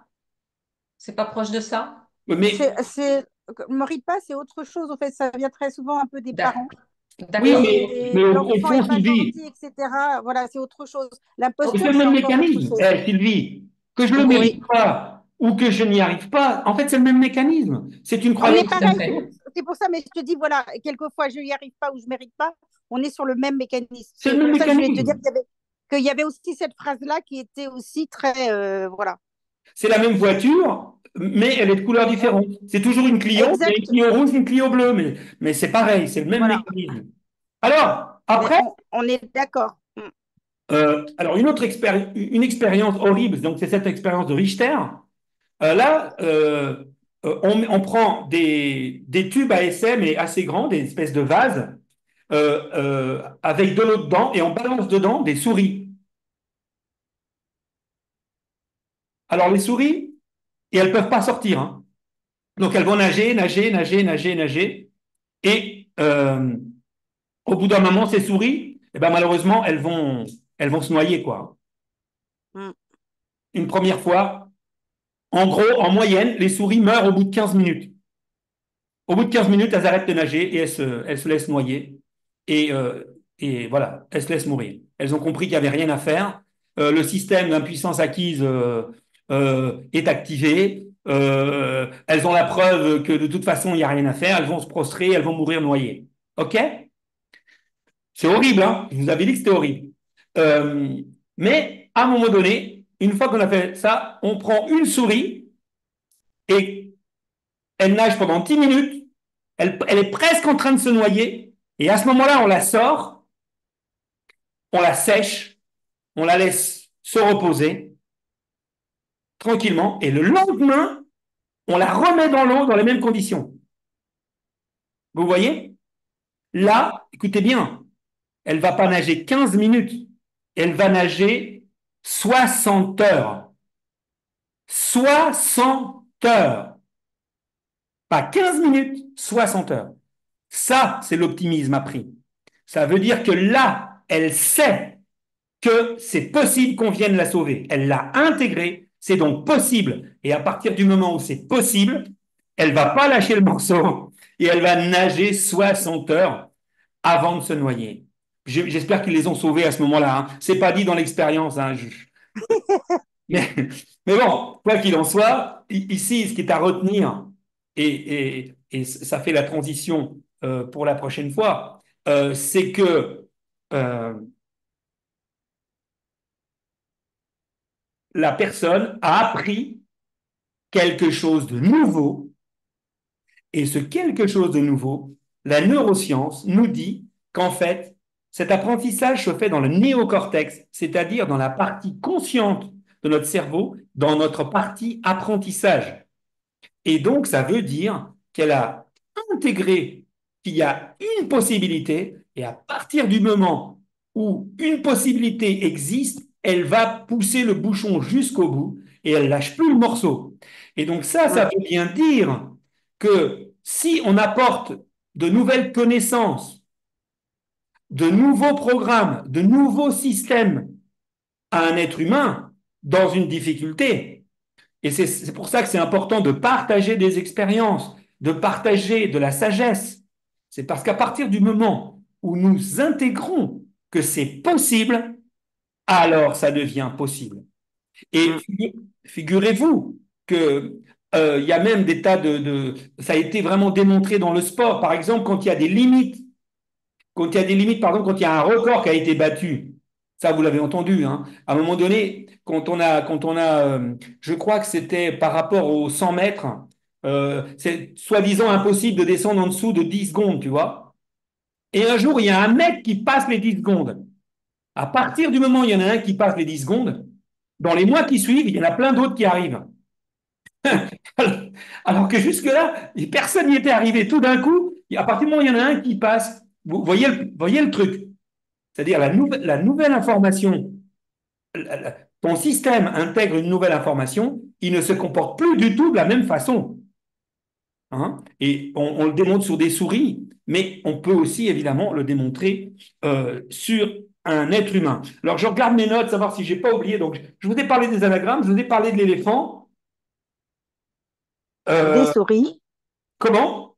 S9: C'est pas proche de ça?
S1: mais
S5: Ne mérite pas, c'est autre chose. En fait, ça vient très souvent un peu des parents.
S1: oui,
S9: D'accord.
S1: mais au
S5: L'enfant
S1: fond,
S5: n'est pas
S1: Sylvie,
S5: gentil, etc. Voilà, c'est autre chose.
S1: c'est
S5: L'imposteur,
S1: le
S5: c'est
S1: même
S5: encore autre
S1: mécanisme.
S5: chose.
S1: Sylvie, que je ne le
S5: Oui.
S1: mérite pas ou que je n'y arrive pas, en fait, c'est le même mécanisme. C'est une
S5: On
S1: croyance.
S5: est pareil. C'est pour ça, mais je te dis, voilà, quelquefois, je n'y arrive pas ou je ne mérite pas. On est sur le même mécanisme.
S1: C'est le
S5: C'est
S1: même
S5: pour ça que je voulais te dire
S1: mécanisme.
S5: qu'il y avait aussi cette phrase-là qui était aussi très. Voilà.
S1: C'est la même voiture, mais elle est de couleur différente. C'est toujours une Clio, il y a une
S5: Exact.
S1: Clio rouge, une Clio bleue, mais c'est pareil, c'est le même
S5: Voilà.
S1: mécanisme. Alors,
S5: Mais
S1: après,
S5: on est d'accord.
S1: alors une expérience horrible, donc c'est cette expérience de Richter. Là, on prend des tubes à essai, mais assez grands, des espèces de vases, avec de l'eau dedans, et on balance dedans des souris. Alors les souris, et elles ne peuvent pas sortir, hein. Donc elles vont nager, nager, nager, nager, nager, et au bout d'un moment, ces souris, eh ben, malheureusement, elles vont se noyer, quoi.
S5: Mm.
S1: Une première fois, en gros, en moyenne, les souris meurent au bout de 15 minutes. Au bout de 15 minutes, elles arrêtent de nager et elles se laissent noyer. Et, et voilà, elles se laissent mourir. Elles ont compris qu'il n'y avait rien à faire. Le système d'impuissance acquise est activé. Elles ont la preuve que de toute façon, il n'y a rien à faire. Elles vont se prostrer, elles vont mourir noyées. OK? C'est horrible, hein? Je vous avais dit que c'était horrible. Euh, mais à un moment donné, une fois qu'on a fait ça, on prend une souris et elle nage pendant 10 minutes. Elle est presque en train de se noyer. Et à ce moment-là, on la sort, on la sèche, on la laisse se reposer tranquillement. Et le lendemain, on la remet dans l'eau dans les mêmes conditions. Vous voyez? Là, écoutez bien, elle ne va pas nager 15 minutes. Elle va nager 60 heures. 60 heures. Pas 15 minutes, 60 heures. Ça, c'est l'optimisme appris. Ça veut dire que là, elle sait que c'est possible qu'on vienne la sauver. Elle l'a intégré, c'est donc possible. Et à partir du moment où c'est possible, elle va pas lâcher le morceau et elle va nager 60 heures avant de se noyer. J'espère qu'ils les ont sauvés à ce moment-là, hein. C'est pas dit dans l'expérience, hein. Mais, mais bon, quoi qu'il en soit, ici, ce qui est à retenir, et ça fait la transition pour la prochaine fois, c'est que euh, la personne a appris quelque chose de nouveau, et ce quelque chose de nouveau, la neuroscience nous dit qu'en fait, cet apprentissage se fait dans le néocortex, c'est-à-dire dans la partie consciente de notre cerveau, dans notre partie apprentissage. Et donc, ça veut dire qu'elle a intégré qu'il y a une possibilité, et à partir du moment où une possibilité existe, elle va pousser le bouchon jusqu'au bout et elle lâche plus le morceau. Et donc ça veut bien dire que si on apporte de nouvelles connaissances, de nouveaux programmes, de nouveaux systèmes à un être humain dans une difficulté, et c'est pour ça que c'est important de partager des expériences, de partager de la sagesse. C'est parce qu'à partir du moment où nous intégrons que c'est possible, alors ça devient possible. Et figurez-vous que y a même des tas ça a été vraiment démontré dans le sport. Par exemple, quand il y a des limites, par exemple, quand il y a un record qui a été battu, ça vous l'avez entendu, hein. À un moment donné, je crois que c'était par rapport aux 100 mètres, c'est soi-disant impossible de descendre en dessous de 10 secondes, tu vois. Et un jour, il y a un mec qui passe les 10 secondes. À partir du moment où il y en a un qui passe les 10 secondes, dans les mois qui suivent, il y en a plein d'autres qui arrivent. Alors que jusque-là, personne n'y était arrivé. Tout d'un coup, à partir du moment où il y en a un qui passe, vous voyez le truc. C'est-à-dire la nouvelle information, ton système intègre une nouvelle information, il ne se comporte plus du tout de la même façon. Hein. Et on le démontre sur des souris, mais on peut aussi évidemment le démontrer sur un être humain. Alors je regarde mes notes, savoir si je n'ai pas oublié. Donc je vous ai parlé des anagrammes, je vous ai parlé de l'éléphant.
S5: Des souris.
S1: Comment?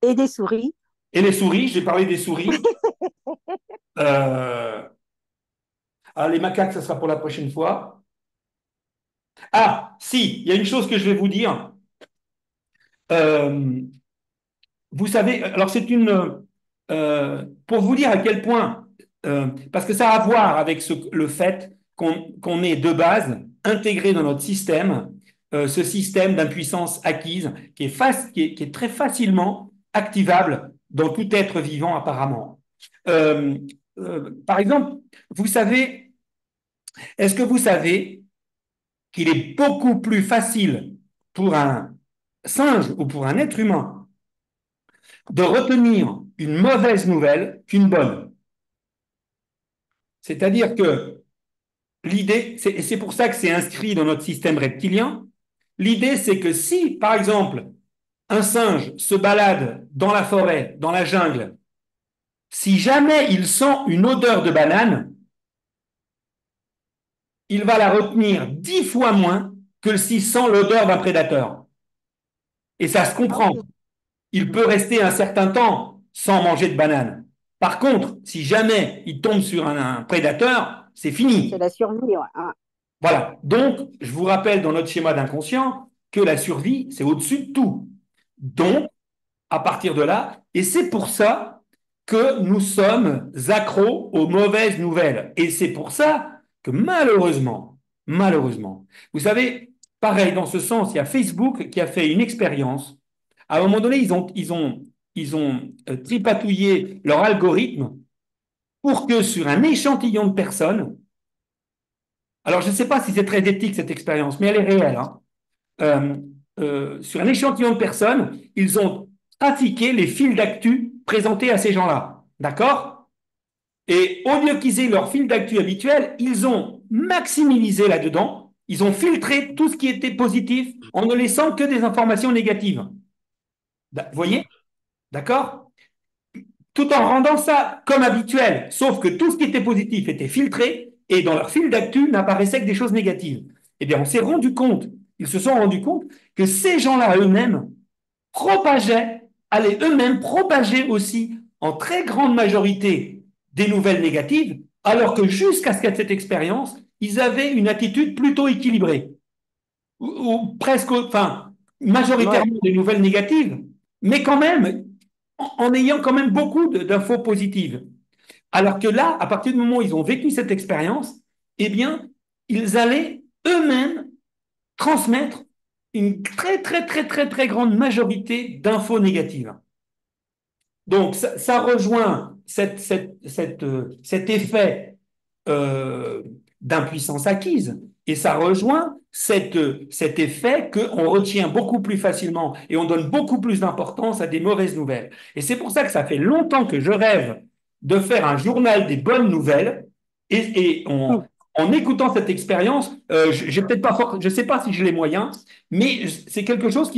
S5: Et des souris.
S1: Et les souris, j'ai parlé des souris. Les macaques, ça sera pour la prochaine fois. Ah, si, il y a une chose que je vais vous dire. Vous savez, alors c'est pour vous dire à quel point, parce que ça a à voir avec le fait qu'on est de base intégré dans notre système, ce système d'impuissance acquise qui est très facilement activable dans tout être vivant apparemment. Par exemple, est-ce que vous savez qu'il est beaucoup plus facile pour un singe ou pour un être humain de retenir une mauvaise nouvelle qu'une bonne. C'est-à-dire que l'idée, et c'est pour ça que c'est inscrit dans notre système reptilien, l'idée c'est que si, par exemple, un singe se balade dans la forêt, dans la jungle, si jamais il sent une odeur de banane, il va la retenir 10 fois moins que s'il sent l'odeur d'un prédateur. Et ça se comprend. Il peut rester un certain temps sans manger de banane. Par contre, si jamais il tombe sur un prédateur, c'est fini.
S5: C'est la survie. Ouais.
S1: Voilà. Donc, je vous rappelle dans notre schéma d'inconscient que la survie, c'est au-dessus de tout. Donc, à partir de là, et c'est pour ça que nous sommes accros aux mauvaises nouvelles. Et c'est pour ça que malheureusement, vous savez, pareil, dans ce sens, il y a Facebook qui a fait une expérience. À un moment donné, ils ont tripatouillé leur algorithme pour que sur un échantillon de personnes, alors je ne sais pas si c'est très éthique cette expérience, mais elle est réelle, hein. Euh, sur un échantillon de personnes, ils ont trafiqué les fils d'actu présentés à ces gens-là. D'accord? Et au lieu qu'ils aient leur fil d'actu habituel, ils ont maximisé là-dedans, ils ont filtré tout ce qui était positif en ne laissant que des informations négatives. Vous voyez? D'accord? Tout en rendant ça comme habituel, sauf que tout ce qui était positif était filtré et dans leur fil d'actu n'apparaissait que des choses négatives. Eh bien, on s'est rendu compte, ils se sont rendus compte que ces gens-là eux-mêmes allaient eux-mêmes propager aussi en très grande majorité des nouvelles négatives, alors que jusqu'à ce qu'il y ait cette expérience, ils avaient une attitude plutôt équilibrée, ou presque, enfin, majoritairement des nouvelles négatives, mais quand même, en ayant quand même beaucoup d'infos positives. Alors que là, à partir du moment où ils ont vécu cette expérience, eh bien, ils allaient eux-mêmes transmettre une très, très, très, très, très grande majorité d'infos négatives. Donc, ça rejoint cet effet d'impuissance acquise et ça rejoint cet effet qu'on retient beaucoup plus facilement et on donne beaucoup plus d'importance à des mauvaises nouvelles. Et c'est pour ça que ça fait longtemps que je rêve de faire un journal des bonnes nouvelles et en écoutant cette expérience, j'ai peut-être pas je ne sais pas si j'ai les moyens, mais c'est quelque chose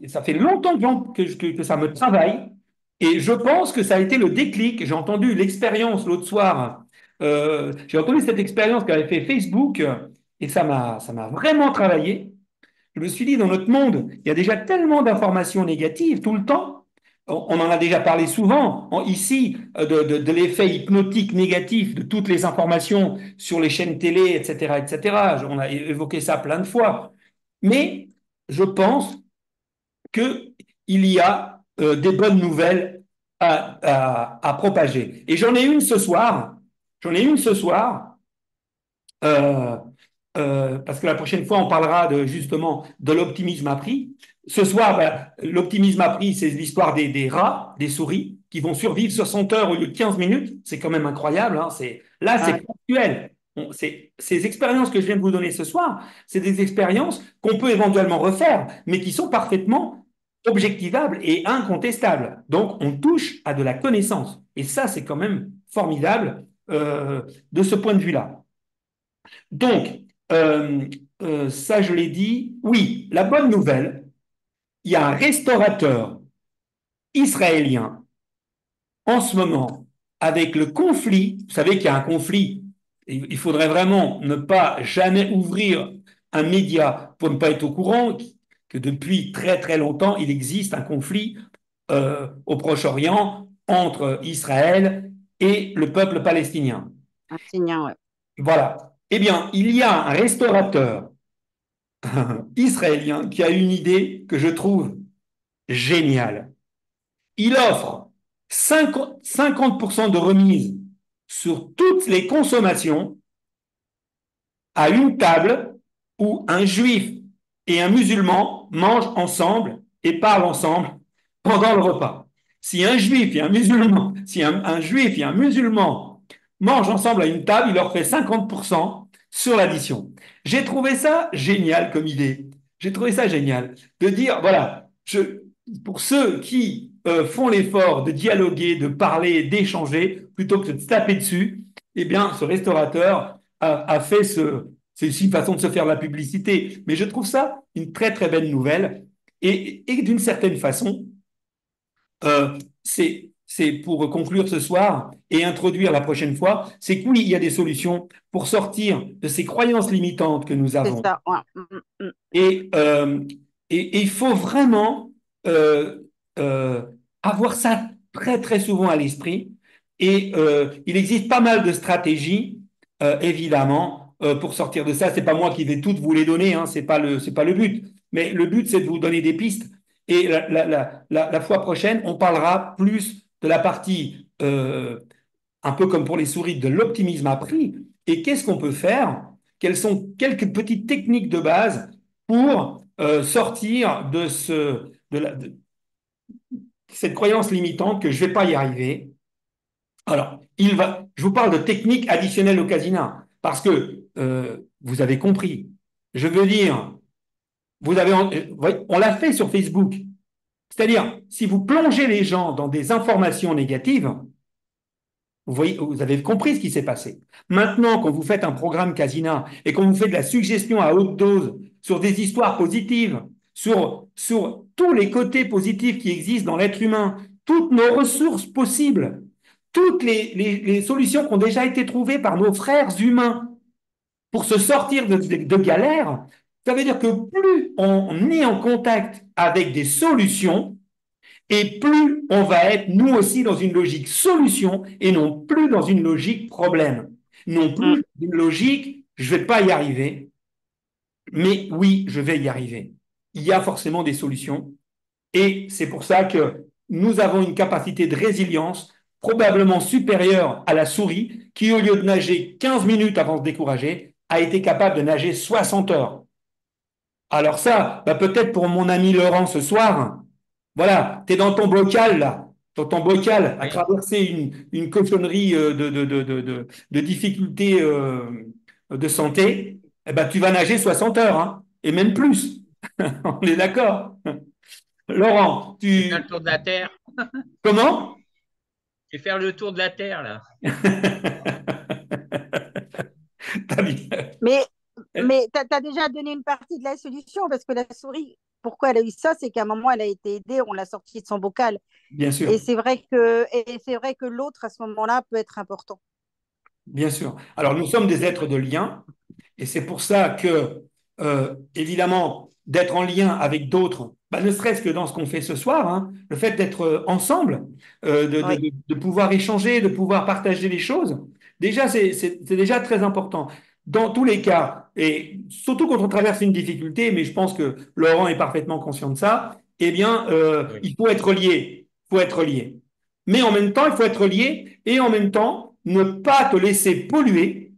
S1: ça fait longtemps que ça me travaille et je pense que ça a été le déclic. J'ai entendu l'expérience l'autre soir. J'ai entendu cette expérience qu'avait fait Facebook et ça m'a vraiment travaillé. Je me suis dit, dans notre monde, il y a déjà tellement d'informations négatives tout le temps. On en a déjà parlé souvent ici de l'effet hypnotique négatif de toutes les informations sur les chaînes télé, etc., etc. On a évoqué ça plein de fois. Mais je pense qu'il y a des bonnes nouvelles à propager. Et j'en ai une ce soir. Euh, parce que la prochaine fois, on parlera justement de l'optimisme à prix. Ce soir, ben, l'optimisme à prix, c'est l'histoire des rats, des souris, qui vont survivre 60 heures au lieu de 15 minutes. C'est quand même incroyable, hein. C'est factuel. Ces expériences que je viens de vous donner ce soir, c'est des expériences qu'on peut éventuellement refaire, mais qui sont parfaitement objectivables et incontestables. Donc, on touche à de la connaissance. Et ça, c'est quand même formidable de ce point de vue-là. Donc, ça, je l'ai dit. Oui, la bonne nouvelle, il y a un restaurateur israélien en ce moment avec le conflit. Vous savez qu'il y a un conflit. Il faudrait vraiment ne pas jamais ouvrir un média pour ne pas être au courant que depuis très très longtemps, il existe un conflit au Proche-Orient entre Israël et le peuple palestinien.
S5: Palestinien, ouais.
S1: Voilà. Eh bien, il y a un restaurateur israélien qui a une idée que je trouve géniale. Il offre 50% de remise sur toutes les consommations à une table où un juif et un musulman mangent ensemble et parlent ensemble pendant le repas. Si un juif et un musulman mangent ensemble à une table, il leur fait 50% sur l'addition. J'ai trouvé ça génial comme idée. J'ai trouvé ça génial de dire, voilà, pour ceux qui font l'effort de dialoguer, de parler, d'échanger, plutôt que de se taper dessus, eh bien, ce restaurateur a fait c'est aussi une façon de se faire de la publicité. Mais je trouve ça une très, très belle nouvelle. Et d'une certaine façon, c'est pour conclure ce soir et introduire la prochaine fois, c'est que oui, il y a des solutions pour sortir de ces croyances limitantes que nous
S5: C'est
S1: avons.
S5: ça. Ouais.
S1: Et, euh, et il faut vraiment euh, euh, avoir ça très, très souvent à l'esprit. Et il existe pas mal de stratégies, évidemment, pour sortir de ça. C'est pas moi qui vais toutes vous les donner, hein, c'est pas le but. Mais le but, c'est de vous donner des pistes. Et la fois prochaine, on parlera plus de la partie, un peu comme pour les souris, de l'optimisme appris. Et qu'est-ce qu'on peut faire? Quelles sont quelques petites techniques de base pour sortir de cette croyance limitante que je ne vais pas y arriver. Alors, je vous parle de techniques additionnelles au casino, parce que vous avez compris. Je veux dire, on l'a fait sur Facebook. C'est-à-dire, si vous plongez les gens dans des informations négatives, vous voyez, vous avez compris ce qui s'est passé. Maintenant, quand vous faites un programme Casina et qu'on vous fait de la suggestion à haute dose sur des histoires positives, sur tous les côtés positifs qui existent dans l'être humain, toutes nos ressources possibles, toutes les solutions qui ont déjà été trouvées par nos frères humains pour se sortir de galères, ça veut dire que plus on est en contact avec des solutions, et plus on va être, nous aussi, dans une logique solution et non plus dans une logique problème. Non plus une logique, je ne vais pas y arriver, mais oui, je vais y arriver. Il y a forcément des solutions et c'est pour ça que nous avons une capacité de résilience probablement supérieure à la souris qui, au lieu de nager 15 minutes avant de se décourager, a été capable de nager 60 heures. Alors ça, peut-être pour mon ami Laurent ce soir, voilà, tu es dans ton bocal, là, dans ton bocal, à traverser une cochonnerie de difficultés de santé, eh ben, tu vas nager 60 heures, hein, et même plus. On est d'accord. Laurent,
S3: Je vais faire le tour de la Terre.
S1: Comment?
S3: Je vais faire le tour de la Terre, là.
S1: T'as bien.
S5: Mais tu as déjà donné une partie de la solution parce que la souris, pourquoi elle a eu ça, c'est qu'à un moment, elle a été aidée, on l'a sortie de son bocal.
S1: Bien sûr.
S5: Et c'est vrai que l'autre, à ce moment-là, peut être important.
S1: Bien sûr. Alors, nous sommes des êtres de lien, et c'est pour ça que, évidemment, d'être en lien avec d'autres, ne serait-ce que dans ce qu'on fait ce soir, hein, le fait d'être ensemble, de pouvoir échanger, de pouvoir partager les choses, déjà, c'est déjà très important. Dans tous les cas, et surtout quand on traverse une difficulté, mais je pense que Laurent est parfaitement conscient de ça, eh bien, il faut être lié. Il faut être lié. Mais en même temps, il faut être lié et en même temps, ne pas te laisser polluer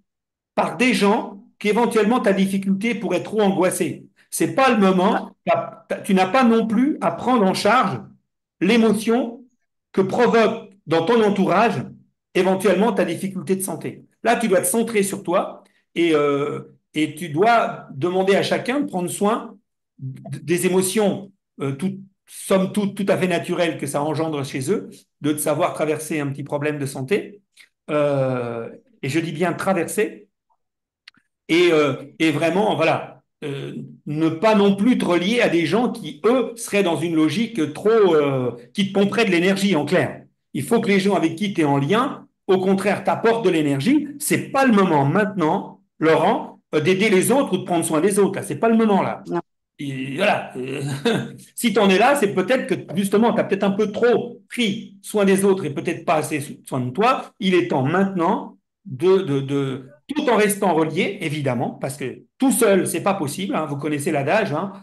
S1: par des gens qu'éventuellement ta difficulté pourrait trop angoisser. C'est pas le moment, tu n'as pas non plus à prendre en charge l'émotion que provoque dans ton entourage éventuellement ta difficulté de santé. Là, tu dois te centrer sur toi et tu dois demander à chacun de prendre soin des émotions, somme toute, tout à fait naturelles que ça engendre chez eux, de savoir traverser un petit problème de santé. Et je dis bien traverser, et vraiment, voilà, ne pas non plus te relier à des gens qui, eux, seraient dans une logique qui te pomperaient de l'énergie, en clair. Il faut que les gens avec qui tu es en lien, au contraire, t'apportent de l'énergie. C'est pas le moment maintenant, Laurent, d'aider les autres ou de prendre soin des autres. Là, c'est pas le moment là.
S5: Non.
S1: Et voilà. Si tu en es là, c'est peut-être que justement, tu as peut-être un peu trop pris soin des autres et peut-être pas assez soin de toi. Il est temps maintenant tout en restant relié, évidemment, parce que tout seul, c'est pas possible. Hein, vous connaissez l'adage. Hein,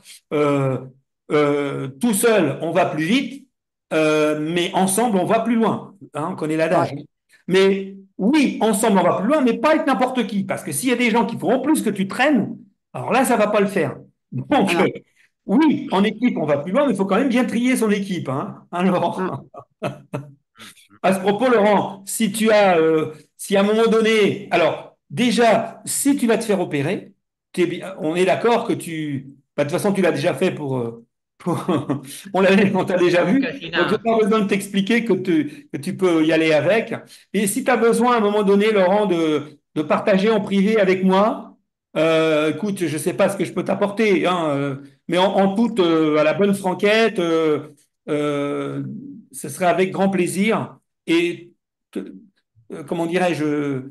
S1: tout seul, on va plus vite, mais ensemble, on va plus loin. Hein, on connaît l'adage.
S5: Ouais.
S1: Mais oui, ensemble, on va plus loin, mais pas avec n'importe qui, parce que s'il y a des gens qui feront plus que tu traînes, alors là, ça va pas le faire. Donc, oui, en équipe, on va plus loin, mais il faut quand même bien trier son équipe. Hein, Laurent. À ce propos, Laurent, si à un moment donné, alors, déjà, si tu vas te faire opérer, on est d'accord que bah, de toute façon, tu l'as déjà fait on t'a déjà
S3: Mon
S1: vu. Donc, j'ai
S3: Casina.
S1: pas besoin de t'expliquer que tu peux y aller avec. Et si tu as besoin à un moment donné, Laurent, de partager en privé avec moi, écoute, je sais pas ce que je peux t'apporter, hein, mais en toute, à la bonne franquette, euh, ce serait avec grand plaisir. Et comment dirais-je,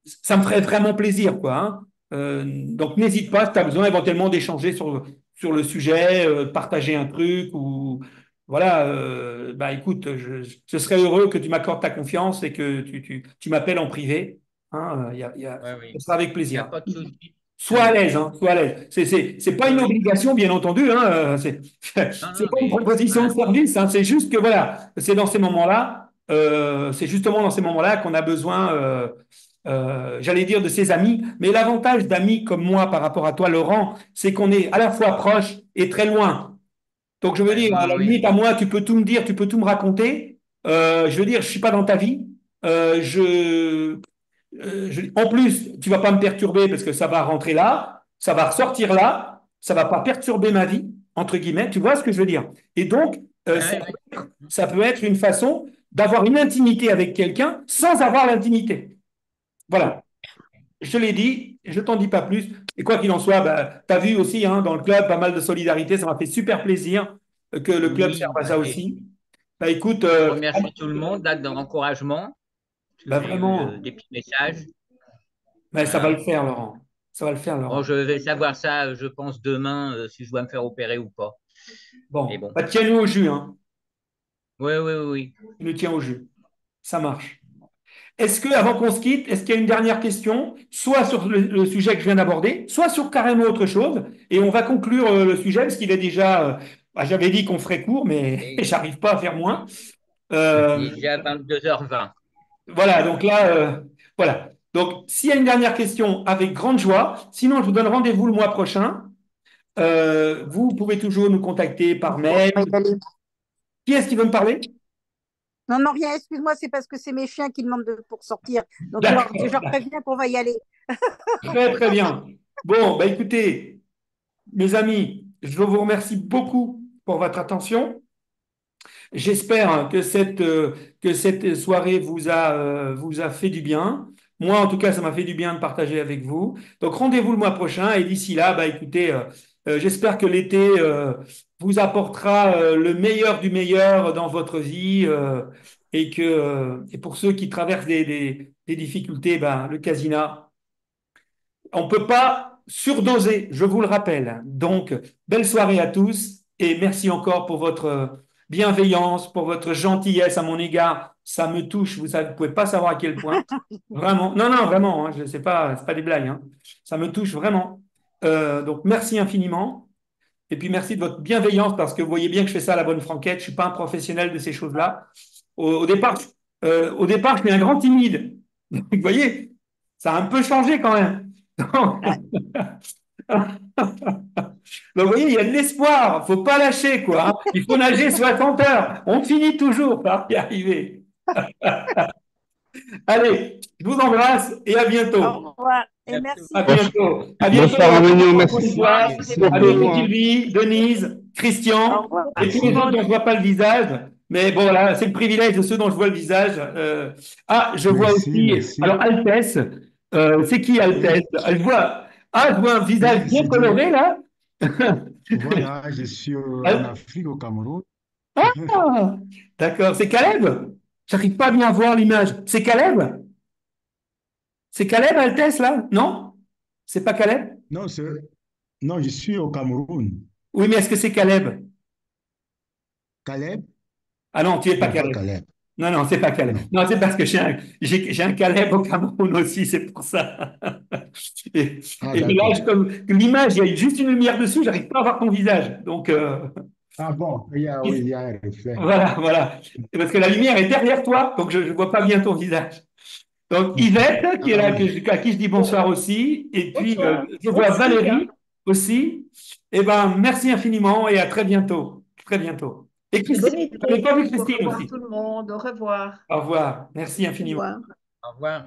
S1: ça me ferait vraiment plaisir, quoi, hein. Donc n'hésite pas, si tu as besoin éventuellement d'échanger sur le sujet, de partager un truc ou voilà, bah écoute, je serais heureux que tu m'accordes ta confiance et que tu m'appelles en privé. Hein,
S3: Oui, oui.
S1: ce sera avec
S3: Il n'y a
S1: plaisir.
S3: pas de souci.
S1: Sois à l'aise, hein, sois à l'aise. C'est pas
S3: Oui,
S1: une
S3: oui.
S1: obligation, bien entendu, hein,
S3: Non,
S1: c'est
S3: non,
S1: pas une
S3: mais
S1: proposition de
S3: voilà.
S1: service, hein, c'est juste que voilà, c'est dans ces moments-là, c'est justement dans ces moments-là qu'on a besoin, j'allais dire de ses amis, mais l'avantage d'amis comme moi par rapport à toi, Laurent, c'est qu'on est à la fois proche et très loin. Donc je veux
S3: Très
S1: dire, à
S3: loin,
S1: la
S3: oui.
S1: limite, à moi, tu peux tout me dire, tu peux tout me raconter. Je veux dire, je suis pas dans ta vie. En plus, tu vas pas me perturber parce que ça va rentrer là, ça va ressortir là, ça va pas perturber ma vie, entre guillemets. Tu vois ce que je veux dire? Et donc,
S3: Oui,
S1: ça,
S3: oui,
S1: ça peut être une façon d'avoir une intimité avec quelqu'un sans avoir l'intimité. Voilà. Je te l'ai dit, je t'en dis pas plus. Et quoi qu'il en soit, bah, tu as vu aussi hein, dans le club pas mal de solidarité. Ça m'a fait super plaisir que le club serve
S3: oui.
S1: à ça aussi. Bah, écoute,
S3: Je remercie tout le monde là, de l'encouragement. Parce que
S1: bah,
S3: j'ai eu
S1: vraiment,
S3: des petits messages.
S1: bah, ça va le
S3: Voilà.
S1: faire, Laurent. Ça va le faire,
S3: Bon,
S1: Laurent.
S3: je vais savoir ça, je pense, demain, si je dois me faire opérer ou pas. Mais
S1: Bon,
S3: bon.
S1: bah, tiens-nous au jus, hein.
S3: Oui, oui, oui.
S1: Tu nous tiens au jus. Ça marche. Est-ce que, avant qu'on se quitte, est-ce qu'il y a une dernière question, soit sur le sujet que je viens d'aborder, soit sur carrément autre chose, et on va conclure le sujet parce qu'il est déjà. Bah, j'avais dit qu'on ferait court, mais
S3: Et
S1: j'arrive pas à faire moins.
S3: il
S1: Euh,
S3: est déjà 22h20.
S1: voilà, donc là, voilà. Donc, s'il y a une dernière question, avec grande joie. Sinon, je vous donne rendez-vous le mois prochain. Vous pouvez toujours nous contacter par
S5: On
S1: mail.
S5: va y aller.
S1: Qui est-ce qui veut me parler?
S5: Non, non, rien, excuse-moi, c'est parce que c'est mes chiens qui demandent pour sortir. Donc, je
S1: D'accord,
S5: leur préviens qu'on va y aller.
S1: très très bien. Bon, bah écoutez, mes amis, je vous remercie beaucoup pour votre attention. J'espère que cette soirée vous a fait du bien. Moi, en tout cas, ça m'a fait du bien de partager avec vous. Donc, rendez-vous le mois prochain. Et d'ici là, bah, écoutez, j'espère que l'été vous apportera le meilleur du meilleur dans votre vie et pour ceux qui traversent des difficultés, bah, le casina. On ne peut pas surdoser, je vous le rappelle. Donc, belle soirée à tous et merci encore pour votre bienveillance, pour votre gentillesse à mon égard. Ça me touche, vous ne pouvez pas savoir à quel point. Vraiment. Non, non, vraiment, hein, je sais pas, c'est pas des blagues, hein. Ça me touche vraiment. Donc, merci infiniment. Et puis, merci de votre bienveillance parce que vous voyez bien que je fais ça à la bonne franquette. Je ne suis pas un professionnel de ces choses-là. Au départ, je suis un grand timide. Donc, vous voyez, ça a un peu changé quand même. Donc, vous voyez, il y a de l'espoir. Il ne faut pas lâcher, quoi, hein. Il faut nager 60 heures. On finit toujours par y arriver. Allez, je vous embrasse et à
S5: Au
S1: bientôt.
S5: revoir et
S3: Merci.
S1: À
S5: merci.
S1: bientôt. À bientôt.
S4: Bonsoir, Amélie,
S1: Encore une
S4: merci,
S1: fois.
S4: merci
S1: À
S4: beaucoup.
S1: bientôt,
S4: Hein.
S1: Sylvie, Denise,
S5: Au
S1: Christian
S5: revoir
S1: et
S5: tout
S1: tous
S5: le
S1: les autres
S5: monde.
S1: dont je ne vois pas le visage. Mais bon, voilà, c'est le privilège de ceux dont je vois le visage. Ah, je vois
S10: Merci,
S1: aussi.
S10: merci.
S1: Alors, Altesse, c'est qui Altesse?
S10: Oui,
S1: Je vois. Ah, je vois un visage
S10: oui,
S1: bien
S10: c'est dit.
S1: coloré là.
S10: Voilà, je suis en Afrique, au Cameroun.
S1: Ah, d'accord. C'est Caleb? J'arrive pas à bien voir l'image. C'est Caleb? C'est Caleb, Altesse, là? Non? C'est pas Caleb?
S10: Non, non, je suis au Cameroun.
S1: Oui, mais est-ce que c'est Caleb?
S10: Caleb?
S1: Ah non, tu es pas
S10: Non, pas
S1: Caleb.
S10: Caleb.
S1: Non, non, c'est pas Caleb.
S10: Non.
S1: Non, c'est parce que j'ai un Caleb au Cameroun aussi, c'est pour ça. Et,
S10: Ah,
S1: et là,
S10: d'accord.
S1: comme l'image, il y a juste une lumière dessus, j'arrive pas à voir ton visage. Donc,
S10: Ah bon, oui, il y a un reflet.
S1: voilà, voilà. Et parce que la lumière est derrière toi, donc je ne vois pas bien ton visage. Donc, Yvette, qui est
S10: Ah
S1: là,
S10: oui.
S1: à qui je dis bonsoir aussi. Et puis,
S5: Bonsoir.
S1: je vois
S5: Merci.
S1: Valérie aussi. Eh ben, merci infiniment et à très bientôt. Très bientôt. Et
S2: Et bon
S1: Christine, je n'ai
S2: été.
S1: pas vu
S2: Au
S1: Christine
S2: revoir
S1: aussi.
S2: tout le monde. Au revoir.
S1: Au revoir. Merci
S5: Au
S1: infiniment.
S5: revoir.
S3: Au revoir.